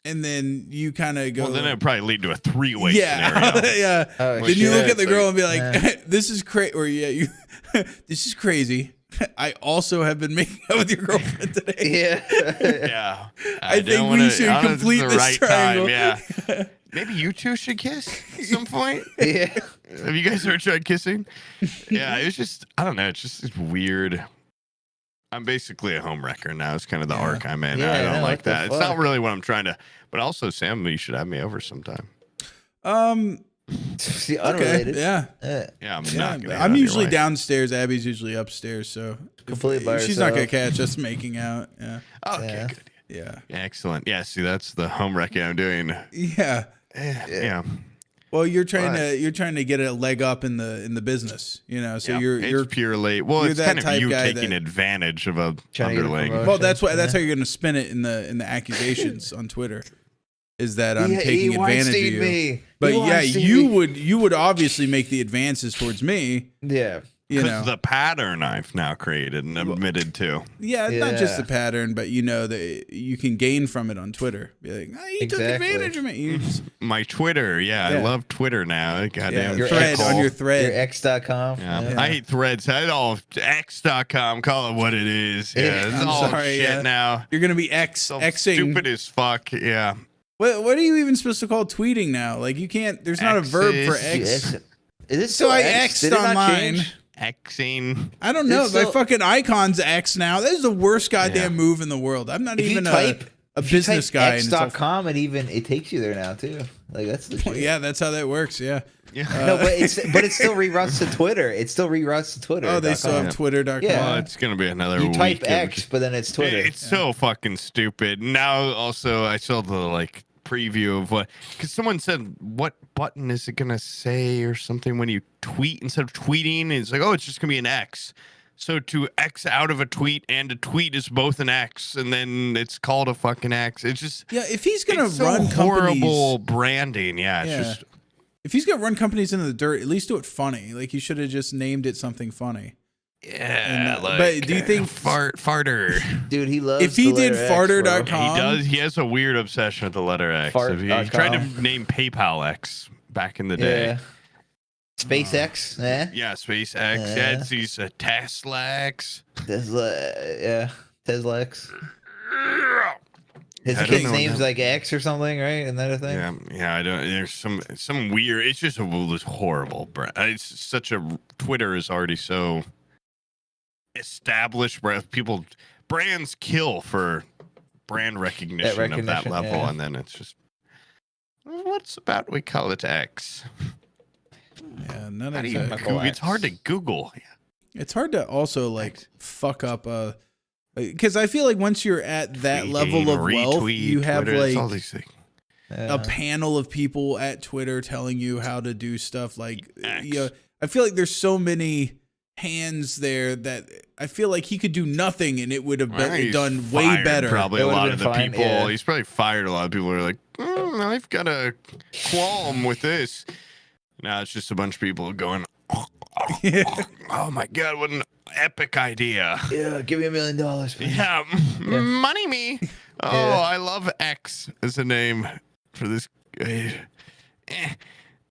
And then you kind of go. Well, then it would probably lead to a 3-way scenario. scenario. Then you look at the girl and be like, "This is crazy," or this is crazy. I also have been making out with your girlfriend today. Yeah. Yeah. I think we should complete this triangle. Yeah. Maybe you two should kiss at some point. Yeah. Have you guys ever tried kissing? Yeah, it's just, I don't know. It's just it's weird. I'm basically a home wrecker now. It's kind of the arc I'm in. Yeah, I don't like what the that. It's not fuck? really what I'm trying to. But also, Sam, you should have me over sometime. See, Okay. unrelated. Yeah. Yeah, I'm Yeah, not gonna. I'm usually downstairs. Abby's usually upstairs, so Completely by she's not gonna herself. catch us making out. Yeah, Okay, Yeah. good. yeah, Excellent. Yeah, see, that's the home wrecking I'm doing. yeah. Yeah. Well, you're trying But- to get a leg up in the business, you know. So Yeah, you're it's purely well, you're it's that kind of type you guy taking that- advantage of a Trying to get a underling. promotion. well. That's Yeah. how you're gonna spin it in the accusations on Twitter. Is that I'm He taking advantage of Weinsteined you? me. But He yeah, Weinsteined me. you would obviously make the advances towards me. Yeah. You Because know, the pattern I've now created and admitted to. yeah, not just the Yeah. pattern, but you know that you can gain from it on Twitter. Be like, oh, you took Exactly. advantage of me. You just, My Twitter, I Yeah. love Twitter now. yeah, Goddamn Your thread ex- on your Your thread. X.com. Yeah. I hate threads. I all X.com. Call it what it is. Yeah, Yeah, it's I'm all sorry, shit yeah. now. You're gonna be So Xing. stupid as fuck. Yeah. What are you even supposed to call tweeting now? Like you can't. There's not a verb for X's. X. Is it So still I X? Did X'd it not on mine. change? Xing. I don't know. It's My still- fucking icon's X now. That is the worst goddamn Yeah. move in the world. I'm not If you even type a if you business type guy. And it's all- X.com, it takes you there now too. Like that's the shit. yeah, that's how that works. Yeah. Yeah. No, but it still reroutes to Twitter. It still reroutes to Twitter. Oh, they still have Twitter.com. Yeah. Well, it's gonna be another You week type of X, just- but then it's Twitter. It's so fucking stupid. Now, also, I saw the preview of what, because someone said, what button is it gonna say or something when you tweet instead of tweeting? It's like, oh, it's just gonna be an X. So to X out of a tweet and a tweet is both an X, and then it's called a fucking X. It's just Yeah, if he's gonna it's run so horrible companies, branding. Yeah, it's Yeah. just if he's gonna run companies into the dirt, at least do it funny. Like he should have just named it something funny. yeah. but do you think- farter? Dude, he loves. If he the did letter X, farter.com, bro. He does. He has a weird obsession with the letter X. Fart He dot tried com. to name PayPal X back in the day. Yeah. SpaceX, Yeah, SpaceX. Yeah, it's these Tesla X. Tesla, yeah, Tesla X. His I don't kid's know name's that. like X or something, right? Isn't that a thing? Yeah. I don't. There's some weird. It's just this horrible. It's such a. Twitter is already so established. Where brands kill for brand recognition, of that recognition, level, yeah. and then it's just. What's about we call it X? yeah, none How of do you that. Google? It's hard to Google. It's hard to also fuck up because I feel like once you're at that level of wealth, Retweet, you have Twitter, it's all these things. a panel of people at Twitter telling you how to do stuff. Like, X. you know, I feel like there's so many hands there that I feel like he could do nothing and it would have been He's done way fired better. Probably It a would've lot been of the fine, people. yeah. He's probably fired a lot of people who are like, I've got a qualm with this. Now it's just a bunch of people going, oh my god, what an epic idea! Yeah, give me $1 million. Please. Yeah, money me. Oh, Yeah. I love X as a name for this.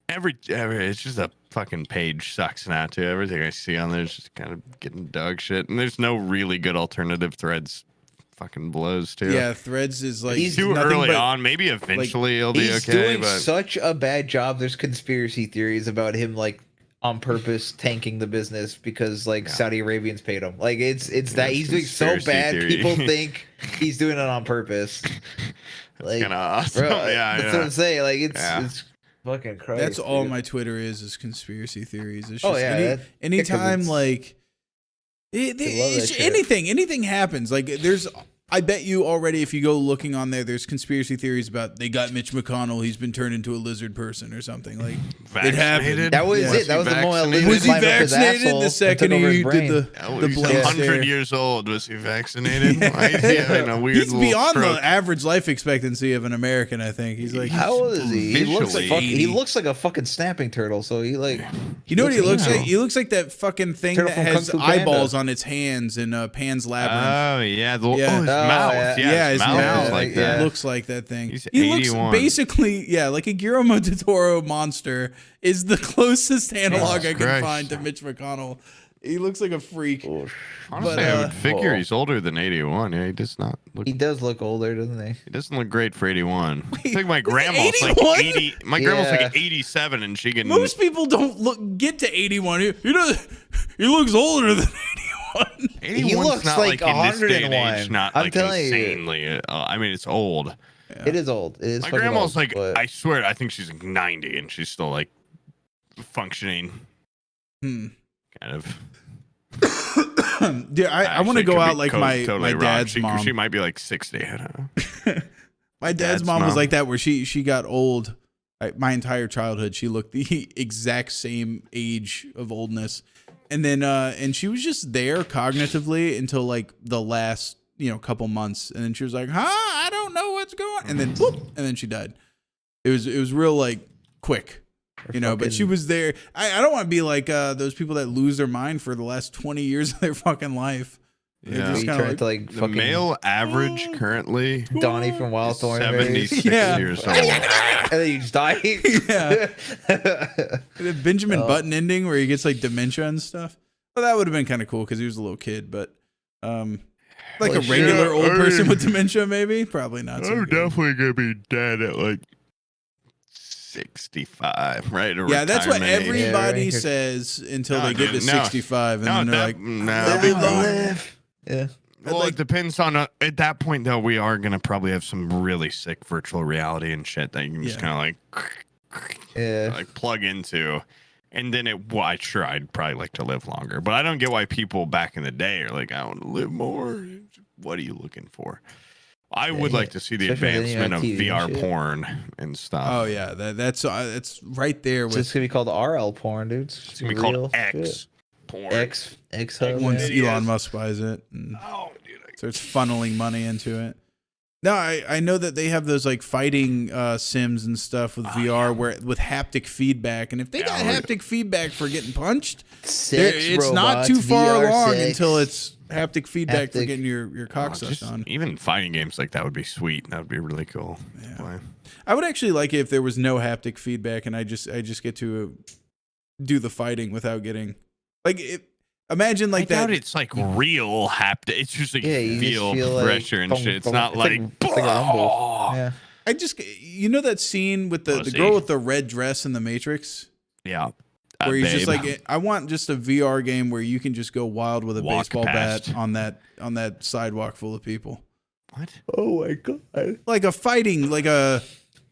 Every it's just a fucking page sucks now too. Everything I see on there is just kind of getting dog shit, and there's no really good alternative threads. Fucking blows too. Yeah, Threads is like He's Too nothing early but- on. Maybe eventually it'll be He's okay, doing but such a bad job. There's conspiracy theories about him on purpose tanking the business because Saudi Arabians paid him. Like it's that he's doing so conspiracy bad. theory. People think he's doing it on purpose. Like, kind of awesome. bro, Yeah, that's what I'm saying. Like Yeah. it's fucking crazy. That's all dude. my Twitter is conspiracy theories. It's just Oh, yeah, anytime it's- like love that shit. anything happens. Like there's I bet you already if you go looking on there's conspiracy theories about they got Mitch McConnell, he's been turned into a lizard person or something. Like it happened. Vaccinated? That was Yeah. it. That was the moment a lizard Was he climbed up his vaccinated asshole the and second took over his he brain. did the Oh, he's blade 100 stare? years old. Was he vaccinated? Why is he having a weird He's little beyond stroke? the average life expectancy of an American, I think. He's like How old is he? He looks like Visually. he looks like a fucking snapping turtle. So he you know what he looks like? like? He looks like that fucking thing Turtle that from has Kung Fu Panda. eyeballs on its hands in Pan's Labyrinth. Oh, yeah. Yeah. Oh, his Oh, mouth. yeah. Yeah, his mouth is like yeah. that. Looks like that thing. He's he looks 81. basically, like a Guillermo del Toro monster is the closest analog I can Christ. find to Mitch McConnell He looks like a freak. Honestly, I would figure he's older than 81. Yeah, he does not look. He does look older, doesn't he? He doesn't look great for 81. I Wait, think my grandma's like 81? 80. My grandma's Yeah. like 87, and she can. Most people don't get to 81. He looks older than 81. 81's He looks not like in this day and 101. age, not I'm like telling you. insanely. I mean, it's old. Yeah. It is old. It is. My fucking grandma's old, like, but- I swear, I think she's like 90, and she's still like functioning, kind of. Dude, I want to Actually, go could out be like my wrong. dad's mom. She might be like 60. I don't know. My dad's mom was like that, where she got old. My entire childhood, she looked the exact same age of oldness, and then and she was just there cognitively until like the last couple months, and then she was like, I don't know what's going, and then boop, and then she died. It was real like quick. But she was there. I don't want to be like those people that lose their mind for the last 20 years of their fucking life. They're Yeah. just He kinda tried to like The fucking male average currently Donnie from Wild Thorn. 76 Yeah. years old. And then you just die. Yeah. The Benjamin Button ending where he gets like dementia and stuff. Well, that would have been kind of cool because he was a little kid, but like Well, a regular sure. old person with dementia, maybe probably not. So I'm good. definitely gonna be dead at like 65, right? Yeah, that's what Retirement age. everybody Yeah, right. says until No, they get to dude, no. 65, and No, then they're that- like, no, "I'll be be long." long." Yeah. Well, like- it depends on at that point though. We are gonna probably have some really sick virtual reality and shit that you can just Yeah. kind of Yeah. like plug into, and then I'd probably like to live longer. But I don't get why people back in the day are like, I want to live more. What are you looking for? I would like to see the Especially when you advancement have of TV and VR shit. porn and stuff. Oh yeah, that's right there It's with just gonna be called RL porn, dude. It's gonna be called X porn. X hub. once Videos. Elon Musk buys it and Oh, dude. starts funneling money into it. No, I know that they have those like fighting sims and stuff with VR where with haptic feedback, and if they got Yeah, haptic feedback for getting punched, Sex it's not robots, too far VR along sex. until it's haptic feedback for Haptic. getting your cock sucked Just on. even fighting games like that would be sweet. That would be really cool. Yeah. Play. I would actually like it if there was no haptic feedback and I just get to do the fighting without getting like it. Imagine like I doubt that. it's like real haptic. It's just like Yeah, you just feel feel like pressure and boom, shit. It's boom. not It's like, like rumble. Yeah. I just that scene with the Pussy. girl with the red dress in the Matrix. yeah. Where he's just Babe. like, I want just a VR game where you can just go wild with a Walk baseball past. bat on that sidewalk full of people, What? Oh my god. like a fighting, like a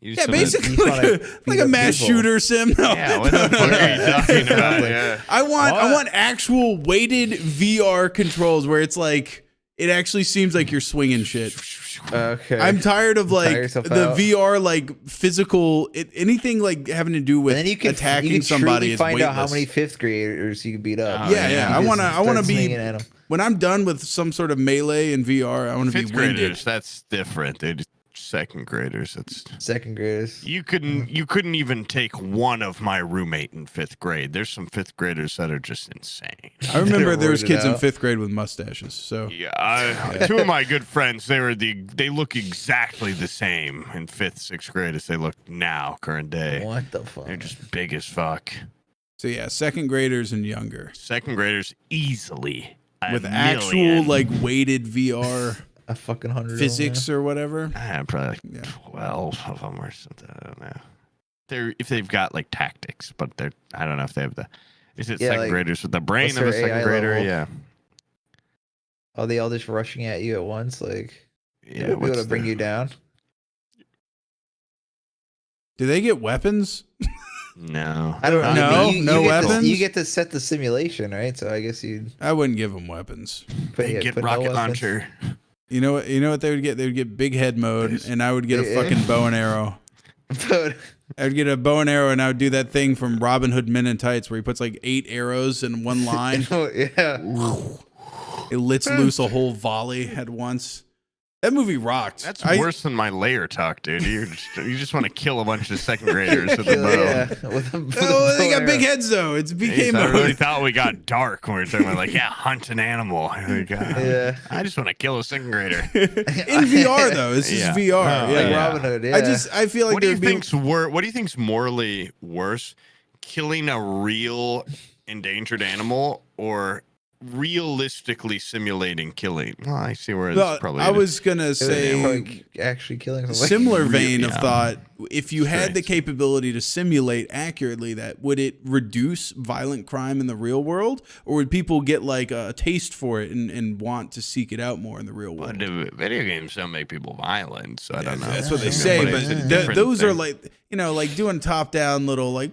You yeah, just basically you like wanna a, beat like a up mass people. shooter sim. No, Yeah, what the fuck are you talking about? Like- Yeah. I want What? actual weighted VR controls where it's like it actually seems like you're swinging shit. Okay. I'm tired of like yourself the out. VR like physical anything like having to do with and then you can attacking you can somebody. truly Is find out how weightless. many fifth graders you can beat up. Oh, Yeah, yeah. You I just wanna start be swinging at 'em. when I'm done with some sort of melee in VR. I want to be Fifth winded. graders, that's different. They're just second graders. It's Second graders. you couldn't even take one of my roommate in fifth grade. There's some fifth graders that are just insane. I remember They're there was weirded kids in out. fifth grade with mustaches. So Yeah, two of my good friends. They look exactly the same in fifth, sixth grade as they look now, current day. What the fuck? They're just big as fuck. yeah, second graders and younger Second graders easily a with actual million. like weighted VR a fucking 100 physics or whatever. Probably like Yeah. 12 of them or something. I don't know. If they've got like tactics, but I don't know if they have the. Is it Yeah, second like, graders with the brain what's of a their second AI grader? level? Yeah. Are they all just rushing at you at once? Like, Yeah. be able what's to bring the- you down? Do they get weapons? No. I don't know. No? No get to- weapons? you get to set the simulation, right? So I guess you I wouldn't give them weapons. put, They yeah, get put no rocket weapons. launcher. You know what? You know what they would get? They would get big head mode, and I would get a Yeah. fucking bow and arrow. But I would get a bow and arrow, and I would do that thing from Robin Hood Men in Tights, where he puts like 8 arrows in one line. yeah, It lets loose a whole volley at once. That movie rocked. That's worse than my layer talk, dude. You just want to kill a bunch of second graders with a bow. yeah. With a Oh, they bow got and big arrow. heads though. It's BK Jeez, I mode. really thought we got dark when we were talking about like, hunt an animal. Like, Yeah. I just want to kill a second grader. In VR though, this is Yeah. VR. Oh, yeah. Like yeah. Robin Hood. Yeah. I feel like What do you there'd be think's What do you think's morally worse? Killing a real endangered animal or realistically simulating killing. Well, I see where it's Well, probably. I was gonna Say say like actually killing somebody. similar Real- vein of yeah. thought. If you had the Strange. capability to simulate accurately that, would it reduce violent crime in the real world, or would people get like a taste for it and want to seek it out more in the real world? But video games don't make people violent, so I don't know. That's what they Yeah, say, it's a but different those are thing. like, you know, like doing top-down little like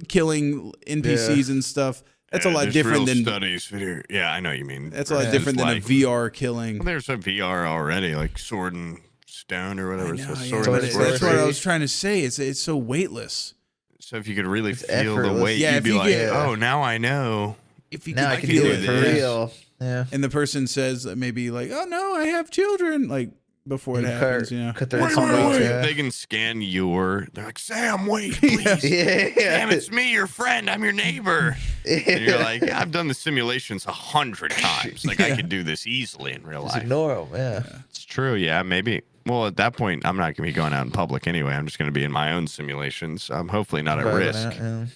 killing NPCs and stuff. That's a lot there's different real than studies. Video. Yeah, I know what you mean. that's a lot Versus, different than a like, VR killing. Well, there's a VR already, like Sword and Stone or whatever. I know, So yeah, Sword but and it's- Sorcery. that's what I was trying to say. It's so weightless. So if you could really It's feel the effortless. weight, Yeah, you'd if be you like, get- oh, now I know. If you Now I could can feel do do it for this. real. Yeah. and the person says maybe like, "Oh no, I have children," like before it You happens, you know. cut their Wait, tongue wait, off, wait. yeah. They can scan They're like, Sam, wait, please. Yeah. Sam, it's me, your friend. I'm your neighbor. And you're like, yeah, I've done the simulations 100 times. Like, I could do this easily in real Just life. ignore them. Yeah. It's true. Yeah, maybe. Well, at that point, I'm not going to be going out in public anyway. I'm just going to be in my own simulations. I'm hopefully not at Probably risk. not, yeah. I'm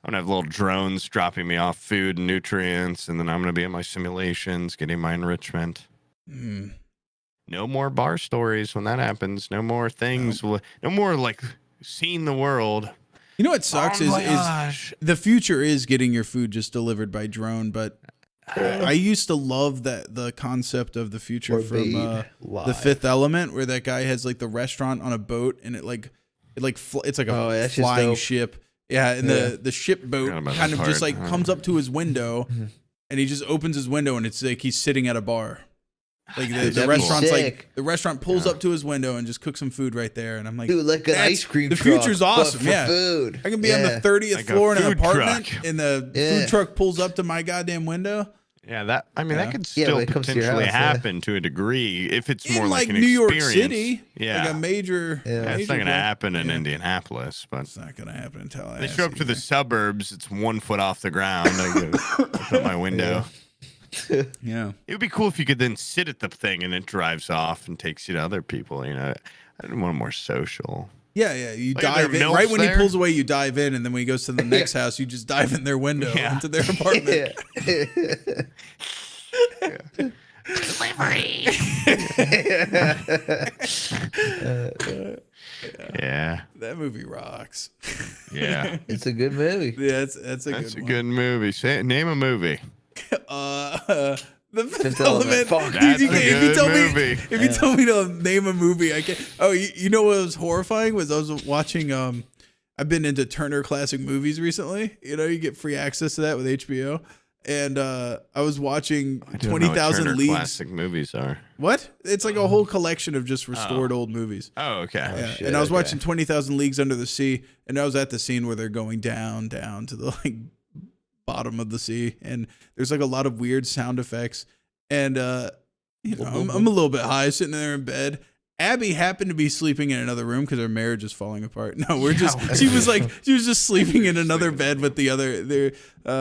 going to have little drones dropping me off food and nutrients, and then I'm going to be in my simulations, getting my enrichment. Mm. No more bar stories when that happens. No more things. No more, like, seeing the world. You know what sucks Oh my is gosh. the future is getting your food just delivered by drone, but I used to love that the concept of the future Or from Babe The Live. Fifth Element, where that guy has like the restaurant on a boat and it's like it's like a Oh, that's just flying dope. ship. Yeah, and Yeah. the ship boat Forgot about kind that of just part. like comes up to his window and he just opens his window and it's like he's sitting at a bar. Like the Dude, that'd be restaurant's like sick. the restaurant pulls up to his window and just cooks some food right there, and I'm like, Dude, like an that's- ice cream The truck, future's but awesome. for Yeah, food. I can be on the Yeah. 30th Like a floor in an food apartment, truck. and the Yeah. food truck pulls up to my goddamn window. Yeah, that Yeah. that could Yeah, still but it comes to your potentially house, yeah. happen to a degree if it's more In like like an New York experience. City, Yeah, like a major. Yeah. Yeah, it's major not going to place. happen in Yeah. Indianapolis, but It's not gonna happen in Tallahassee. they show up to the either. suburbs. It's 1 foot off the ground. I go open up my window. Yeah, It would be cool if you could then sit at the thing and it drives off and takes you to other people. You know, I didn't want more social. yeah. You Like, are dive there in right milfs when he there? pulls away. You dive in, and then when he goes to the next house, you just dive in their window Yeah. into their apartment. Delivery. Yeah, That movie rocks. yeah. It's a good movie. Yeah, that's a That's good a one. good movie. Name a movie. The Fifth Fifth Element. Element. Fuck, that's Dude, a if you good tell movie. me, if you tell me to name a movie, I can't. Oh, you know what was horrifying was I was watching. I've been into Turner Classic Movies recently. You know, you get free access to that with HBO. And I was watching I don't know what 20,000 Turner Leagues. classic movies are. What? It's like a whole collection of just restored old movies. Oh, okay. Yeah. shit, And I was okay. watching 20,000 Leagues Under the Sea, and I was at the scene where they're going down to the like bottom of the sea, and there's like a lot of weird sound effects. And you know, I'm a little bit high, sitting there in bed. Abby happened to be sleeping in another room because her marriage is falling apart. No, she was just sleeping in another bed with the other.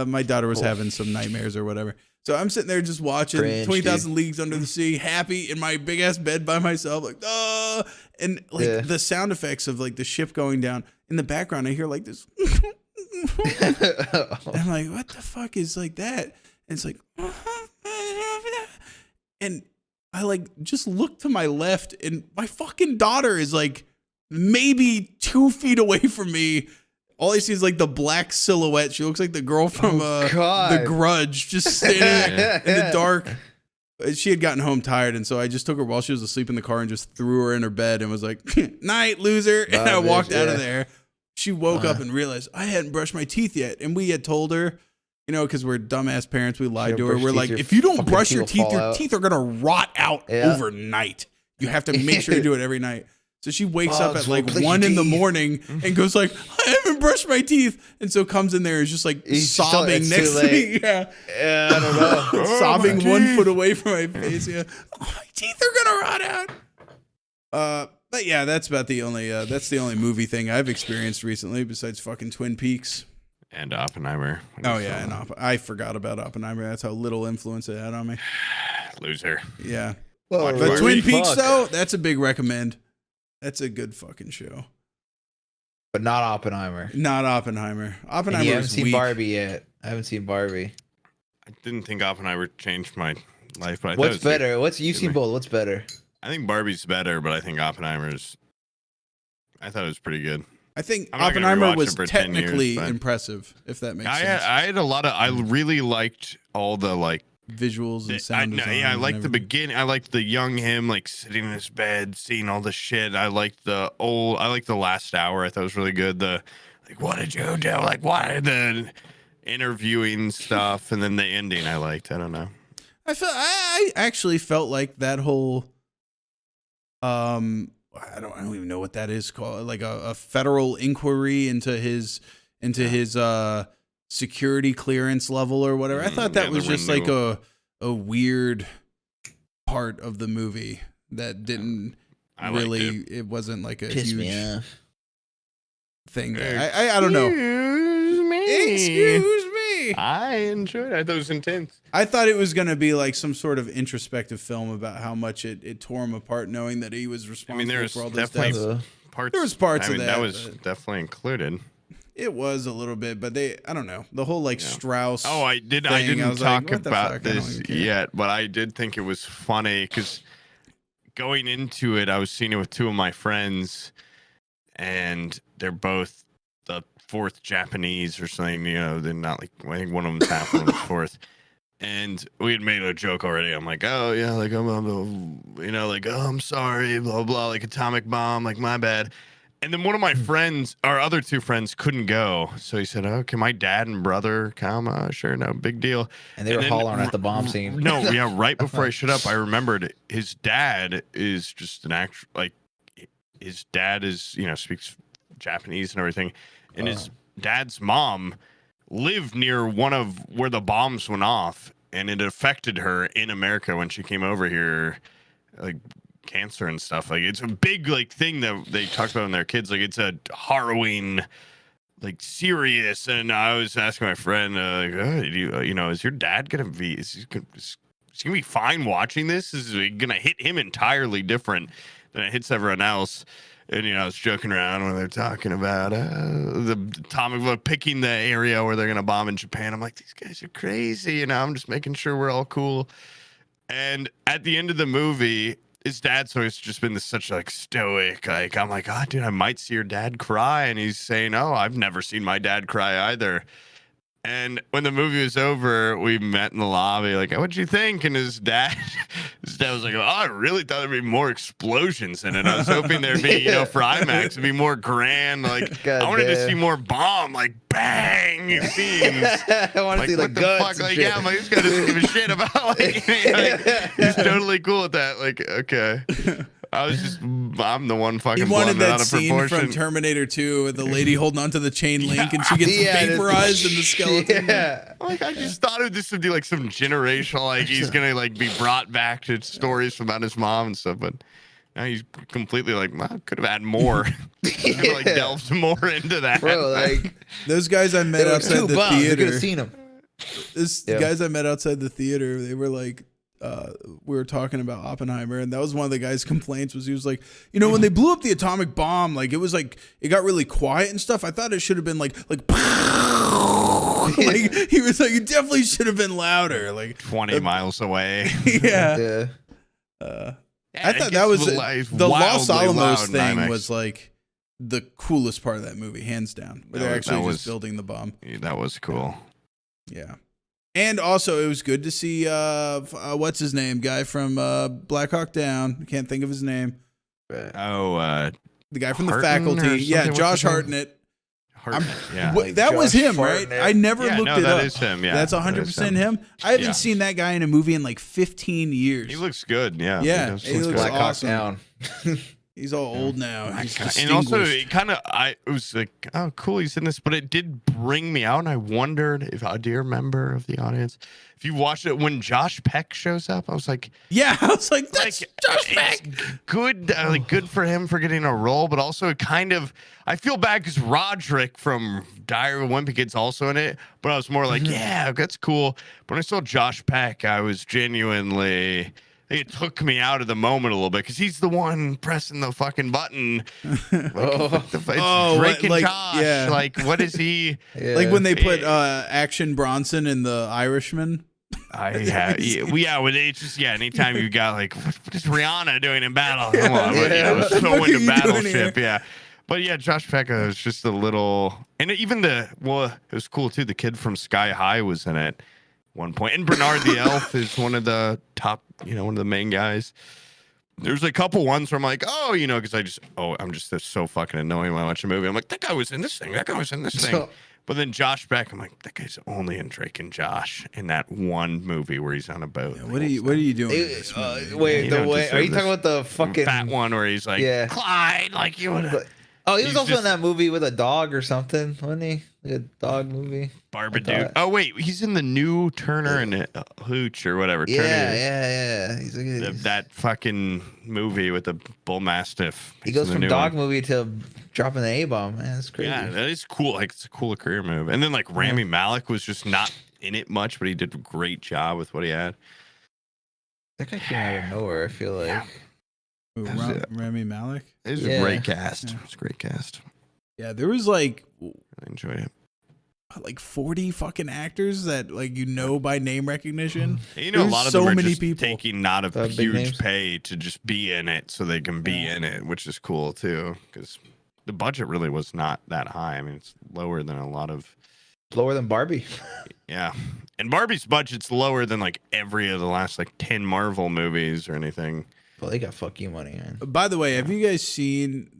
My daughter was having some nightmares or whatever. So I'm sitting there just watching Cringe, 20,000 Leagues Under the Sea, happy in my big ass bed by myself, like and like Yeah. the sound effects of like the ship going down in the background. I hear like this. And I'm like, what the fuck is like that? And it's like, and I like just look to my left, and my fucking daughter is like maybe 2 feet away from me. All I see is like the black silhouette. She looks like the girl from God. The Grudge, just standing there in the dark. She had gotten home tired, and so I just took her while she was asleep in the car and just threw her in her bed and was like, "Night, loser." And Bye, I walked bitch, out of yeah. there. She woke up and realized I hadn't brushed my teeth yet, and we had told her, you know, because we're dumbass parents, we lied Should've to her. brushed We're teeth, like, your if you don't fucking brush your teeth will teeth, fall your out. teeth are gonna rot out Yeah. overnight. You have to make sure to do it every night. So she wakes up Bugs at will like click 1 your in the teeth. morning and goes like, I haven't brushed my teeth, and so comes in there and is just like It's sobbing too next to late. me. Yeah. Yeah, I don't know. Sobbing my 1 teeth. foot away from my face. Yeah, oh, my teeth are gonna rot out. But yeah, that's about the only movie thing I've experienced recently besides fucking Twin Peaks. And Oppenheimer. Oh yeah, and I forgot about Oppenheimer. That's how little influence it had on me. Loser. Yeah, Whoa, But but Barbie, Twin Peaks fuck. though, that's a big recommend. That's a good fucking show. But not Oppenheimer. Not Oppenheimer. And Oppenheimer you haven't is seen weak. Barbie yet. I haven't seen Barbie. I didn't think Oppenheimer changed my life, but I thought it What's was better? What's you've seen both? What's better? I think Barbie's better, but I think Oppenheimer's. I thought it was pretty good. I think I'm not gonna Oppenheimer rewatch was it for 10 years, technically but- impressive, if that makes I sense. had a lot of. I really liked all the like Visuals and sound design. I and liked the everything. beginning. I liked the young him like sitting in his bed, seeing all the shit. I liked the old. I liked the last hour. I thought it was really good. The like, what did you do? Like, why the interviewing stuff, and then the ending. I liked. I don't know. I actually felt like that whole I don't even know what that is called, like a federal inquiry into his security clearance level or whatever. I thought that Yeah, was the just like renewal. a weird part of the movie that didn't I liked really it wasn't like a Piss huge me off. thing there. I don't know. Excuse me. I enjoyed it. I thought it was intense. I thought it was going to be like some sort of introspective film about how much it tore him apart, knowing that he was responsible there's for all those definitely deaths. Parts. There was parts I of mean, that, was but- definitely included. It was a little bit, but I don't know, the whole like Yeah. Strauss. Oh, I thing, didn't was like, talk what the about fuck? I don't this even care. yet, but I did think it was funny because going into it, I was seeing it with two of my friends, and they're both the fourth Japanese or something. You know, they're not like, I think one of them's half, one of them's fourth. And we had made a joke already. I'm like, oh yeah, like I'm sorry, blah blah, like atomic bomb, like my bad. And then one of my friends, our other two friends, couldn't go, so he said, "Oh, can my dad and brother come?" Sure, no big deal. And they were then hollering at the bomb scene. No, yeah, right before I showed up, I remembered his dad is just an actual, like, his dad is, speaks Japanese and everything, and his dad's mom lived near one of where the bombs went off, and it affected her in America when she came over here, like cancer and stuff. Like, it's a big like thing that they talked about in their kids. Like, it's a harrowing, like, serious. And I was asking my friend, like, is your dad gonna be? Is he gonna be fine watching this? Is it gonna hit him entirely different than it hits everyone else? And I was joking around when they're talking about the atomic picking the area where they're gonna bomb in Japan. I'm like, these guys are crazy. I'm just making sure we're all cool. And at the end of the movie, his dad's always just been such like stoic. Like, I'm like, oh, dude, I might see your dad cry. And he's saying, oh, I've never seen my dad cry either. And when the movie was over, we met in the lobby. Like, what'd you think? And his dad was like, oh, I really thought there'd be more explosions in it. I was hoping there'd be, for IMAX, it'd be more grand. Like, God I wanted to damn. see more bomb, like bang scenes. I want to see what like guts. fuck? and Like, shit. yeah, I'm like, this guy doesn't give a shit about like, he's totally cool with that. Like, okay. I'm the one He fucking wanted blowing it out that of scene proportion. from Terminator 2 with the lady holding onto the chain link and she gets that's- vaporized in the skeleton. Yeah. Like, I just thought this would be like some generational, like he's gonna like be brought back to stories about his mom and stuff, but now he's completely like, well, could have had more. Could have like delved more into that. Bro, like Those guys I met there was outside two the bombs. You could theater. have seen them. Yeah. Guys I met outside the theater, they were like, we were talking about Oppenheimer, and that was one of the guy's complaints. Was he was like, when they blew up the atomic bomb, like it was like it got really quiet and stuff. I thought it should have been like like he was like, it definitely should have been louder. Like 20 miles away. yeah. Yeah. I thought that was the Los Alamos thing was like the coolest part of that movie, hands down. Where they're actually just building the bomb. That was cool. Yeah. And also, it was good to see what's his name, guy from Black Hawk Down. I can't think of his name. Oh, The guy from the Hartnett or faculty. Yeah, something? Josh What's his name? Hartnett. Yeah. Like That was Josh him, right? Hartnett. I never Yeah, looked no, it that up. is him. Yeah, That's that is 100% him. I haven't Yeah. seen that guy in a movie in like 15 years. He looks good. Yeah. Yeah, does he look looks good. Black Hawk awesome. Down. He's all old now. He's And also, distinguished. it kind of, it was like, oh, cool, he's in this, but it did bring me out, and I wondered if a dear member of the audience, if you watched it when Josh Peck shows up, I was like, Yeah, I was like, that's Josh Peck. it's good, good for him for getting a role, but also it kind of, I feel bad because Roderick from Diary of a Wimpy Kid's also in it, but I was more like, yeah, that's cool. But when I saw Josh Peck, I was genuinely it took me out of the moment a little bit because he's the one pressing the fucking button. It's Drake and like, Josh. yeah. Like, what is he? Yeah. Like when they put Action Bronson in The Irishman. When it's just anytime you got like, what is Rihanna doing in battle? Come on, What the so fuck are into you doing Battleship, here? yeah. But yeah, Josh Pecca is just a little, and even it was cool too. The kid from Sky High was in it. One point, and Bernard the Elf is one of the top, one of the main guys. There's a couple ones where I'm like, because I'm just so fucking annoying when I watch a movie. I'm like, that guy was in this thing, that guy was in this thing. But then Josh Beck, I'm like, that guy's only in Drake and Josh in that one movie where he's on a boat. Yeah, what are you doing? In this movie? Wait, are you talking about the fucking fat one where he's like, Clyde, like you would. Oh, he was also in that movie with a dog or something, wasn't he? Like a dog movie. Barbadude. Oh wait, he's in the new Turner and Hooch or whatever. Yeah. He's like that fucking movie with the bull mastiff. He goes from dog movie to dropping the A-bomb. Man, that's crazy. Yeah, that is cool. Like it's a cool career move. And then like Rami Malek was just not in it much, but he did a great job with what he had. That guy came out of nowhere. I feel like. Rami Malek. It was a great cast. It was a great cast. Yeah, there was like I enjoyed it. Like 40 fucking actors that by name recognition. A lot of them are just people taking not a huge pay to just be in it so they can be in it, which is cool too. Because the budget really was not that high. I mean, it's lower than lower than Barbie. Yeah. And Barbie's budget's lower than like every of the last like 10 Marvel movies or anything. Well, they got fuck you money, man. By the way, have you guys seen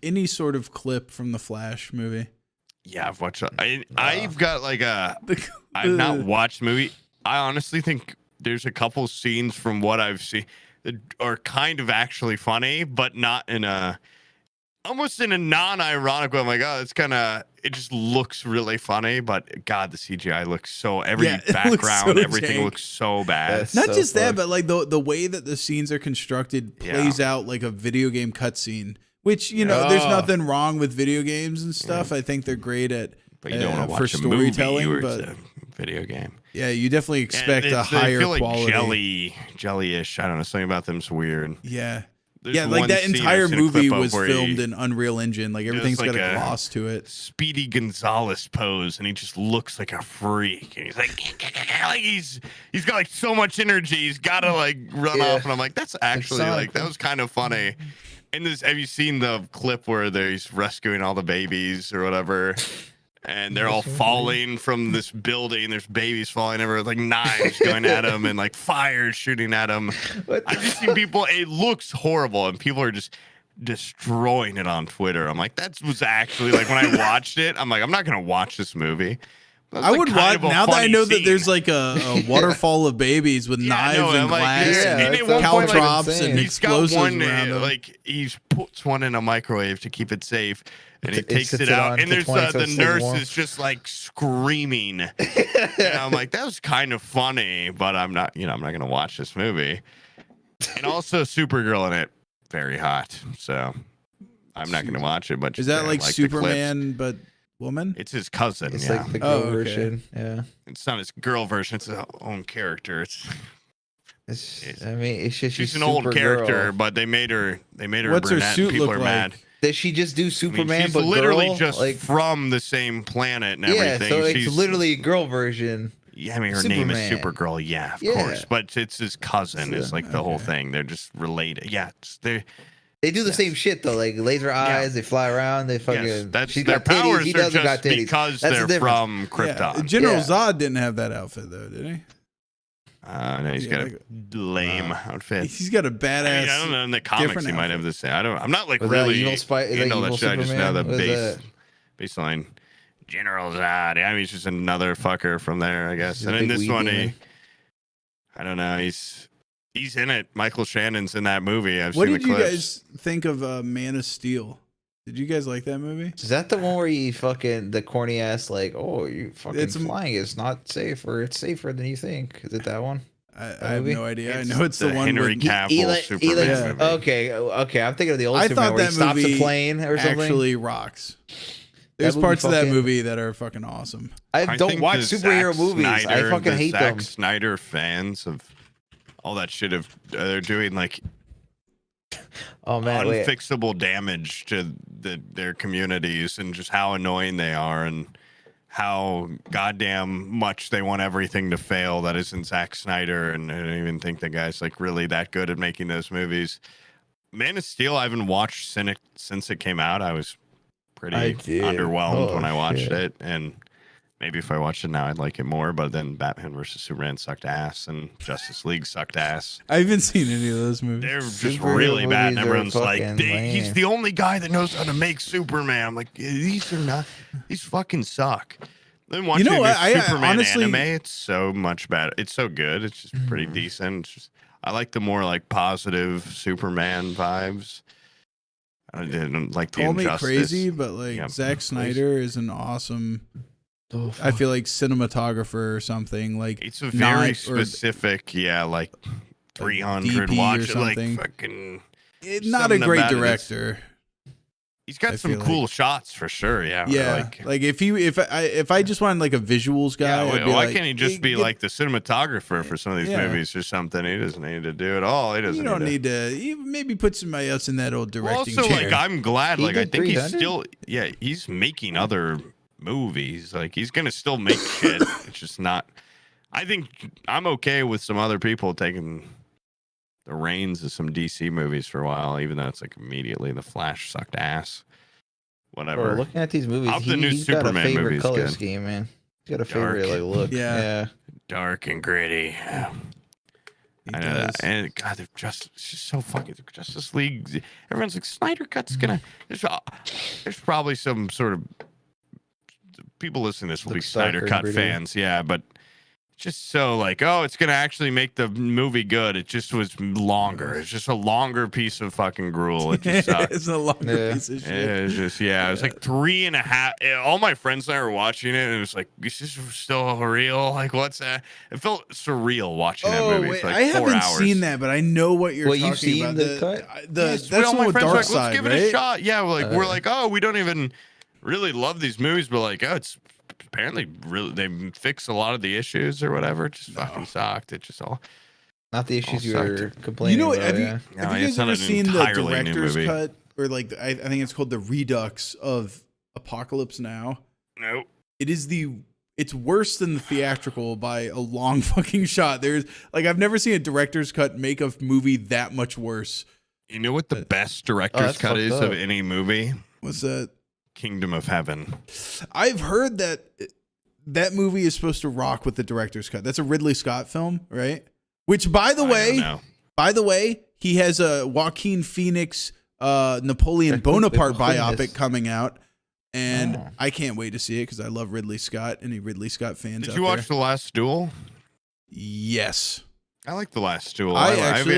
any sort of clip from the Flash movie? Yeah, I've watched. I've got like I've not watched the movie. I honestly think there's a couple scenes from what I've seen that are kind of actually funny, but not almost in a non-ironic way. I'm like, oh, it just looks really funny, but God, the CGI looks background, everything looks so bad. That's not so just fun. that, but like the way that the scenes are constructed plays out like a video game cutscene. Which, there's nothing wrong with video games and stuff. I think they're great at but you don't want to watch for a storytelling, storytelling, but but it's a video game. Yeah, you definitely expect a higher feel like quality. Jelly-ish. I don't know. Something about them's weird. Yeah. There's like that scene entire I've seen a movie clip of was where filmed in Unreal Engine. Like everything's got a gloss to it. Speedy Gonzalez pose, and he just looks like a freak. And he's like he's got like so much energy. He's got to like run off, and I'm like, that's actually like that was kind of funny. And have you seen the clip where he's rescuing all the babies or whatever? And they're all falling from this building. There's babies falling everywhere with like knives going at them and like fire shooting at them. I've just seen people. It looks horrible, and people are just destroying it on Twitter. I'm like, that was actually like when I watched it. I'm like, I'm not gonna watch this movie. I would watch now that I know that there's like a waterfall of babies with knives and glass and caltrops and explosives around them. Like he puts one in a microwave to keep it safe. And he takes it out, and there's the nurse is just like screaming. And I'm like, that was kind of funny, but I'm not gonna watch this movie. And also, Supergirl in it, very hot. So I'm not gonna watch it. But is that like Superman but woman? It's his cousin. It's like the girl version. Yeah, it's not his girl version. It's his own character. It's just she's an old character, but they made her. What's her brunette, suit people look are like? Mad. Did she just do Superman? She's but literally girl? just like, from the same planet and everything. So she's it's literally a girl version. Yeah, I mean, her name is Supergirl. Yeah, of course. But it's his cousin. Is like the whole thing. They're just related. Yeah, they do the same shit though. Like laser eyes. They fly around. They fucking. Yes, that's she's their got titties. powers. He Are doesn't just got titties. because that's they're from Krypton. Yeah. General Zod didn't have that outfit though, did he? No, he's got a lame outfit. He's got a badass. I don't know. In the comics, he might have the same. I'm not like was really evil into that shit. I just know the Superman? baseline. General Zod. Yeah, I mean, he's just another fucker from there, I guess. And in this one, I don't know. He's in it. Michael Shannon's in that movie. What did you guys think of Man of Steel? Did you guys like that movie? Is that the one where you fucking the corny ass like, oh, you fucking flying is not safe or it's safer than you think? Is it that one? I have no idea. I know it's the one Henry with Cavill Superman movie. Okay. I'm thinking of the old I Superman thought where that he stops movie a plane or something. actually rocks. There's parts of that movie that are fucking awesome. I don't watch superhero movies. I fucking hate them. Zack Snyder fans of all that shit. If they're doing like Oh man, wait. unfixable damage to their communities and just how annoying they are and how goddamn much they want everything to fail that isn't Zack Snyder. And I don't even think the guy's like really that good at making those movies. Man of Steel, I haven't watched since it came out. I was pretty underwhelmed when I watched it. And maybe if I watched it now, I'd like it more. But then Batman vs. Superman sucked ass and Justice League sucked ass. I haven't seen any of those movies. They're just really bad. And everyone's like, he's the only guy that knows how to make Superman. I'm like, these are not, these fucking suck. Then watching Superman honestly, anime, it's so much better. It's so good. It's just pretty decent. It's just, I like the more like positive Superman vibes. I didn't like the Call me Injustice. Crazy, but like Zack Snyder is an awesome. I feel like cinematographer or something. Like it's a very specific, like 300 watch, like fucking. Not a great director. He's got some cool shots for sure. Yeah. Like if I just wanted like a visuals guy, why can't he just be like the cinematographer for some of these movies or something? He doesn't need to do it all. He doesn't. You don't need to. You maybe put somebody else in that old directing also, chair. like I'm glad. Like I think he's still. Yeah, he's making other movies. Like he's gonna still make shit. It's just not. I think I'm okay with some other people taking the reins of some DC movies for a while, even though it's like immediately The Flash sucked ass. Whatever. Looking at these movies, the new he's Superman got a favorite movie's color good. scheme, man. He's got a favorite like look. Yeah. Dark and gritty. And God, they're just so fucking Justice League. Everyone's like Snyder Cut's gonna. There's probably some sort of people listening to this will be Snyder Cut fans, but just so like, it's gonna actually make the movie good. It just was longer. It's just a longer piece of fucking gruel. It just sucked. It's a longer piece of shit. It's just it was like 3.5. All my friends and I were watching it, and it was like, is this still real? Like, what's that? It felt surreal watching that movie. Wait, like I 4 haven't hours. seen that, but I know what you're talking you've seen about. The cut? That's all my the friends Dark were like, Side, let's give right? it a shot. Yeah, we're like, we don't even really love these movies, but like, it's apparently really they fix a lot of the issues or whatever. It just fucking sucked. It just all not the issues you were complaining about. Have you guys ever seen the director's cut, or like I think it's called the Redux of Apocalypse Now? Nope. It's worse than the theatrical by a long fucking shot. There's like I've never seen a director's cut make a movie that much worse. You know what the best director's cut is of any movie? What's that? Kingdom of Heaven. I've heard that movie is supposed to rock with the director's cut. That's a Ridley Scott film, right? Which, by the way, he has a Joaquin Phoenix Napoleon Bonaparte biopic coming out, and I can't wait to see it because I love Ridley Scott. Any Ridley Scott fans? Did you watch The Last Duel? Yes. I like The Last Duel. I actually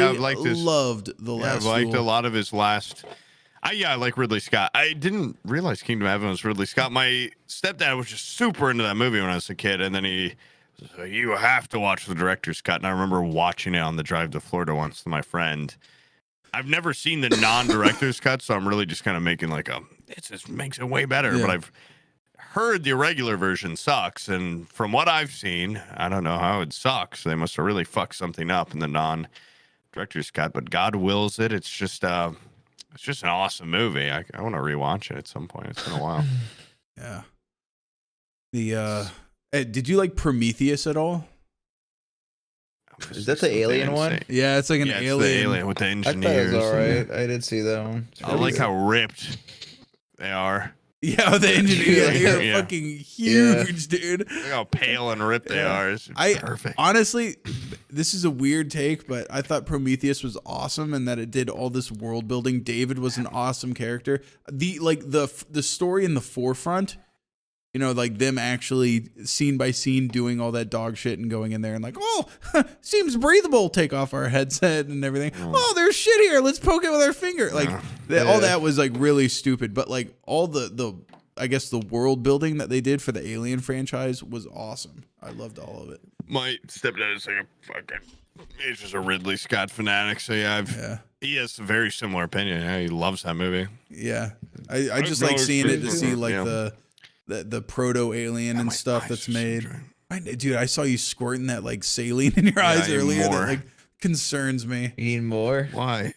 loved The Last Duel. I liked a lot of his last. I like Ridley Scott. I didn't realize Kingdom of Heaven was Ridley Scott. My stepdad was just super into that movie when I was a kid, and then he was like, you have to watch the director's cut. And I remember watching it on the drive to Florida once with my friend. I've never seen the non-director's cut, so I'm really just kind of making like it just makes it way better. But I've heard the irregular version sucks, and from what I've seen, I don't know how it sucks. They must have really fucked something up in the non-director's cut, but God wills it. It's just an awesome movie. I want to rewatch it at some point. It's been a while. Yeah. Did you like Prometheus at all? Is that the alien one? Yeah, it's like an alien. The alien with the engineers. I thought it was all right. I did see that one. I like how ripped they are. Yeah, the engineers are fucking huge, dude. Look how pale and ripped they are. It's perfect. Honestly, this is a weird take, but I thought Prometheus was awesome and that it did all this world building. David was an awesome character. The story in the forefront, you know, like them actually scene by scene doing all that dog shit and going in there and like, seems breathable. Take off our headset and everything. Oh, there's shit here. Let's poke it with our finger. Like all that was like really stupid. But like all the I guess the world building that they did for the Alien franchise was awesome. I loved all of it. My stepdad is like he's just a Ridley Scott fanatic. So he has a very similar opinion. Yeah, he loves that movie. Yeah, I just like seeing it to see like the proto alien and stuff that's made. Dude, I saw you squirting that like saline in your eyes earlier. concerns me. You need more? Why?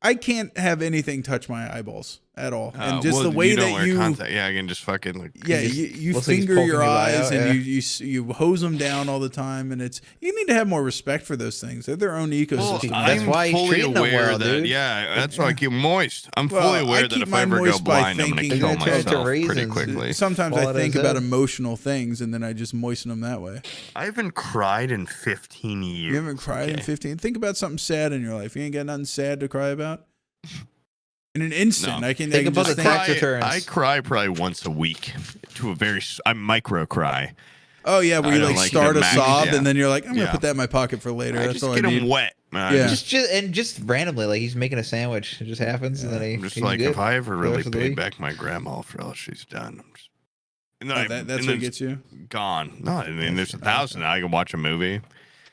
I can't have anything touch my eyeballs at all, and just well, the way you don't that wear you, contact. Yeah, I can just fucking like. yeah, just- you looks like he's finger poking your your eye eyes out, and yeah. you hose them down all the time, and you need to have more respect for those things. They're their own ecosystem. That's I'm why he's fully treating them aware well, that. dude. Yeah, that's why I keep them moist. I'm Well, fully I aware that keep if I mine ever go moist by blind, I'm gonna thinking- kill They're gonna turn into myself pretty raisins. quickly. Sometimes Fall I out think his about head. emotional things, and then I just moisten them that way. I haven't cried in 15 years. You haven't cried in okay? 15. Think about something sad in your life. You ain't got nothing sad to cry about. In an instant, No. I can Think about just the think, tax returns. I cry probably once a week to a very. I micro cry. oh yeah, where I you don't like like start the a max, sob, yeah. and then you're like, I'm gonna Yeah. put that in my pocket for later. I That's just all get I them need. wet. Yeah. Just randomly, like he's making a sandwich. It just happens, and then I'm just he's like, good if I ever for the really rest of the paid week. back my grandma for all she's done, I'm just. And then Oh, I, that's and what then gets you. it's gone. No, I mean, there's 1,000. I can watch a movie.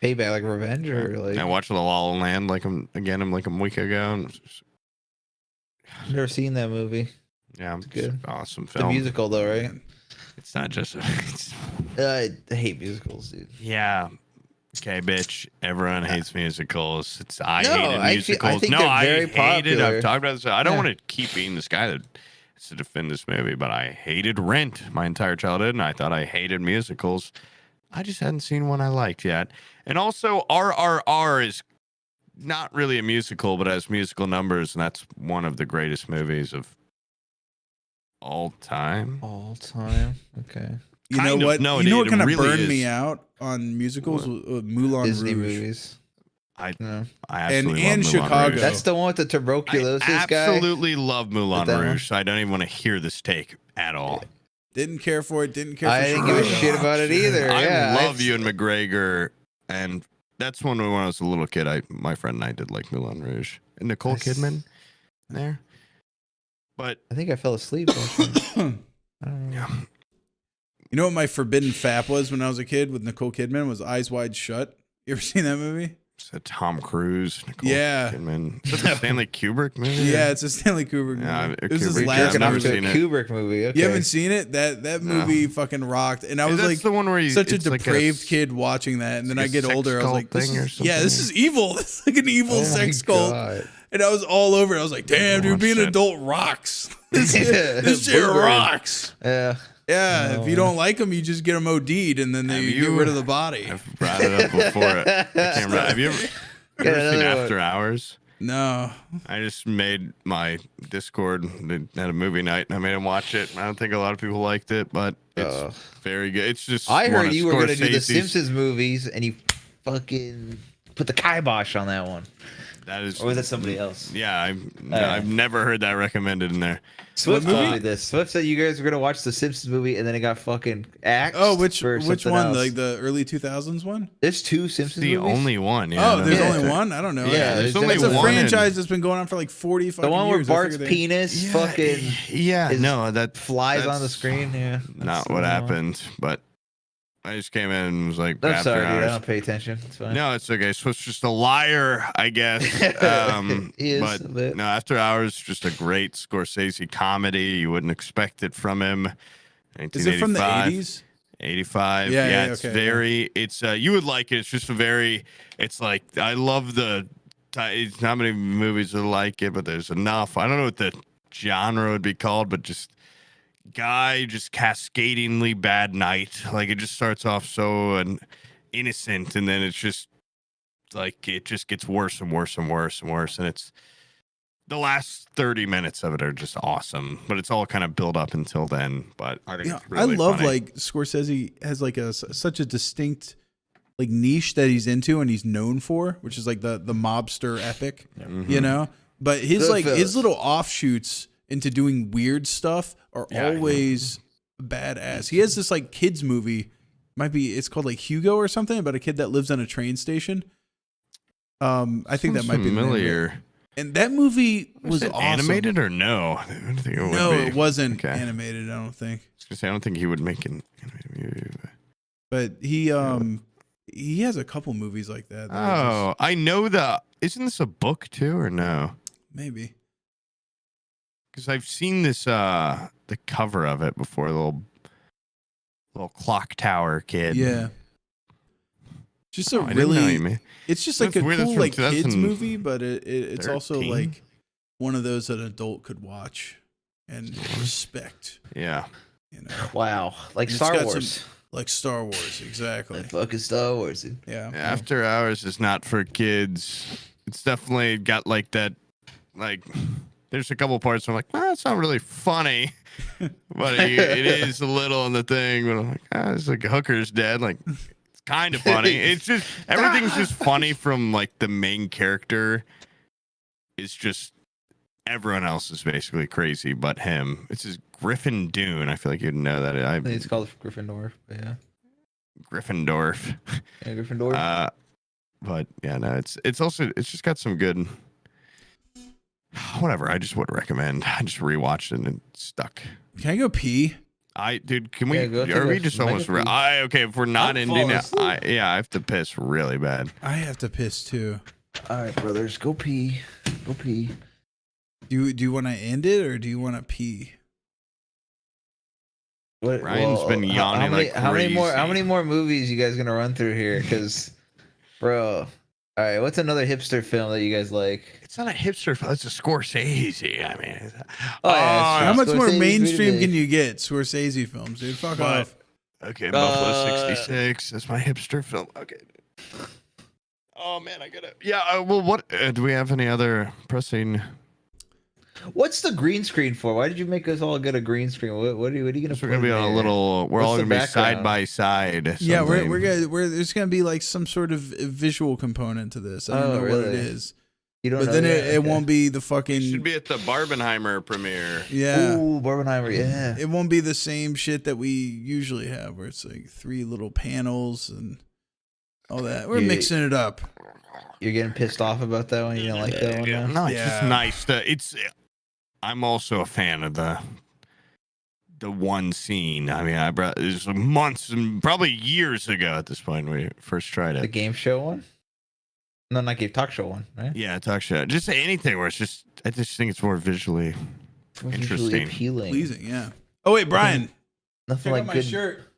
Payback, like revenge, or like I watched La La Land like I'm like a week ago. And it's just- never seen that movie. yeah, it's good. an awesome The film. musical though, right? It's not just. It's, I hate musicals, dude. yeah. Okay, bitch. Everyone hates musicals. I No, hated I musicals. think no, they're I very hate it. popular. I've talked about this. I don't Yeah. want to keep being this guy that has to defend this movie, but I hated Rent my entire childhood, and I thought I hated musicals. I just hadn't seen one I liked yet. And also, RRR is not really a musical, but has musical numbers, and that's one of the greatest movies of all time. All time. Okay. You Kind know of. what? No, you know what it kind of really burned is. me out on musicals? Moulin Disney Rouge. movies. I No. absolutely and love Moulin Chicago. Rouge. That's the one with the tuberculosis I guy. absolutely love Moulin that one? Rouge, so I don't even want to hear this take at all. Didn't care for it. Didn't care. I for didn't give a Chicago. shit about it either. I yeah, love Ewan McGregor, and that's when I was a little kid. My friend and I did like Moulin Rouge and Nicole Nice. Kidman there. But I think I fell asleep. Watching. I don't know. yeah, You know what my forbidden fap was when I was a kid with Nicole Kidman was Eyes Wide Shut. You ever seen that movie? it's a Tom Cruise, Nicole Yeah. Kidman. Is that a Stanley Kubrick movie? Yeah, it's a Stanley Kubrick movie. Yeah, It was his Kubrick, yeah, last I've Jerking never off movie. to a seen it. Kubrick movie. Okay. You haven't seen it? That No. movie fucking rocked. And I was That's like the one where such a it's like depraved kid watching that. And then like I a get sex older, I was cult like, this thing or is, yeah, this something? is evil. This is like an evil Oh my sex cult. God. And I was all over it. I was like, damn, dude, Watch being an that. adult rocks. This shit Bluebird. rocks. Yeah. Yeah, No. if you don't like them, you just get them OD'd and then Have you get you- rid of the body. I've brought it up before. I can't remember. Have you ever seen another one. After Hours? No. I just made my Discord at a movie night, and I made him watch it. I don't think a lot of people liked it, but it's very good. It's just I one heard of you were going to do the Scorsese's- Simpsons movies, and you fucking put the kibosh on that one. That is, Or was that somebody else? yeah, I've never heard that recommended in there. Swift What told movie? me this. Swift said you guys were gonna watch the Simpsons movie, and then it got fucking axed. Oh, which for one? something else. Like the early 2000s one? There's two It's Simpsons the movies. only one. Yeah, Oh, there's Yeah. only one? I don't know. Yeah, there's there's only It's a one. franchise that's been going on for like 40 fucking The one where years. I Bart's figured they- penis Yeah, fucking yeah, is- no, that flies on the that's screen. Yeah, Not that's what the one. happened, but I just came in and was like, I'm After sorry, dude. I Hours. don't pay attention. It's fine. No, it's okay. So it's just a liar, I guess. He is but a bit. no, After Hours is just a great Scorsese comedy. You wouldn't expect it from him. Is it from the 1985. 80s? 85. Yeah, Yeah, yeah, it's okay, very. It's you would like it. It's just a very. It's like I love the. It's not many movies that like it, but there's enough. I don't know what the genre would be called, but just guy just cascadingly bad night. Like it just starts off so innocent, and then it's just like it just gets worse and worse and worse and worse, and it's. The last 30 minutes of it are just awesome, but it's all kind of built up until then. But I think Yeah, it's really I love funny. like Scorsese has like such a distinct like niche that he's into and he's known for, which is like the mobster epic, Mhm. you know. But his like Goodfellas. his little offshoots into doing weird stuff are Yeah, always badass. He has this like kids movie, it's called like Hugo or something, about a kid that lives on a train station. I think that Sounds might be the name of it. familiar. And that movie was it awesome. animated or no? I don't think it would No, be. it wasn't Okay. animated. I don't think. I was gonna say I don't think he would make an animated movie. But he has a couple movies like that. that are just- Oh, I know the. Isn't this a book too, or no? maybe. Because I've seen this the cover of it before. The little clock tower kid. Yeah. Just a I didn't know you really, mean. it's just like That's a weird, that's cool from like kids 2013. movie, but it's also 13? like one of those that an adult could watch and respect. Yeah. You know, Wow, like And it's Star got Wars. some- like Star Wars, exactly. Like fucking Star Wars. Dude. Yeah. After Hours is not for kids. It's definitely got like that, like, there's a couple parts where I'm like, it's not really funny, but it is a little in the thing. But I'm like, it's like Hooker's dead. Like, it's kind of funny. It's just everything's just funny from like the main character. It's just everyone else is basically crazy, but him. It's his Griffin Dune. I feel like you'd know that. I think it's called Gryffindor. But yeah, Gryffindorf. yeah, Gryffindor. But yeah, no, it's just got some good. Whatever, I just would recommend. I just rewatched it and it's stuck. Can I go pee? Dude, can we? Yeah, go take Are we a just mega almost? pee. Okay, if we're not I'm ending falling it, I have to piss really bad. I have to piss too. All right, brothers, go pee. Go pee. Do you want to end it or do you want to pee? What, Ryan's been yawning how many crazy. more movies you guys gonna run through here? Because, bro. All right, what's another hipster film that you guys like? It's not a hipster. It's a Scorsese. I mean, Oh, yeah, How much more Scorsese, mainstream really. can you get? Scorsese films, dude. Fuck But- off. okay, Buffalo '66. That's my hipster film. Okay. Oh man, I gotta. Yeah. Well, what do we have any other pressing? What's the green screen for? Why did you make us all get a green screen? What are you gonna? We're gonna be on a little. We're What's all the gonna be background? side by side. Yeah, something. there's gonna be like some sort of visual component to this. I don't Oh, know what really? it is, You don't but know then yet? it Okay. won't be the It fucking should be at the Barbenheimer premiere. yeah. Ooh, Barbenheimer, yeah. It won't be the same shit that we usually have, where it's like 3 little panels and all that. We're Yeah. mixing it up. You're getting pissed off about that one. You don't like that one. Now? No, it's just Yeah. nice to. I'm also a fan of the one scene. I mean, it was months and probably years ago at this point when we first tried The it. game show one? No, not game talk show one, right? Yeah, talk shit. Just say anything where it's just. I just think it's more visually. More visually Interesting. appealing. Pleasing, yeah. Oh wait, Brian, Nothing check like out my good. shirt.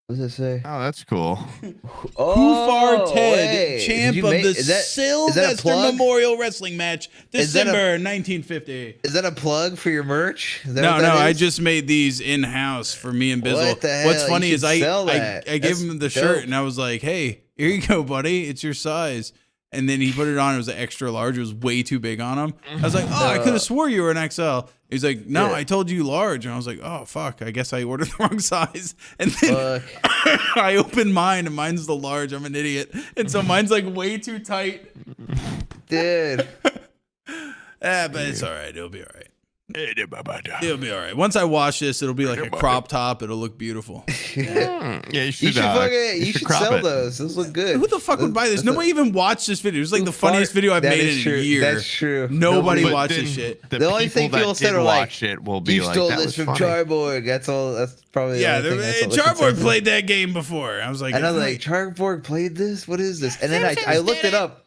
What does it say? Oh, that's cool. Kufar Ted, wait. champ Did you of make- the is that a Sylvester plug? Memorial Wrestling Match, Is that a- December 1950. Is that a plug for your merch? Is that No, what that I is? just made these in house for me and Bizzle. What the hell? What's You funny is should I sell that. gave That's him the dope. shirt and I was like, "Hey, here you go, buddy. It's your size." And then he put it on. It was an extra large. It was way too big on him. I was like, "Oh, I could have swore you were an XL." He's like, "No, Yeah. I told you large." And I was like, "Oh, fuck. I guess I ordered the wrong size." And then Fuck. I opened mine, and mine's the large. I'm an idiot, and so mine's like way too tight. Dude. But it's all right. It'll be all right. Yeah, It'll be all right. Once I wash this, it'll be like a crop top. It'll look beautiful. you You should. you should crop sell it. those. Those look good. Who the fuck would buy this? That's Nobody even watched this video. It was like the funniest video I've That made is in true. a year. That's true. Nobody But watched then this shit. The only thing people that said did are like, watch it will be You like stole that this was from funny. Charborg. That's all. That's probably Yeah, the only thing. That's what the Charboy consensus- played that game before. I was like, And I was "Oh, like, Charborg played this? What is this? And then I Simpsons looked did it up.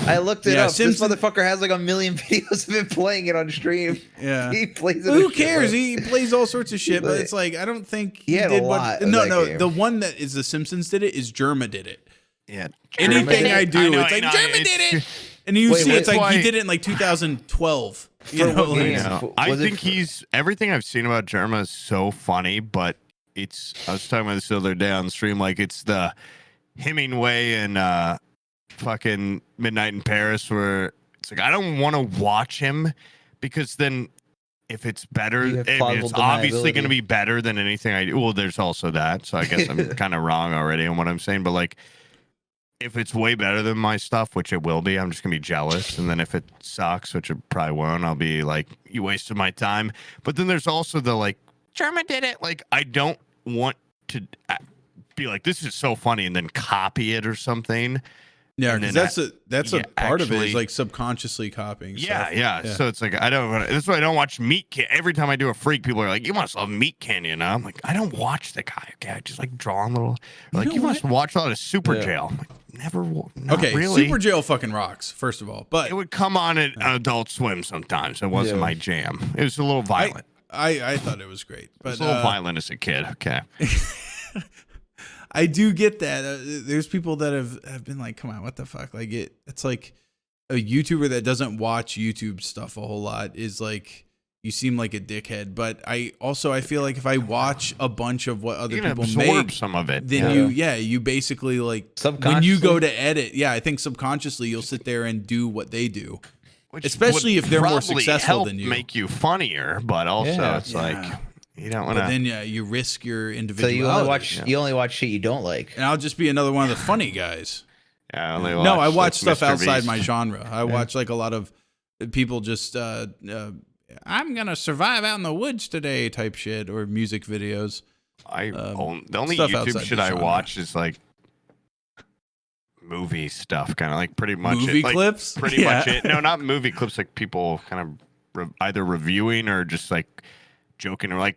I looked it Yeah, up. Simpsons- This motherfucker has like 1 million videos of him playing it on stream. yeah." He plays it. Who as shit, cares? bro. He plays all sorts of shit, but it's like I don't think He had a did lot of no, that no. game. The one that is the Simpsons did it is Germa did it. Yeah. Anything did I it? do, I know, it's I like know, Germa it's- did it, and you Wait, see it's wait, like he why- did it in like 2012. You For know, what like- game? Yeah. Was I it think for- he's everything I've seen about Germa is so funny, but it's I was talking about this the other day on stream, like it's the Hemingway and fucking Midnight in Paris where it's like I don't want to watch him because then if it's better, You have I mean, plausible it's obviously going to deniability. be better than anything I do. Well, there's also that, so I guess I'm kind of wrong already on what I'm saying, but like if it's way better than my stuff, which it will be, I'm just gonna be jealous. And then if it sucks, which it probably won't, I'll be like, you wasted my time. But then there's also the like, German did it. Like, I don't want to be like, this is so funny, and then copy it or something. Yeah, And because then that's a yeah, part of it is actually- like subconsciously copying. Yeah, stuff. yeah. So it's like I don't. That's why I don't watch Meat Can. Every time I do a freak, people are like, "You must love Meat Canyon." I'm like, I don't watch the guy. Okay, I just like draw a little. Like know you must what? watch a lot of Super Yeah. Jail. I'm like, never. Not Okay, really. Super Jail fucking rocks. First of all, but It would come on at Adult Swim sometimes. It wasn't Yeah. my jam. It was a little violent. I thought it was great, It but was a little violent as a kid. Okay. I do get that. There's people that have been like, come on, what the fuck? Like it's like a YouTuber that doesn't watch YouTube stuff a whole lot is like, you seem like a dickhead. But I feel like if I watch a bunch of what other people make, some of it, then you basically like when you go to edit, I think subconsciously you'll sit there and do what they do. Which especially if they're more successful than you. Make you funnier, but also it's like you don't want to. Then you risk your individuality. So you only watch shit you don't like. And I'll just be another one of the funny guys. Yeah, I watch stuff outside my genre. I watch like a lot of people just I'm gonna survive out in the woods today type shit or music videos. The only YouTube shit I watch is like movie stuff, kind of like pretty much movie clips. Pretty much it. No, not movie clips. Like people kind of either reviewing or just like joking or like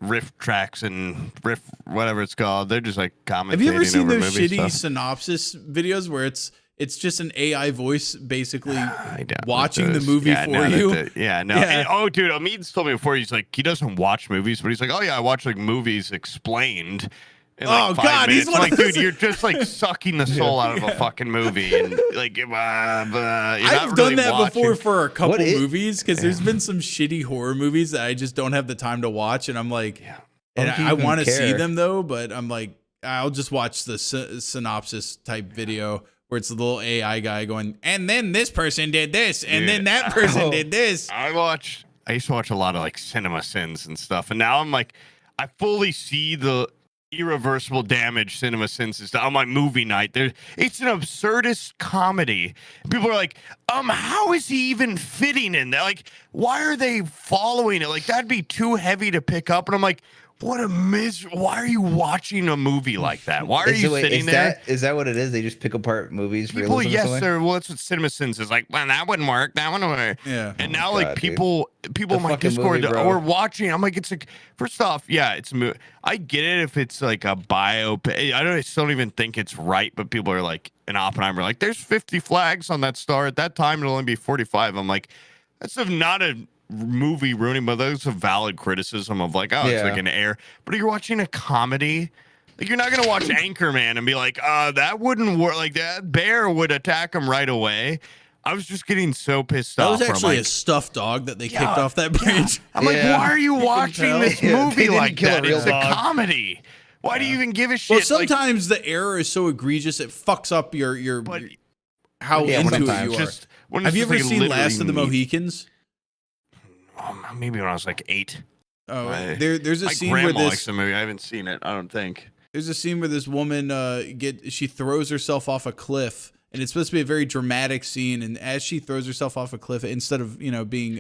riff tracks and riff whatever it's called. They're just like commentating. Have you ever seen over those shitty stuff. synopsis videos where it's just an AI voice basically watching the movie for you? And, dude, Amit's told me before. He's like, he doesn't watch movies, but he's like, oh yeah, I watch like movies explained. Like 5 minutes. He's like, dude, you're just like sucking the soul out of a fucking movie, and like, I've done that before for a couple movies because there's been some shitty horror movies that I just don't have the time to watch, and I'm like, and I want to see them though, but I'm like, I'll just watch the synopsis type video where it's the little AI guy going, and then this person did this, and then that person did this. I used to watch a lot of like Cinema Sins and stuff, and now I'm like, I fully see the irreversible damage Cinema Sins is on my movie night. It's an absurdist comedy. People are like, how is he even fitting in there? Like, why are they following it? Like, that'd be too heavy to pick up. And I'm like, what a why are you watching a movie like that? Why are you sitting there? Is that what it is? They just pick apart movies? People, yes, sir. Well, that's what Cinema Sins is like. Well, that wouldn't work. That wouldn't work. Yeah. And now, like, people in my Discord are watching. I'm like, it's like, first off, it's a movie. I get it if it's like a biopic. I still don't even think it's right, but people are like, in Oppenheimer, like, there's 50 flags on that star. At that time, it'll only be 45. I'm like, that's not a movie ruining, but that's a valid criticism of like, it's like an air. But you're watching a comedy, like you're not gonna watch Anchorman and be like, that wouldn't work. Like that bear would attack him right away. I was just getting so pissed off. That was actually a stuffed dog that they kicked off that bridge. I'm like, why are you watching this movie like that? It's a comedy. Why do you even give a shit? Well, sometimes the error is so egregious it fucks up your how into it you are. Have you ever seen Last of the Mohicans? Maybe when I was like 8. Oh, there's a scene where grandma likes the movie. I haven't seen it. I don't think. There's a scene where this woman she throws herself off a cliff, and it's supposed to be a very dramatic scene. And as she throws herself off a cliff, instead of being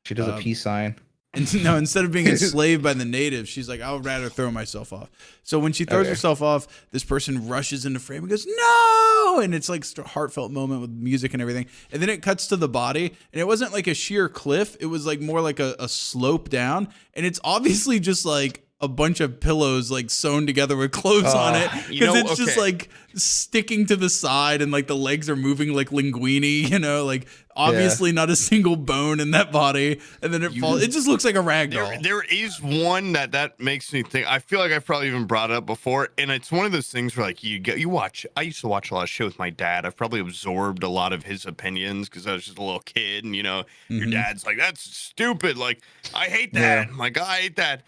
she does a peace sign. Instead of being enslaved by the natives, she's like, I would rather throw myself off. So when she throws herself off, this person rushes into frame and goes, no! And it's like a heartfelt moment with music and everything. And then it cuts to the body, and it wasn't like a sheer cliff. It was like more like a slope down. And it's obviously just like a bunch of pillows like sewn together with clothes on it, because it's just like sticking to the side, and like the legs are moving like linguini, like obviously not a single bone in that body, and then it falls. It just looks like a rag doll. There is one that makes me think. I feel like I've probably even brought it up before, and it's one of those things where like you watch. I used to watch a lot of shows with my dad. I've probably absorbed a lot of his opinions because I was just a little kid, and your dad's like, that's stupid. Like, I hate that. I'm like, I hate that.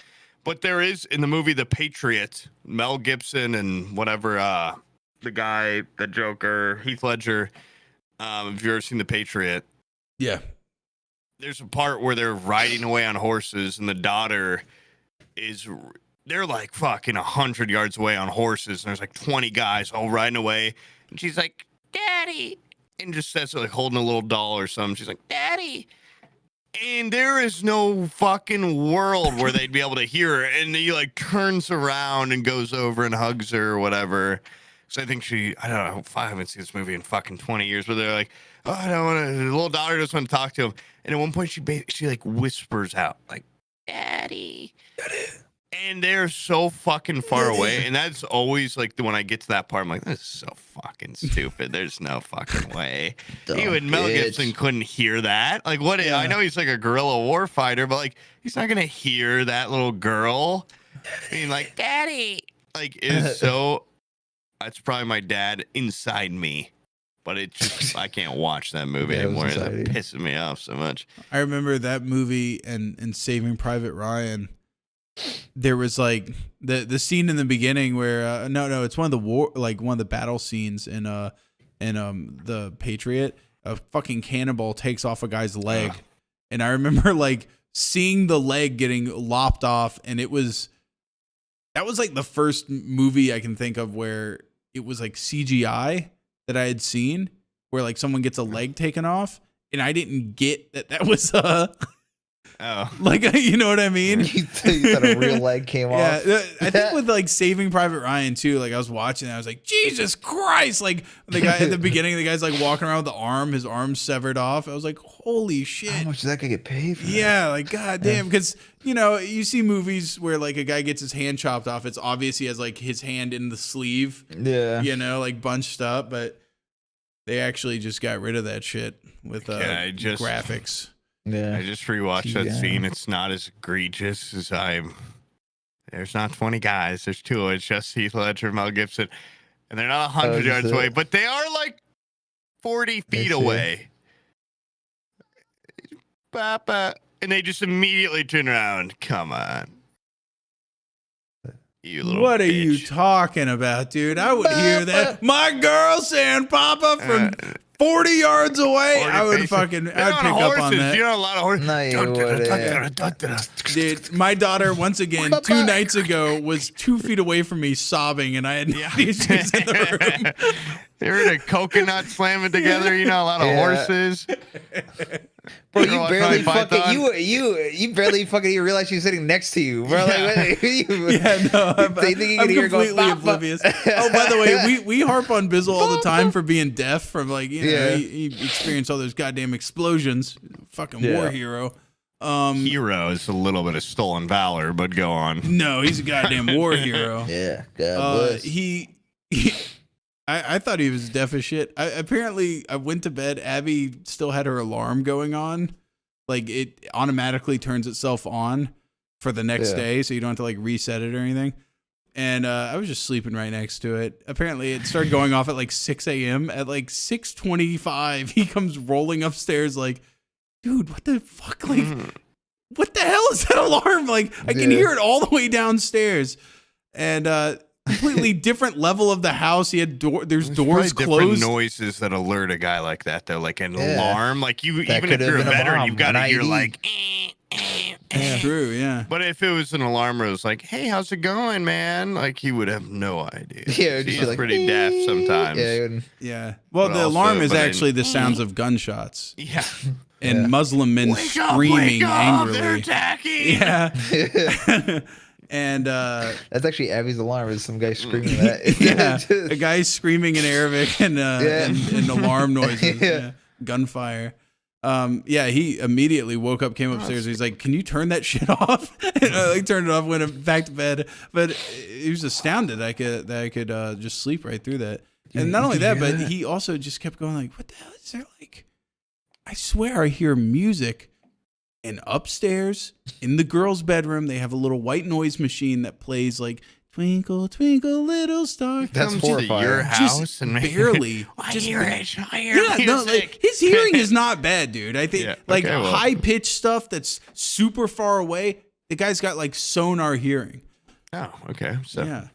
But there is, in the movie The Patriot, Mel Gibson and whatever, the guy, the Joker, Heath Ledger, if you've ever seen The Patriot. Yeah. There's a part where they're riding away on horses, and the daughter they're like fucking 100 yards away on horses, and there's like 20 guys all riding away, and she's like, Daddy, and just says like holding a little doll or something. She's like, Daddy. And there is no fucking world where they'd be able to hear her. And he like turns around and goes over and hugs her or whatever. So I think I don't know, I haven't seen this movie in fucking 20 years, but they're like, oh, I don't want to, the little daughter doesn't want to talk to him. And at one point she like whispers out like, Daddy. And they're so fucking far away. And that's always like when I get to that part, I'm like, this is so fucking stupid. There's no fucking way. Even Mel Gibson couldn't hear that. Like, what? I know he's like a guerrilla war fighter, but like, he's not going to hear that little girl being like, Daddy. like is so. That's probably my dad inside me, but it just I can't watch that movie Yeah, it was anymore. That inside you. pisses me off so much. I remember that movie and Saving Private Ryan. There was like the scene in the beginning where no, it's one of the one of the battle scenes in the Patriot. A fucking cannonball takes off a guy's leg, and I remember like seeing the leg getting lopped off, and that was like the first movie I can think of where it was like CGI that I had seen, where like someone gets a leg taken off, and I didn't get that was like, you know what I mean? You thought a real leg came off. Yeah, I think with like Saving Private Ryan too. Like I was watching, and I was like, Jesus Christ! Like the guy at the beginning, the guy's like walking around with his arm severed off. I was like, holy shit! How much does that guy get paid for? Yeah, like goddamn, because you see movies where like a guy gets his hand chopped off. It's obvious he has like his hand in the sleeve. Yeah. Like bunched up, but they actually just got rid of that shit with graphics. Yeah. I just rewatched that scene. It's not as egregious as there's not 20 guys. There's 2. It's just Heath Ledger, Mel Gibson, and they're not 100 yards away, but they are like 40 feet away. Papa, and they just immediately turn around. Come on, you little. What are bitch. you talking about, dude? I would hear that. My girl saying "Papa" from 40 yards away. I would I'd pick up on that. You know, a lot of horses. No, you wouldn't. Dude, my daughter, once again, 2 nights ago, was 2 feet away from me sobbing, and I had issues in the room. They were in a coconut slamming together. You know, a lot of horses. Bro, you barely fucking you barely fucking realize she's sitting next to you, bro. Like, I'm completely oblivious. Oh, by the way, we harp on Bizzle all the time for being deaf. From like he experienced all those goddamn explosions. Fucking war hero. Hero is a little bit of stolen valor, but go on. No, he's a goddamn war hero. Yeah, God bless. I thought he was deaf as shit. Apparently, I went to bed. Abby still had her alarm going on. Like, it automatically turns itself on for the next day, so you don't have to, like, reset it or anything. And I was just sleeping right next to it. Apparently, it started going off at, like, 6 a.m. At, like, 6:25, he comes rolling upstairs like, dude, what the fuck? Like, what the hell is that alarm? Like, I can hear it all the way downstairs. And, completely different level of the house. He had there's doors closed. Different noises that alert a guy like that, though, like an alarm. Like even if you're a veteran, you've got to hear like. True, yeah. But if it was an alarm where it was like, "Hey, how's it going, man?" Like he would have no idea. Yeah, he's like, pretty deaf sometimes. Yeah. Well, the alarm is actually the sounds of gunshots. Yeah. And Muslim men screaming angrily. They're attacking. Yeah. And that's actually Abby's alarm. Is some guy screaming that? A guy screaming in Arabic and alarm noises, gunfire. He immediately woke up, came upstairs. He's like, "Can you turn that shit off?" And I turned it off, went back to bed. But he was astounded that I could just sleep right through that. And not only that, but he also just kept going like, "What the hell is there like?" I swear I hear music. And upstairs in the girls' bedroom, they have a little white noise machine that plays like "Twinkle, Twinkle, Little Star." That's horrifying. Your house just and barely. I hear music. No, like, his hearing is not bad, dude. I think high pitched stuff that's super far away. The guy's got like sonar hearing. Oh, okay. So yeah.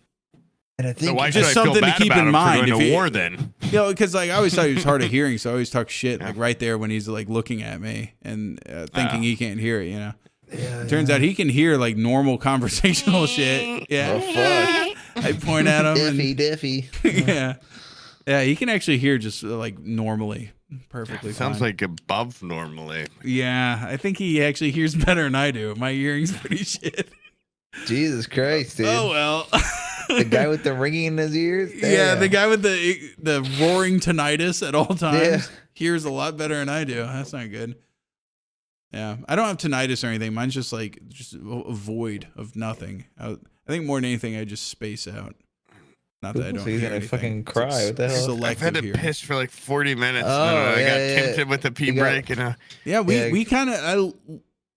And I think so why just should I feel something to bad keep about in him mind for going if to he- war then? Because like I always thought he was hard of hearing, so I always talk shit like right there when he's like looking at me and thinking he can't hear it. Turns out he can hear like normal conversational shit. Yeah. Oh fuck. I point at him. Diffy. Yeah, he can actually hear just like normally, perfectly. Sounds fine. like above normally. Yeah, I think he actually hears better than I do. My hearing's pretty shit. Jesus Christ, dude. Oh well. The guy with the ringing in his ears. Damn. Yeah, the guy with the roaring tinnitus at all times hears a lot better than I do. That's not good. Yeah, I don't have tinnitus or anything. Mine's just like a void of nothing. I think more than anything, I just space out. Not that I don't. So you're hear gonna anything. fucking cry. It's what the hell? I've had to hearing. piss for like 40 minutes. Oh, and I got yeah. tempted with the pee You got- break. And Yeah, we kind of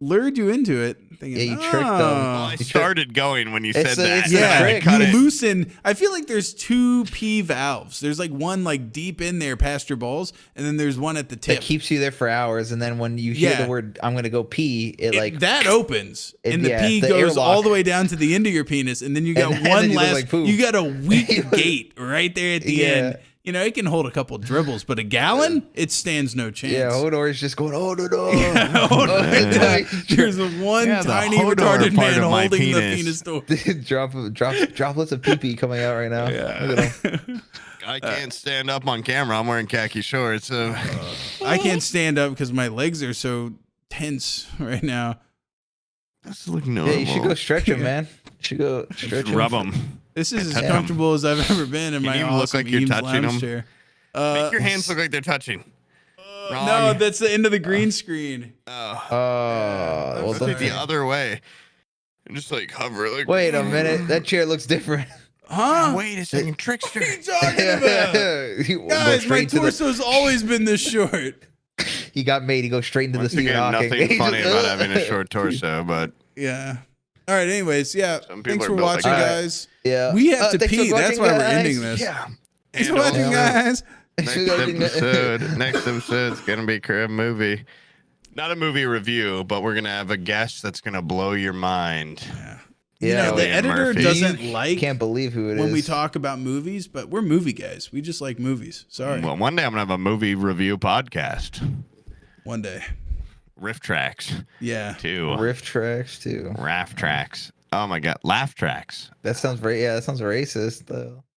lured you into it. Thinking, Yeah, you tricked them. Well, I You started going when you said It's a- that. it's a and I trick. cut you it. loosen. I feel like there's two P valves. There's like one like deep in there past your balls, and then there's one at the tip. That keeps you there for hours, and then when you hear Yeah. the word "I'm gonna go pee," it like that opens, and the yeah, pee the goes airlock. all the way down to the end of your penis, and then you got And then one you look last. like poop. You got a weak gate right there at the Yeah. end. You know, it can hold a couple dribbles, but a gallon, it stands no chance. yeah, Hodor is just going, "Oh no, no!" There's one Yeah, the tiny Hodor retarded part man of my holding the penis. penis door. droplets of pee pee coming out right now. Look at him. I can't stand up on camera. I'm wearing khaki shorts. So I can't stand up because my legs are so tense right now. that's look normal. Yeah, you should go stretch him, man. You should go stretch him. Rub them. This is as touch 'em. comfortable as I've ever been in You my even look awesome like you're Eames touching lounge 'em. chair. Make your hands look like they're touching. Wrong. No, that's the end of the green screen. Oh, Oh, well, look the then- other way. And just like hover. Like, wait a minute. That chair looks different. Huh? Wait a second, trickster. What are you talking about? He goes Guys, my straight to the- torso's always been this short. He got made. He goes straight into the Once Stephen again, Hawking. nothing He funny just- about having a short torso, but Yeah. All right. Anyways, yeah. Some people Thanks are for built like watching, that. guys. Yeah. We have to thanks for pee. That's watching, why we're guys. ending this. yeah. Thanks for And watching, also, guys. Next episode's gonna be a movie. Not a movie review, but we're gonna have a guest that's gonna blow your mind. You know, the Cillian editor Murphy. doesn't I like can't believe who it is. when we talk about movies, but we're movie guys. We just like movies. Sorry. Well, one day I'm gonna have a movie review podcast. One day. Riff tracks Yeah. too. Riff tracks too. Raff tracks. Oh my god, laugh tracks. That sounds very. Yeah, that sounds racist though.